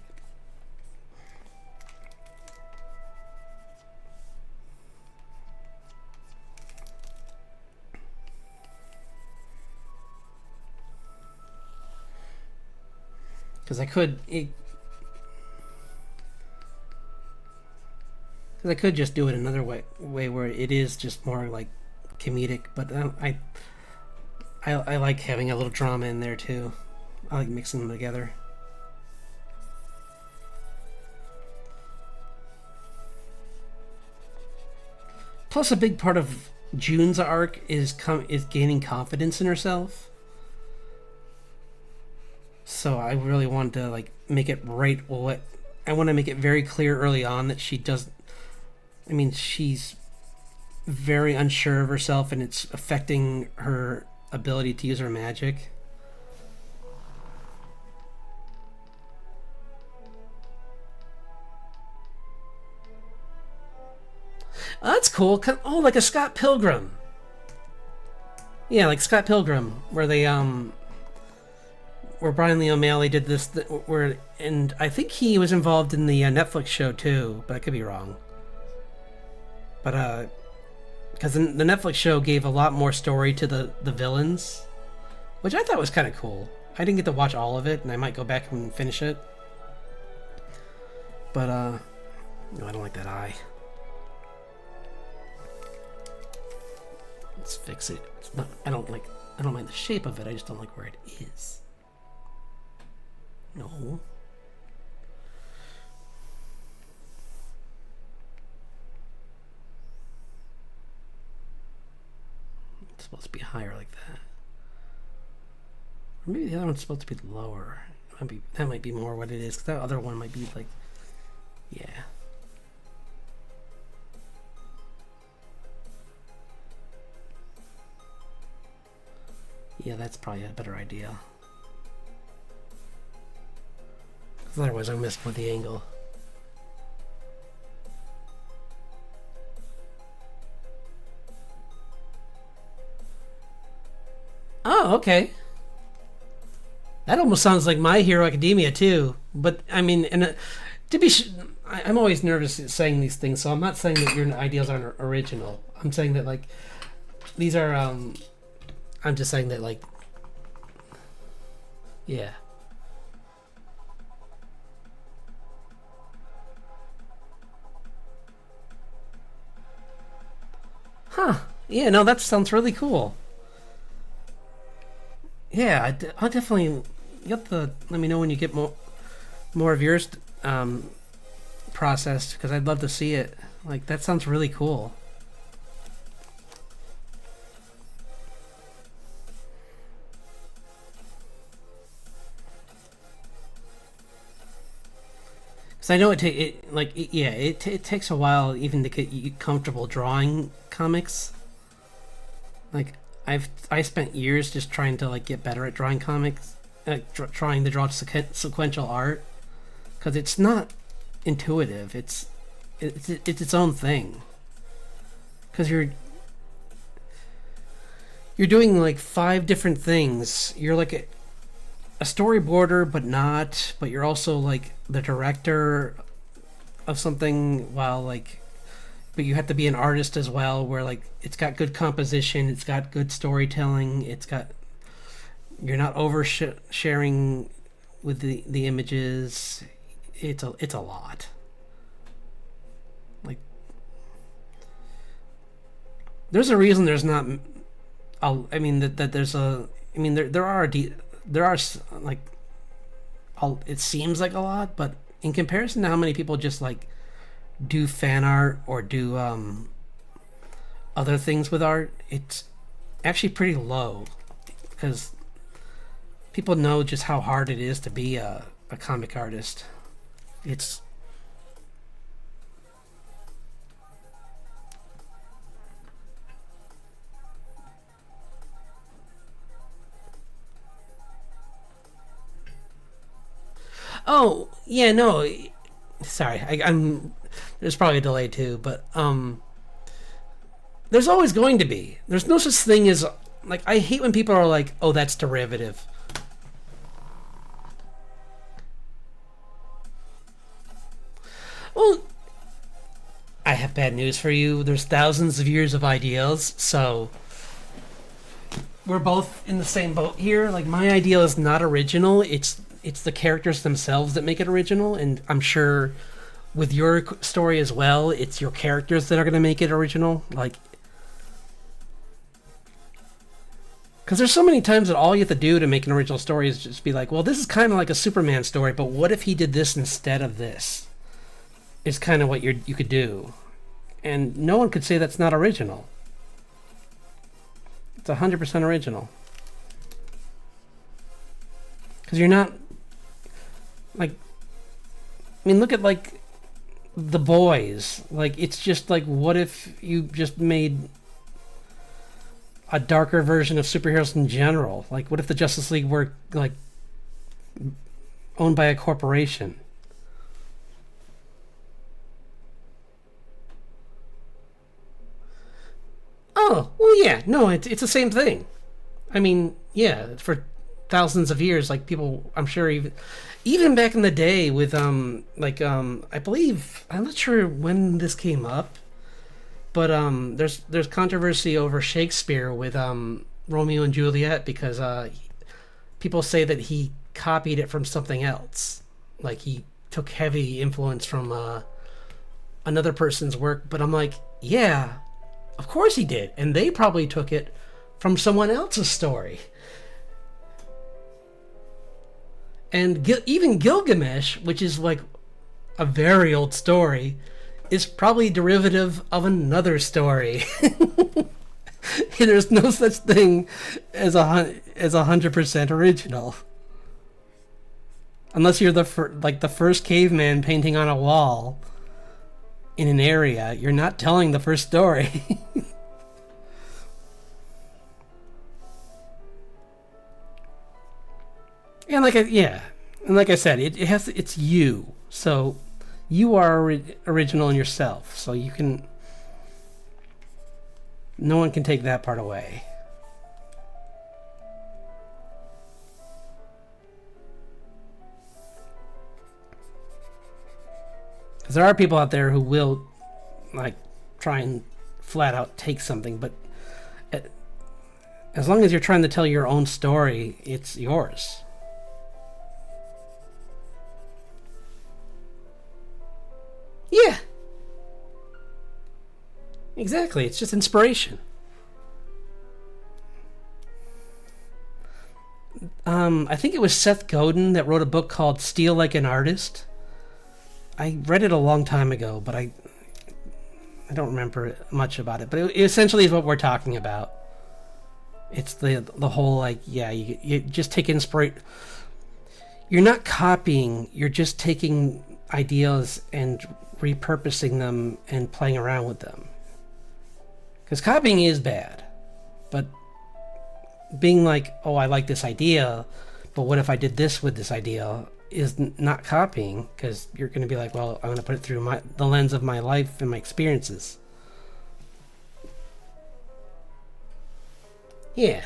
because I could, because I could just do it another way where it is just more like comedic. But I like having a little drama in there too. I like mixing them together. Plus, a big part of June's arc is gaining confidence in herself. So I really want to like make it right. What I want to make it very clear early on that she does. I mean, she's very unsure of herself, and it's affecting her ability to use her magic. Oh, that's cool. Oh, like a Scott Pilgrim. Yeah, like Scott Pilgrim, where they where Brian Lee O'Malley did this, where, and I think he was involved in the Netflix show too, but I could be wrong. But because the Netflix show gave a lot more story to the villains, which I thought was kind of cool. I didn't get to watch all of it, and I might go back and finish it. But no, I don't like that eye. Let's fix it. I don't mind the shape of it. I just don't like where it is. No. It's supposed to be higher like that. Or maybe the other one's supposed to be lower. That might be more what it is, because that other one might be like, yeah. Yeah, that's probably a better idea. Because otherwise I'm messing with the angle. Oh, okay. That almost sounds like My Hero Academia too. But I mean, and to be, I'm always nervous saying these things, so I'm not saying that your ideas aren't original. I'm saying that like these are. I'm just saying that like, yeah. Huh. Yeah. No, that sounds really cool. Yeah, I'll definitely. You have to let me know when you get more of yours processed, because I'd love to see it. Like, that sounds really cool. Because I know it takes a while even to get you comfortable drawing comics. Like, I spent years just trying to like get better at drawing comics, trying to draw sequential art, because it's not intuitive. It's its own thing. Because you're doing like 5 different things. You're like a storyboarder, but not. But you're also like the director of something, while like, but you have to be an artist as well, where like it's got good composition, it's got good storytelling, you're not sharing with the images. It's a lot. Like, there's a reason there's not. I mean that there's a. I mean there are like. It seems like a lot, but in comparison to how many people just like do fan art or do other things with art, it's actually pretty low, because people know just how hard it is to be a comic artist. It's oh yeah, no, sorry, I'm There's probably a delay too, but there's always going to be. There's no such thing as like I hate when people are like, "Oh, that's derivative." Well, I have bad news for you. There's thousands of years of ideals, so we're both in the same boat here. Like my ideal is not original. It's the characters themselves that make it original, and I'm sure with your story as well, it's your characters that are going to make it original. Like, because there's so many times that all you have to do to make an original story is just be like, well, this is kind of like a Superman story, but what if he did this instead of this? Is kind of what you could do, and no one could say that's not original. It's 100% original. Because you're not like, I mean, look at like The Boys. Like, it's just like, what if you just made a darker version of superheroes in general? Like, what if the Justice League were like owned by a corporation? Oh, well, yeah, no, it's the same thing. I mean, yeah, for thousands of years, like people, I'm sure even back in the day with I believe I'm not sure when this came up, but there's controversy over Shakespeare with Romeo and Juliet because people say that he copied it from something else, like he took heavy influence from another person's work. But I'm like, yeah, of course he did, and they probably took it from someone else's story. And even Gilgamesh, which is like a very old story, is probably derivative of another story. There's no such thing as 100% original, unless you're the first caveman painting on a wall in an area. You're not telling the first story. And like I said, it's you. So you are original in yourself. So you can. No one can take that part away. Because there are people out there who will, like, try and flat out take something, but as long as you're trying to tell your own story, it's yours. Yeah. Exactly. It's just inspiration. I think it was Seth Godin that wrote a book called Steal Like an Artist. I read it a long time ago, but I don't remember much about it. But it essentially is what we're talking about. It's the whole, like, yeah, you just take inspiration. You're not copying. You're just taking ideas and repurposing them and playing around with them. Because copying is bad. But being like, oh, I like this idea, but what if I did this with this idea, is not copying, because you're going to be like, well, I'm going to put it through the lens of my life and my experiences. Yeah.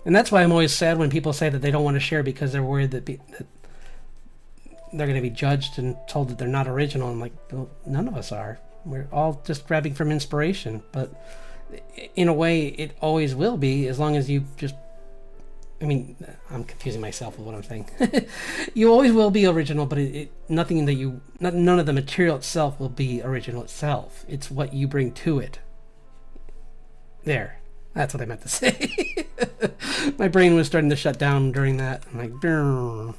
And that's why I'm always sad when people say that they don't want to share because they're worried that they're going to be judged and told that they're not original. I'm like, well, none of us are. We're all just grabbing from inspiration. But in a way, it always will be, as long as you just... I mean, I'm confusing myself with what I'm saying. You always will be original, but none of the material itself will be original itself. It's what you bring to it. There. That's what I meant to say. My brain was starting to shut down during that. I'm like, brr.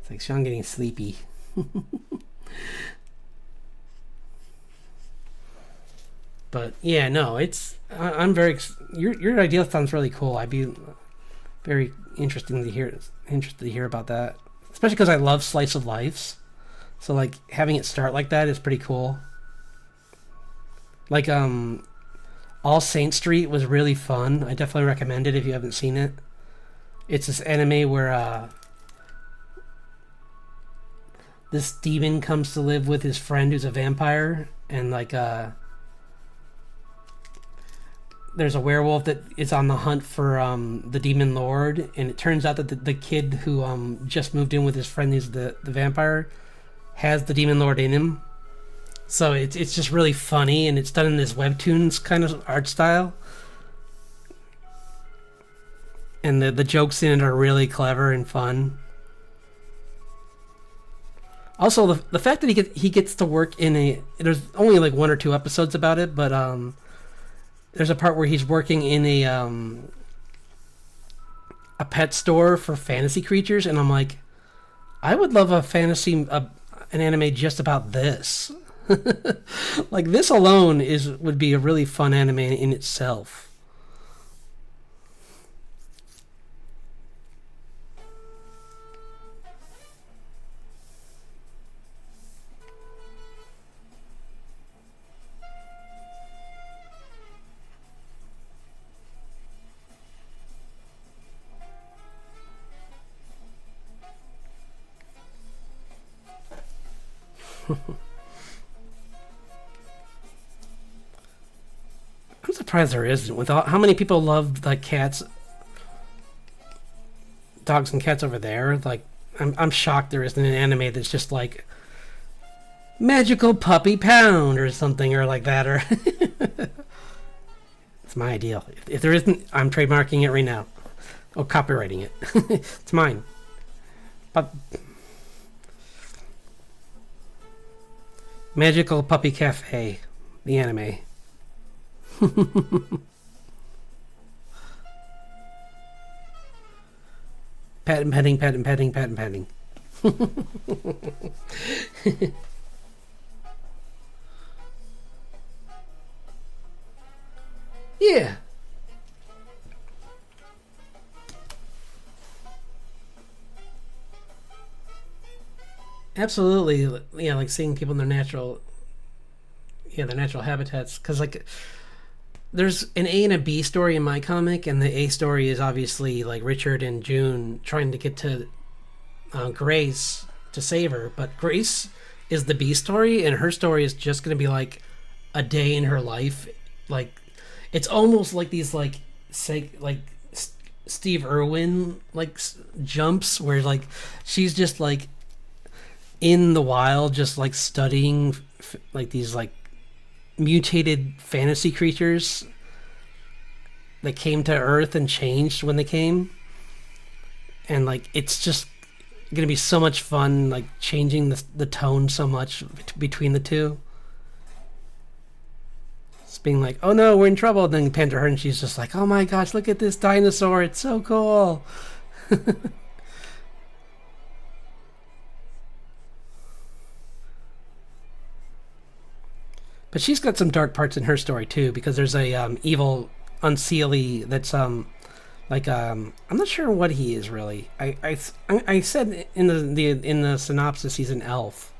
It's like Sean getting sleepy. But yeah, no, I'm very. Your idea sounds really cool. I'd be very interested to hear about that, especially because I love slice of lives. So like having it start like that is pretty cool. Like All Saint Street was really fun. I definitely recommend it if you haven't seen it. It's this anime where this demon comes to live with his friend who's a vampire, and like there's a werewolf that is on the hunt for the demon lord, and it turns out that the kid who just moved in with his friend who's the vampire has the demon lord in him. So it's just really funny, and it's done in this webtoons kind of art style. And the jokes in it are really clever and fun. Also, the fact that he gets to work in a... There's only like 1 or 2 episodes about it, but there's a part where he's working in a pet store for fantasy creatures, and I'm like, I would love an anime just about this. Like, this alone would be a really fun anime in itself. I'm surprised there isn't. With how many people love like dogs and cats over there. Like, I'm shocked there isn't an anime that's just like magical puppy pound or something or like that. Or it's my ideal. If there isn't, I'm trademarking it right now. Oh, copywriting it. It's mine. But Magical Puppy Cafe, the anime. Patent pending, patent pending, patent pending. Yeah. Absolutely. Yeah, like seeing people in their natural habitats. Because, like, there's an A and a B story in my comic, and the A story is obviously like Richard and June trying to get to Grace to save her, but Grace is the B story, and her story is just going to be like a day in her life. Like, it's almost like these like Steve Irwin like jumps where like she's just like in the wild, just like studying like these like mutated fantasy creatures that came to Earth and changed when they came, and like it's just gonna be so much fun, like changing the tone so much between the two. It's being like, oh no, we're in trouble. And then you pan to her, and she's just like, oh my gosh, look at this dinosaur! It's so cool. But she's got some dark parts in her story too, because there's a evil Unseelie that's I'm not sure what he is really. I said in the synopsis he's an elf,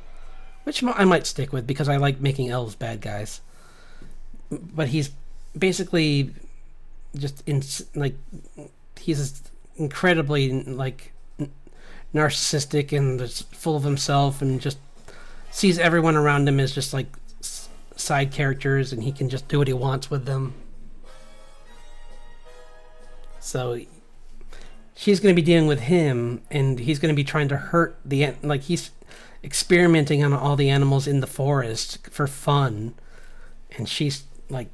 which I might stick with because I like making elves bad guys. But he's basically just he's incredibly like narcissistic and just full of himself, and just sees everyone around him as just like side characters, and he can just do what he wants with them. So she's going to be dealing with him, and he's going to be trying to hurt he's experimenting on all the animals in the forest for fun, and she's like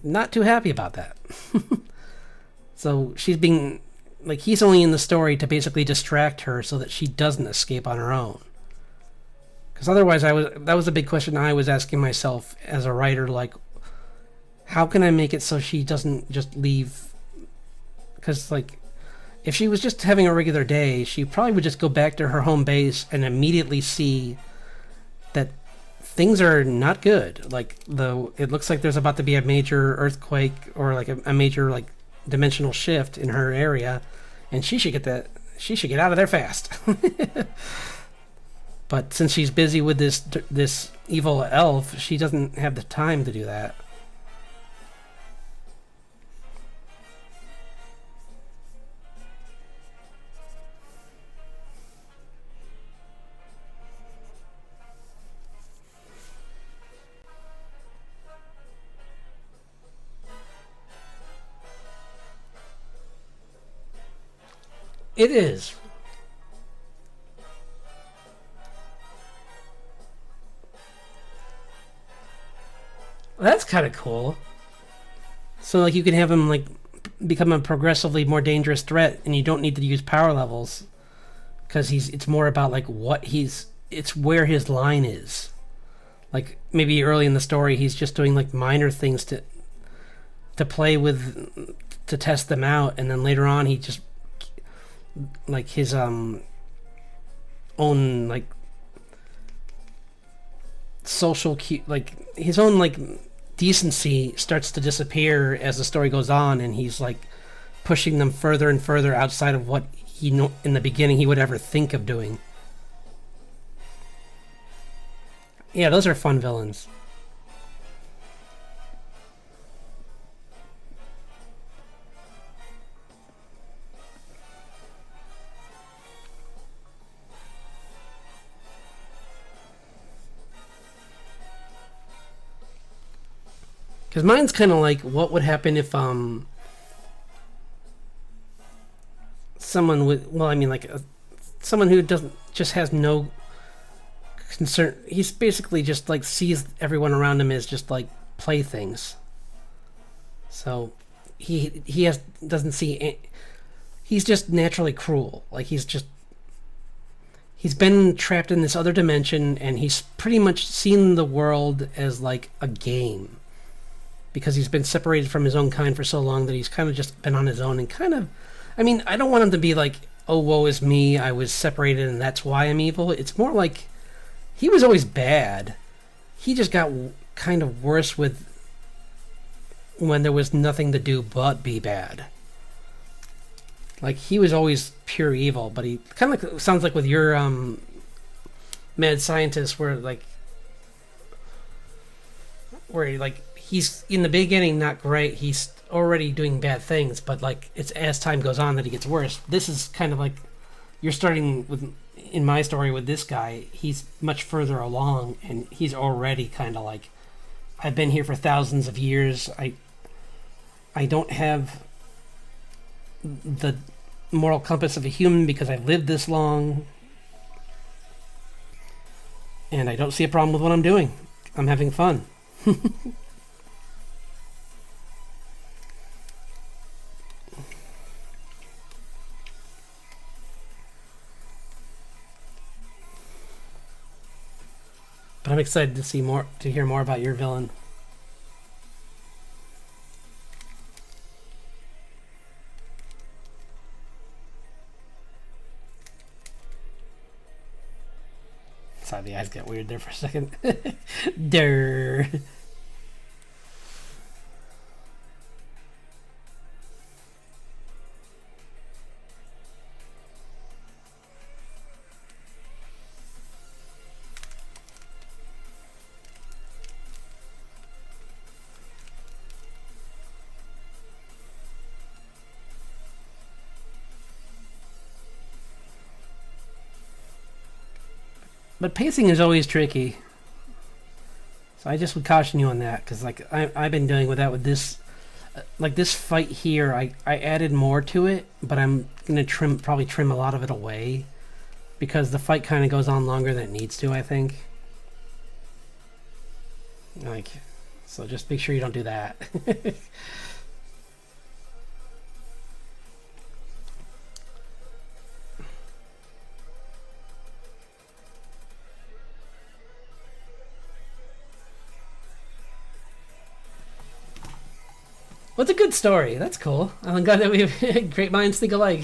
not too happy about that. So she's being like, he's only in the story to basically distract her so that she doesn't escape on her own. Because otherwise, that was a big question I was asking myself as a writer, like, how can I make it so she doesn't just leave? Because, like, if she was just having a regular day, she probably would just go back to her home base and immediately see that things are not good. Like, it looks like there's about to be a major earthquake or, like, a major, like, dimensional shift in her area, and she should get out of there fast. But since she's busy with this evil elf, she doesn't have the time to do that. It is. Well, that's kind of cool. So like you can have him like become a progressively more dangerous threat, and you don't need to use power levels because he's. It's more about like what he's. It's where his line is. Like maybe early in the story, he's just doing like minor things to play with, to test them out, and then later on he just like his own like social like his own like decency starts to disappear as the story goes on, and he's like pushing them further and further outside of what he know in the beginning he would ever think of doing. Yeah, those are fun villains. Because mine's kind of like what would happen if someone would, well, I mean like someone who doesn't, just has no concern. He's basically just like sees everyone around him as just like playthings. So he has doesn't see. He's just naturally cruel. Like he's been trapped in this other dimension, and he's pretty much seen the world as like a game because he's been separated from his own kind for so long that he's kind of just been on his own and kind of. I mean, I don't want him to be like, oh, woe is me, I was separated and that's why I'm evil. It's more like he was always bad. He just got kind of worse with when there was nothing to do but be bad. Like he was always pure evil, but he kind of like, sounds like with your mad scientist, where like he's in the beginning not great. He's already doing bad things, but like it's as time goes on that he gets worse. This is kind of like you're starting with in my story with this guy. He's much further along, and he's already kind of like, I've been here for thousands of years. I don't have the moral compass of a human because I've lived this long, and I don't see a problem with what I'm doing. I'm having fun. But I'm excited to hear more about your villain. Sorry, the eyes got weird there for a second. Durr. But pacing is always tricky. So I just would caution you on that, because like I've been dealing with that with this, like this fight here. I added more to it, but I'm gonna probably trim a lot of it away, because the fight kind of goes on longer than it needs to, I think. Like, so just make sure you don't do that. What's a good story? That's cool. I'm glad that we have great minds think alike.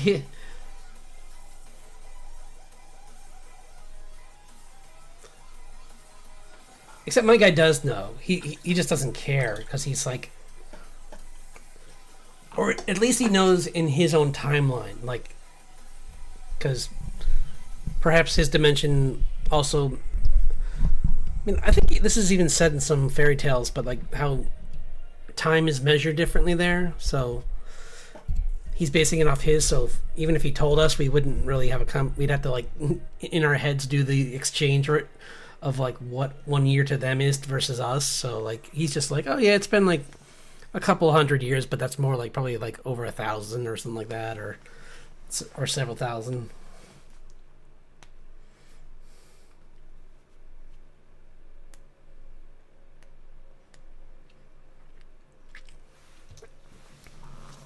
Except my guy does know. He just doesn't care, because he's like, or at least he knows in his own timeline, like, because perhaps his dimension also. I mean, I think this is even said in some fairy tales, but like how time is measured differently there, so he's basing it off his. So even if he told us, we wouldn't really have we'd have to like in our heads do the exchange of like what 1 year to them is versus us. So like he's just like, oh yeah, it's been like a couple hundred years, but that's more like probably like over 1,000 or something like that. Or or several thousand.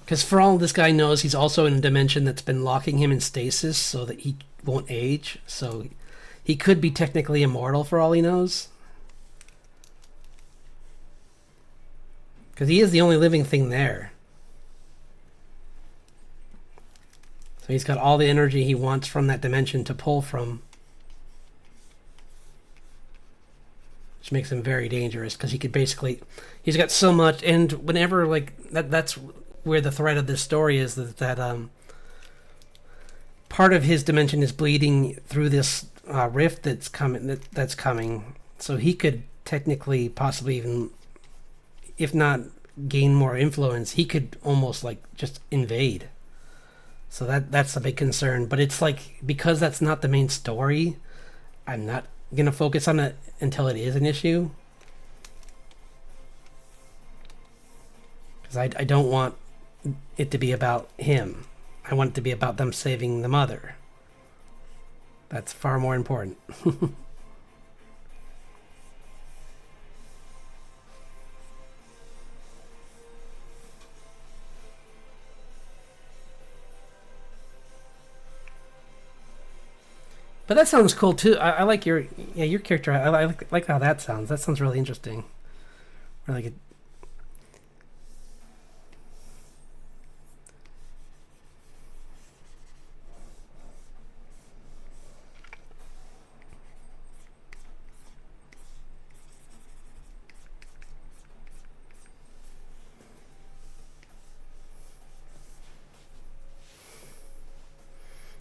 Because for all this guy knows, he's also in a dimension that's been locking him in stasis so that he won't age. So he could be technically immortal for all he knows. Because he is the only living thing there. So he's got all the energy he wants from that dimension to pull from. Which makes him very dangerous because he could basically... He's got so much, and whenever, like, that's where the thread of this story is, that part of his dimension is bleeding through this rift that's coming. So he could technically, possibly even, if not gain more influence, he could almost like just invade. So that's a big concern. But it's like, because that's not the main story, I'm not gonna focus on it until it is an issue. Because I don't want it to be about him. I want it to be about them saving the mother. That's far more important. But that sounds cool too. I like your character. I like how that sounds. That sounds really interesting. Or like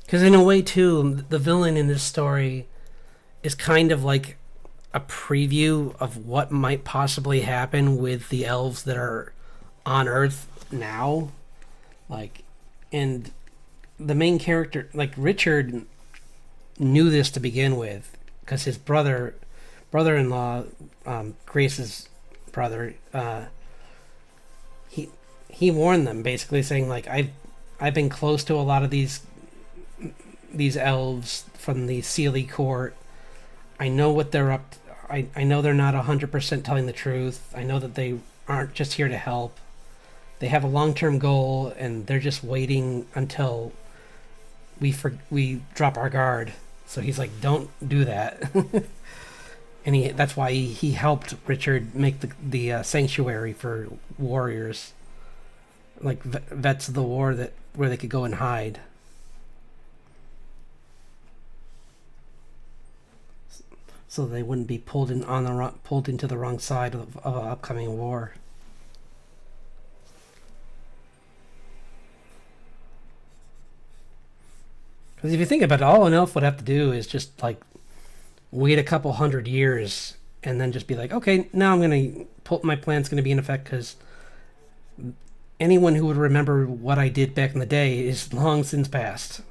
because in a way too, the villain in this story is kind of like a preview of what might possibly happen with the elves that are on Earth now. Like, and the main character, like Richard, knew this to begin with because his brother-in-law, Grace's brother, he warned them, basically saying like, I've been close to a lot of these elves from the Sealy court. I know what they're up to. I know they're not 100% telling the truth. I know that they aren't just here to help. They have a long-term goal, and they're just waiting until we drop our guard. So he's like, don't do that. And that's why he helped Richard make the sanctuary for warriors, like vets of the war, where they could go and hide. So they wouldn't be pulled into the wrong side of an upcoming war. Because if you think about it, all an elf would have to do is just like wait a couple 100 years and then just be like, okay, now my plan's gonna be in effect, because anyone who would remember what I did back in the day is long since past.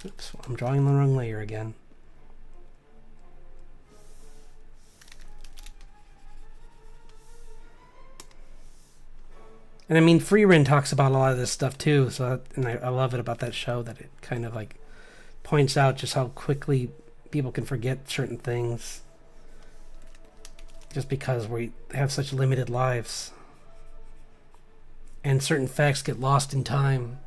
Oops, I'm drawing the wrong layer again. And I mean, Freerin talks about a lot of this stuff too, and I love it about that show, that it kind of like points out just how quickly people can forget certain things just because we have such limited lives. And certain facts get lost in time.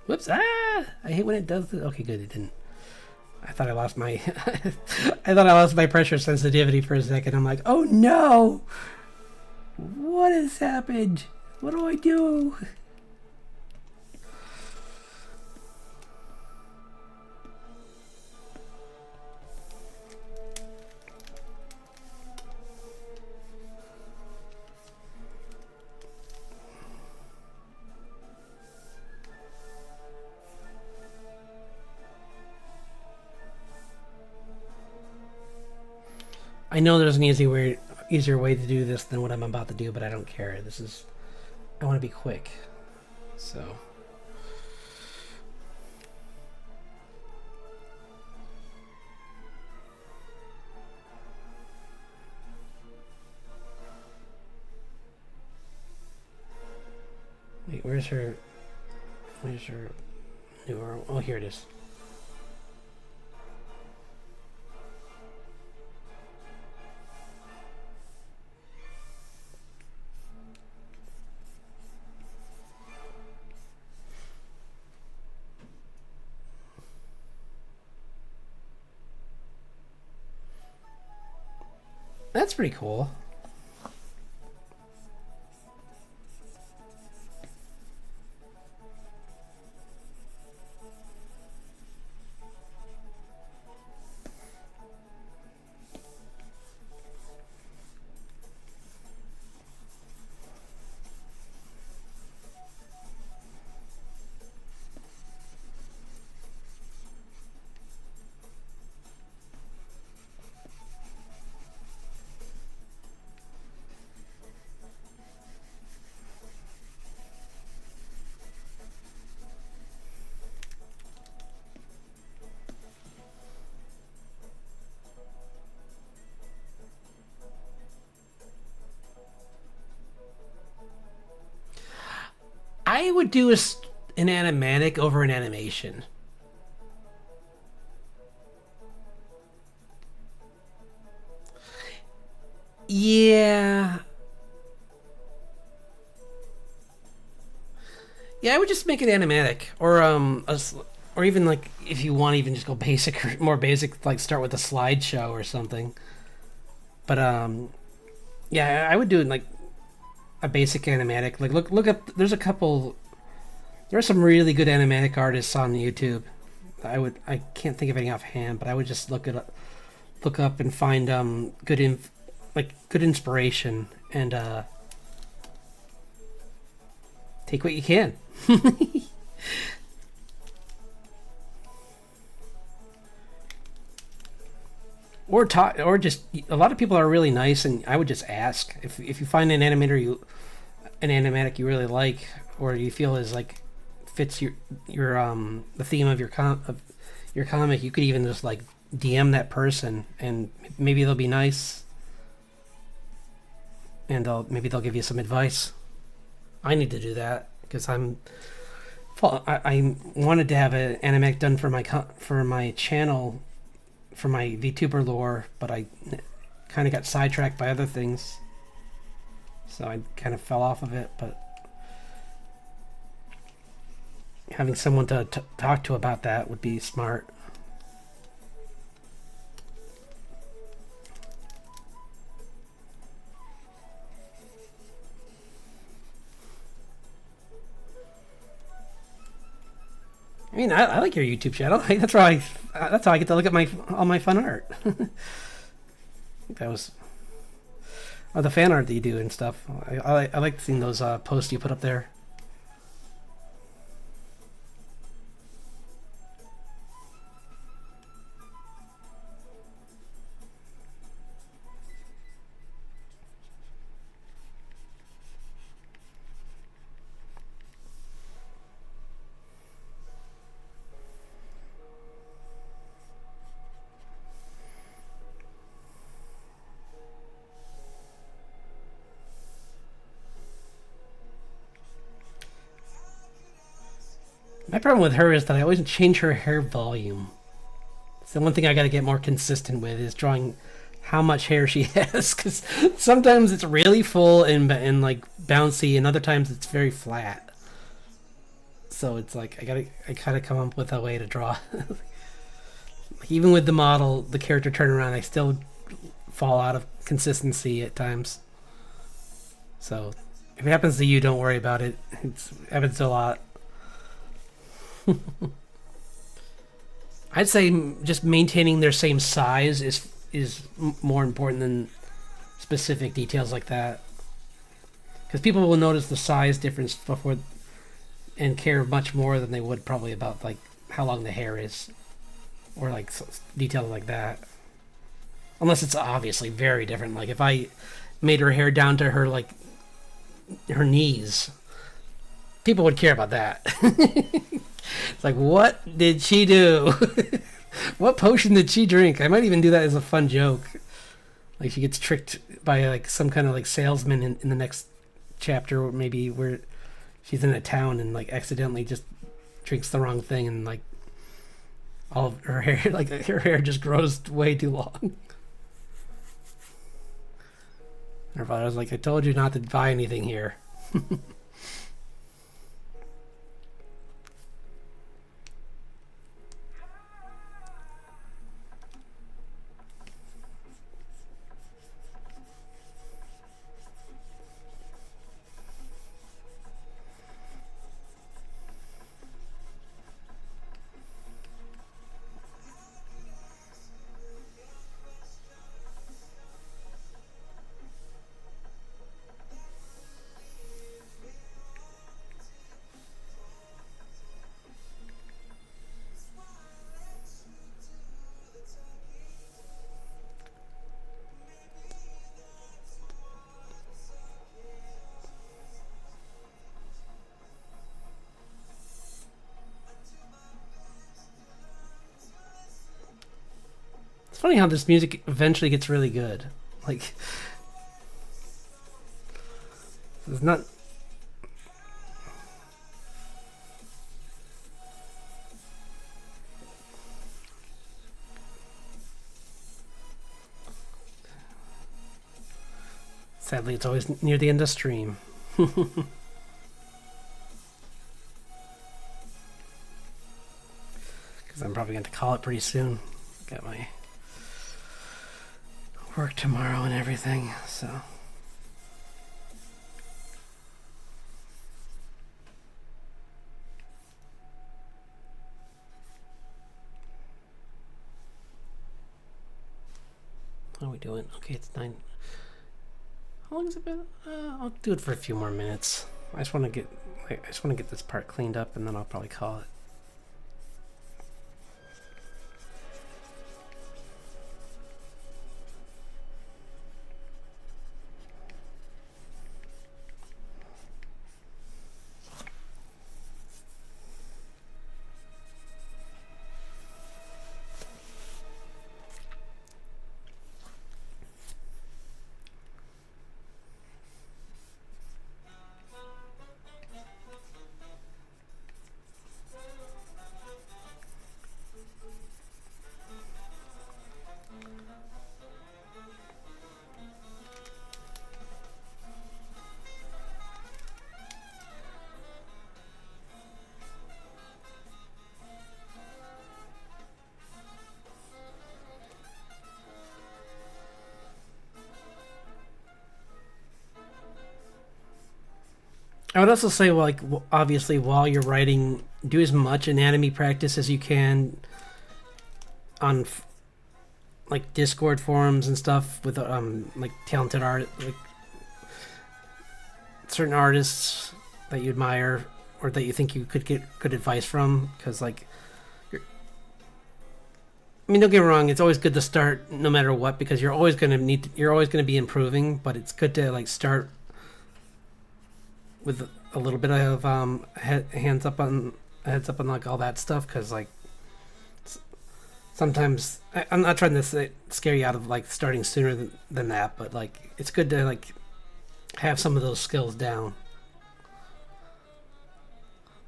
Whoops! I hate when it does this. Okay, good, it didn't. I thought I lost my pressure sensitivity for a second. I'm like, oh no! What has happened? What do I do? I know there's an easier way to do this than what I'm about to do, but I don't care. I want to be quick. So. Wait, where's her newer? Oh, here it is. That's pretty cool. I would do an animatic over an animation. Yeah. Yeah, I would just make it animatic, or even like if you want to even just go basic or more basic, like start with a slideshow or something. But yeah, I would do it like a basic animatic. Like look up. There are some really good animatic artists on YouTube. I can't think of any offhand, but I would just look up and find good inspiration and take what you can. Or talk, or just a lot of people are really nice, and I would just ask if you find an animatic you really like, or you feel is like fits your the theme of your comic. You could even just like DM that person, and maybe they'll be nice, and maybe they'll give you some advice. I need to do that because I wanted to have an animatic done for my channel, for my VTuber lore, but I kind of got sidetracked by other things, so I kind of fell off of it. But having someone to talk to about that would be smart. I mean, I like your YouTube channel. That's how I get to look at all my fun art. That was the fan art that you do and stuff. I like seeing those posts you put up there. My problem with her is that I always change her hair volume. It's the one thing I got to get more consistent with is drawing how much hair she has, because sometimes it's really full and like bouncy, and other times it's very flat. So it's like I gotta come up with a way to draw. Even with the model, the character turnaround, I still fall out of consistency at times. So if it happens to you, don't worry about it. It happens a lot. I'd say just maintaining their same size is more important than specific details like that, because people will notice the size difference before and care much more than they would probably about like how long the hair is, or like details like that. unless it's obviously very different. Like if I made her hair down to her like her knees, people would care about that. It's like, what did she do? What potion did she drink? I might even do that as a fun joke. Like she gets tricked by like some kind of like salesman in the next chapter, or maybe where she's in a town and like accidentally just drinks the wrong thing, and like all of her hair, like her hair just grows way too long. Her father was like, I told you not to buy anything here. It's funny how this music eventually gets really good. Like, it's not. Sadly, it's always near the end of stream. Because I'm probably going to call it pretty soon. Got my work tomorrow and everything, so. How are we doing? Okay, it's 9. How long has it been? I'll do it for a few more minutes. I just want to get this part cleaned up, and then I'll probably call it. I would also say, well, like, obviously, while you're writing, do as much anatomy practice as you can on like Discord forums and stuff with like talented art, like certain artists that you admire or that you think you could get good advice from. Because, like, I mean, don't get me wrong, it's always good to start no matter what, because you're always going to be improving. But it's good to like start with a little bit of heads up on like all that stuff, because like sometimes I'm not trying to scare you out of like starting sooner than that, but like it's good to like have some of those skills down,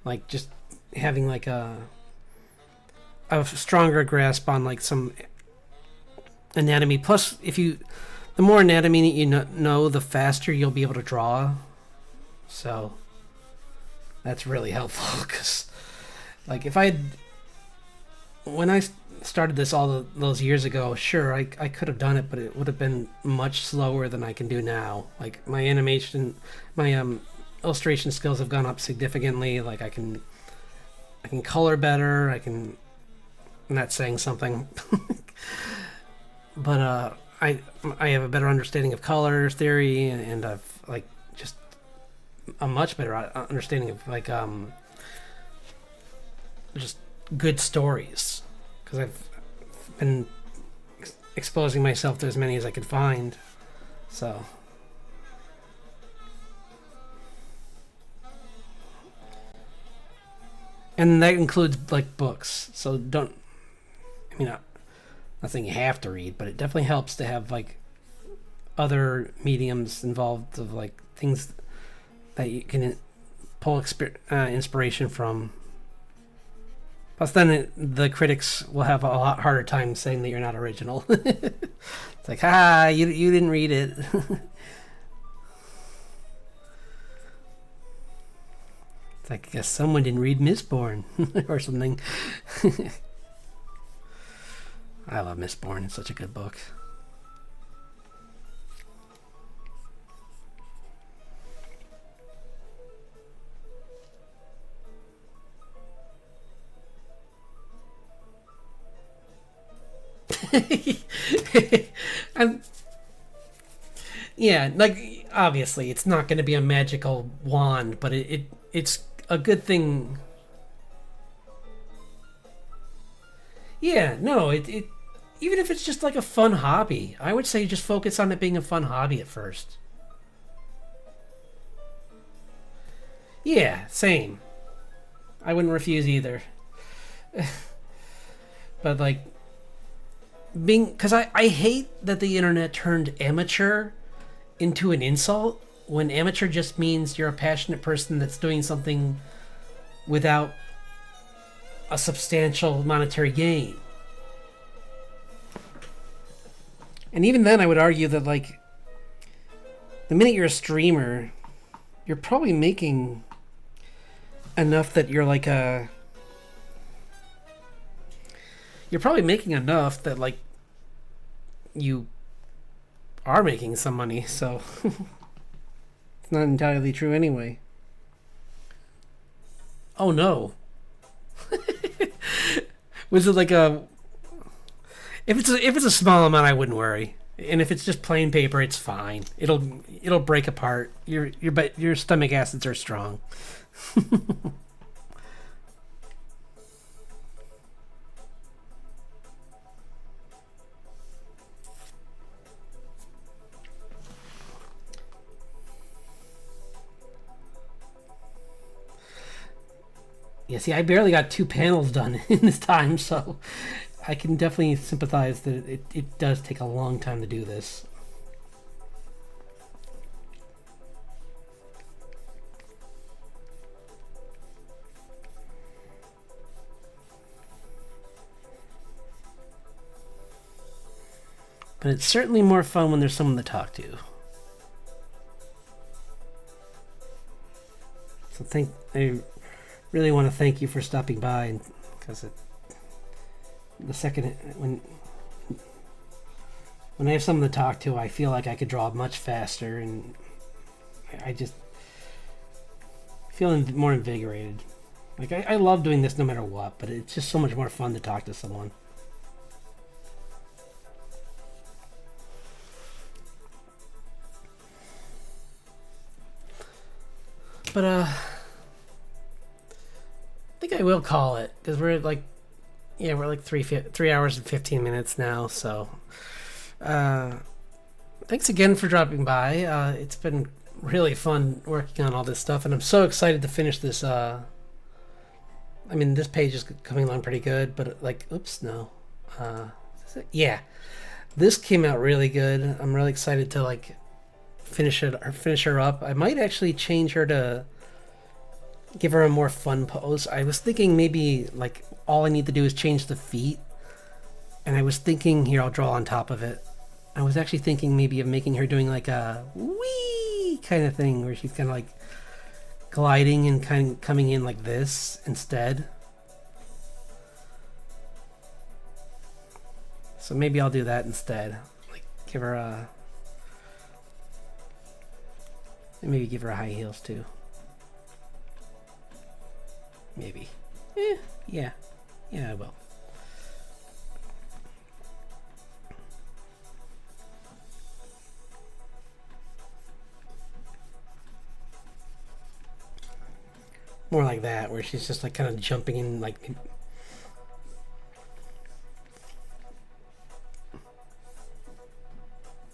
like just having like a stronger grasp on like some anatomy. Plus, the more anatomy that you know, the faster you'll be able to draw. So that's really helpful, because like when I started this all those years ago, sure, I could have done it, but it would have been much slower than I can do now. Like my illustration skills have gone up significantly. Like I can color better. I'm not saying something, but I have a better understanding of color theory, and I've like just a much better understanding of like just good stories, because I've been exposing myself to as many as I could find. So, and that includes like books. So don't. I mean, not saying you have to read, but it definitely helps to have like other mediums involved of like things that you can pull inspiration from. Plus, then the critics will have a lot harder time saying that you're not original. It's like, you didn't read it. It's like, I guess someone didn't read Mistborn or something. I love Mistborn. It's such a good book. I'm, yeah, like obviously it's not going to be a magical wand, but it's a good thing. Yeah, no, it even if it's just like a fun hobby, I would say just focus on it being a fun hobby at first. Yeah, same. I wouldn't refuse either. But like being, because I hate that the internet turned amateur into an insult when amateur just means you're a passionate person that's doing something without a substantial monetary gain. And even then, I would argue that, like, the minute you're a streamer, you're probably making enough that you're like a. You're probably making enough that, like, you are making some money, so. It's not entirely true anyway. Oh no. Was it like a. If it's a small amount, I wouldn't worry. And if it's just plain paper, it's fine. It'll break apart. Your stomach acids are strong. Yeah, see, I barely got 2 panels done in this time, so I can definitely sympathize that it does take a long time to do this. But it's certainly more fun when there's someone to talk to. So I really want to thank you for stopping by, because the second when I have someone to talk to, I feel like I could draw much faster, and I just feeling more invigorated. Like I love doing this no matter what, but it's just so much more fun to talk to someone. But I think I will call it, because we're like, yeah, we're like 3 hours and 15 minutes now. So, thanks again for dropping by. It's been really fun working on all this stuff, and I'm so excited to finish this. I mean, this page is coming along pretty good, but like, oops, no. Yeah, this came out really good. I'm really excited to like finish her up. I might actually change her to give her a more fun pose. I was thinking maybe like all I need to do is change the feet, and I was thinking, here, I'll draw on top of it. I was actually thinking maybe of making her doing like a wee kind of thing, where she's kind of like gliding and kind of coming in like this instead. So maybe I'll do that instead. Like give her a, maybe give her high heels too. Maybe. Yeah, I will. More like that, where she's just like kind of jumping in, like.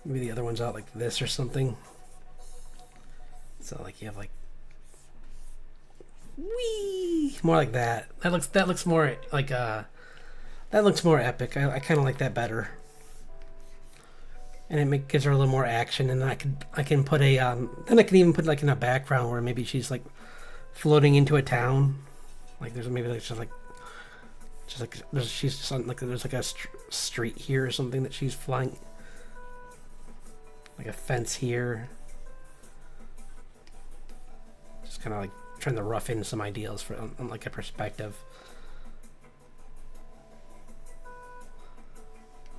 Maybe the other one's out like this or something. So like you have like, wee, more like that. That looks more like that looks more epic. I kind of like that better. And gives her a little more action, and I can put a then I can even put like in a background where maybe she's like floating into a town, like there's maybe like she's just on, like there's like a street here or something that she's flying, like a fence here. Just kind of like trying to rough in some ideas for on like a perspective.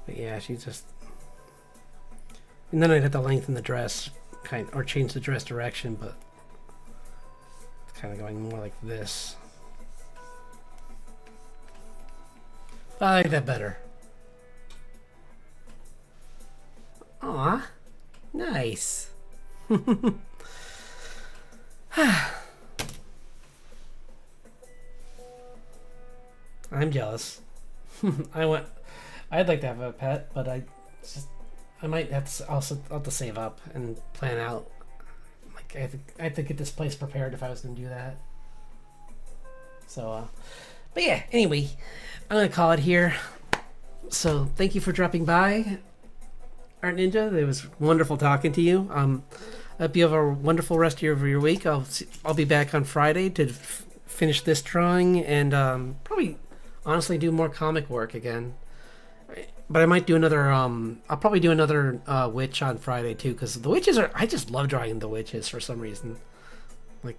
But yeah, she's just. And then I'd have to lengthen the dress, or change the dress direction, but it's kind of going more like this. I like that better. Aw, nice. I'm jealous. I'd like to have a pet, but I might have to also have to save up and plan out. Like I have to get this place prepared if I was going to do that. So, but yeah. Anyway, I'm gonna call it here. So thank you for dropping by, Art Ninja. It was wonderful talking to you. I hope you have a wonderful rest of your week. I'll be back on Friday to finish this drawing and probably honestly do more comic work again. But I might do another. I'll probably do another witch on Friday too, because the witches are. I just love drawing the witches for some reason. Like,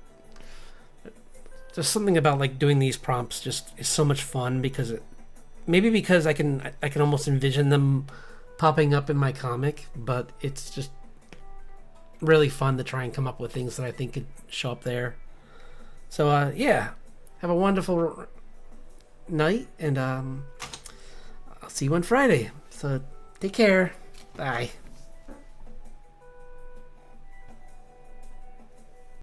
there's something about like doing these prompts just is so much fun because maybe because I can almost envision them popping up in my comic, but it's just really fun to try and come up with things that I think could show up there. So yeah, have a wonderful night and I'll see you on Friday. So take care. Bye.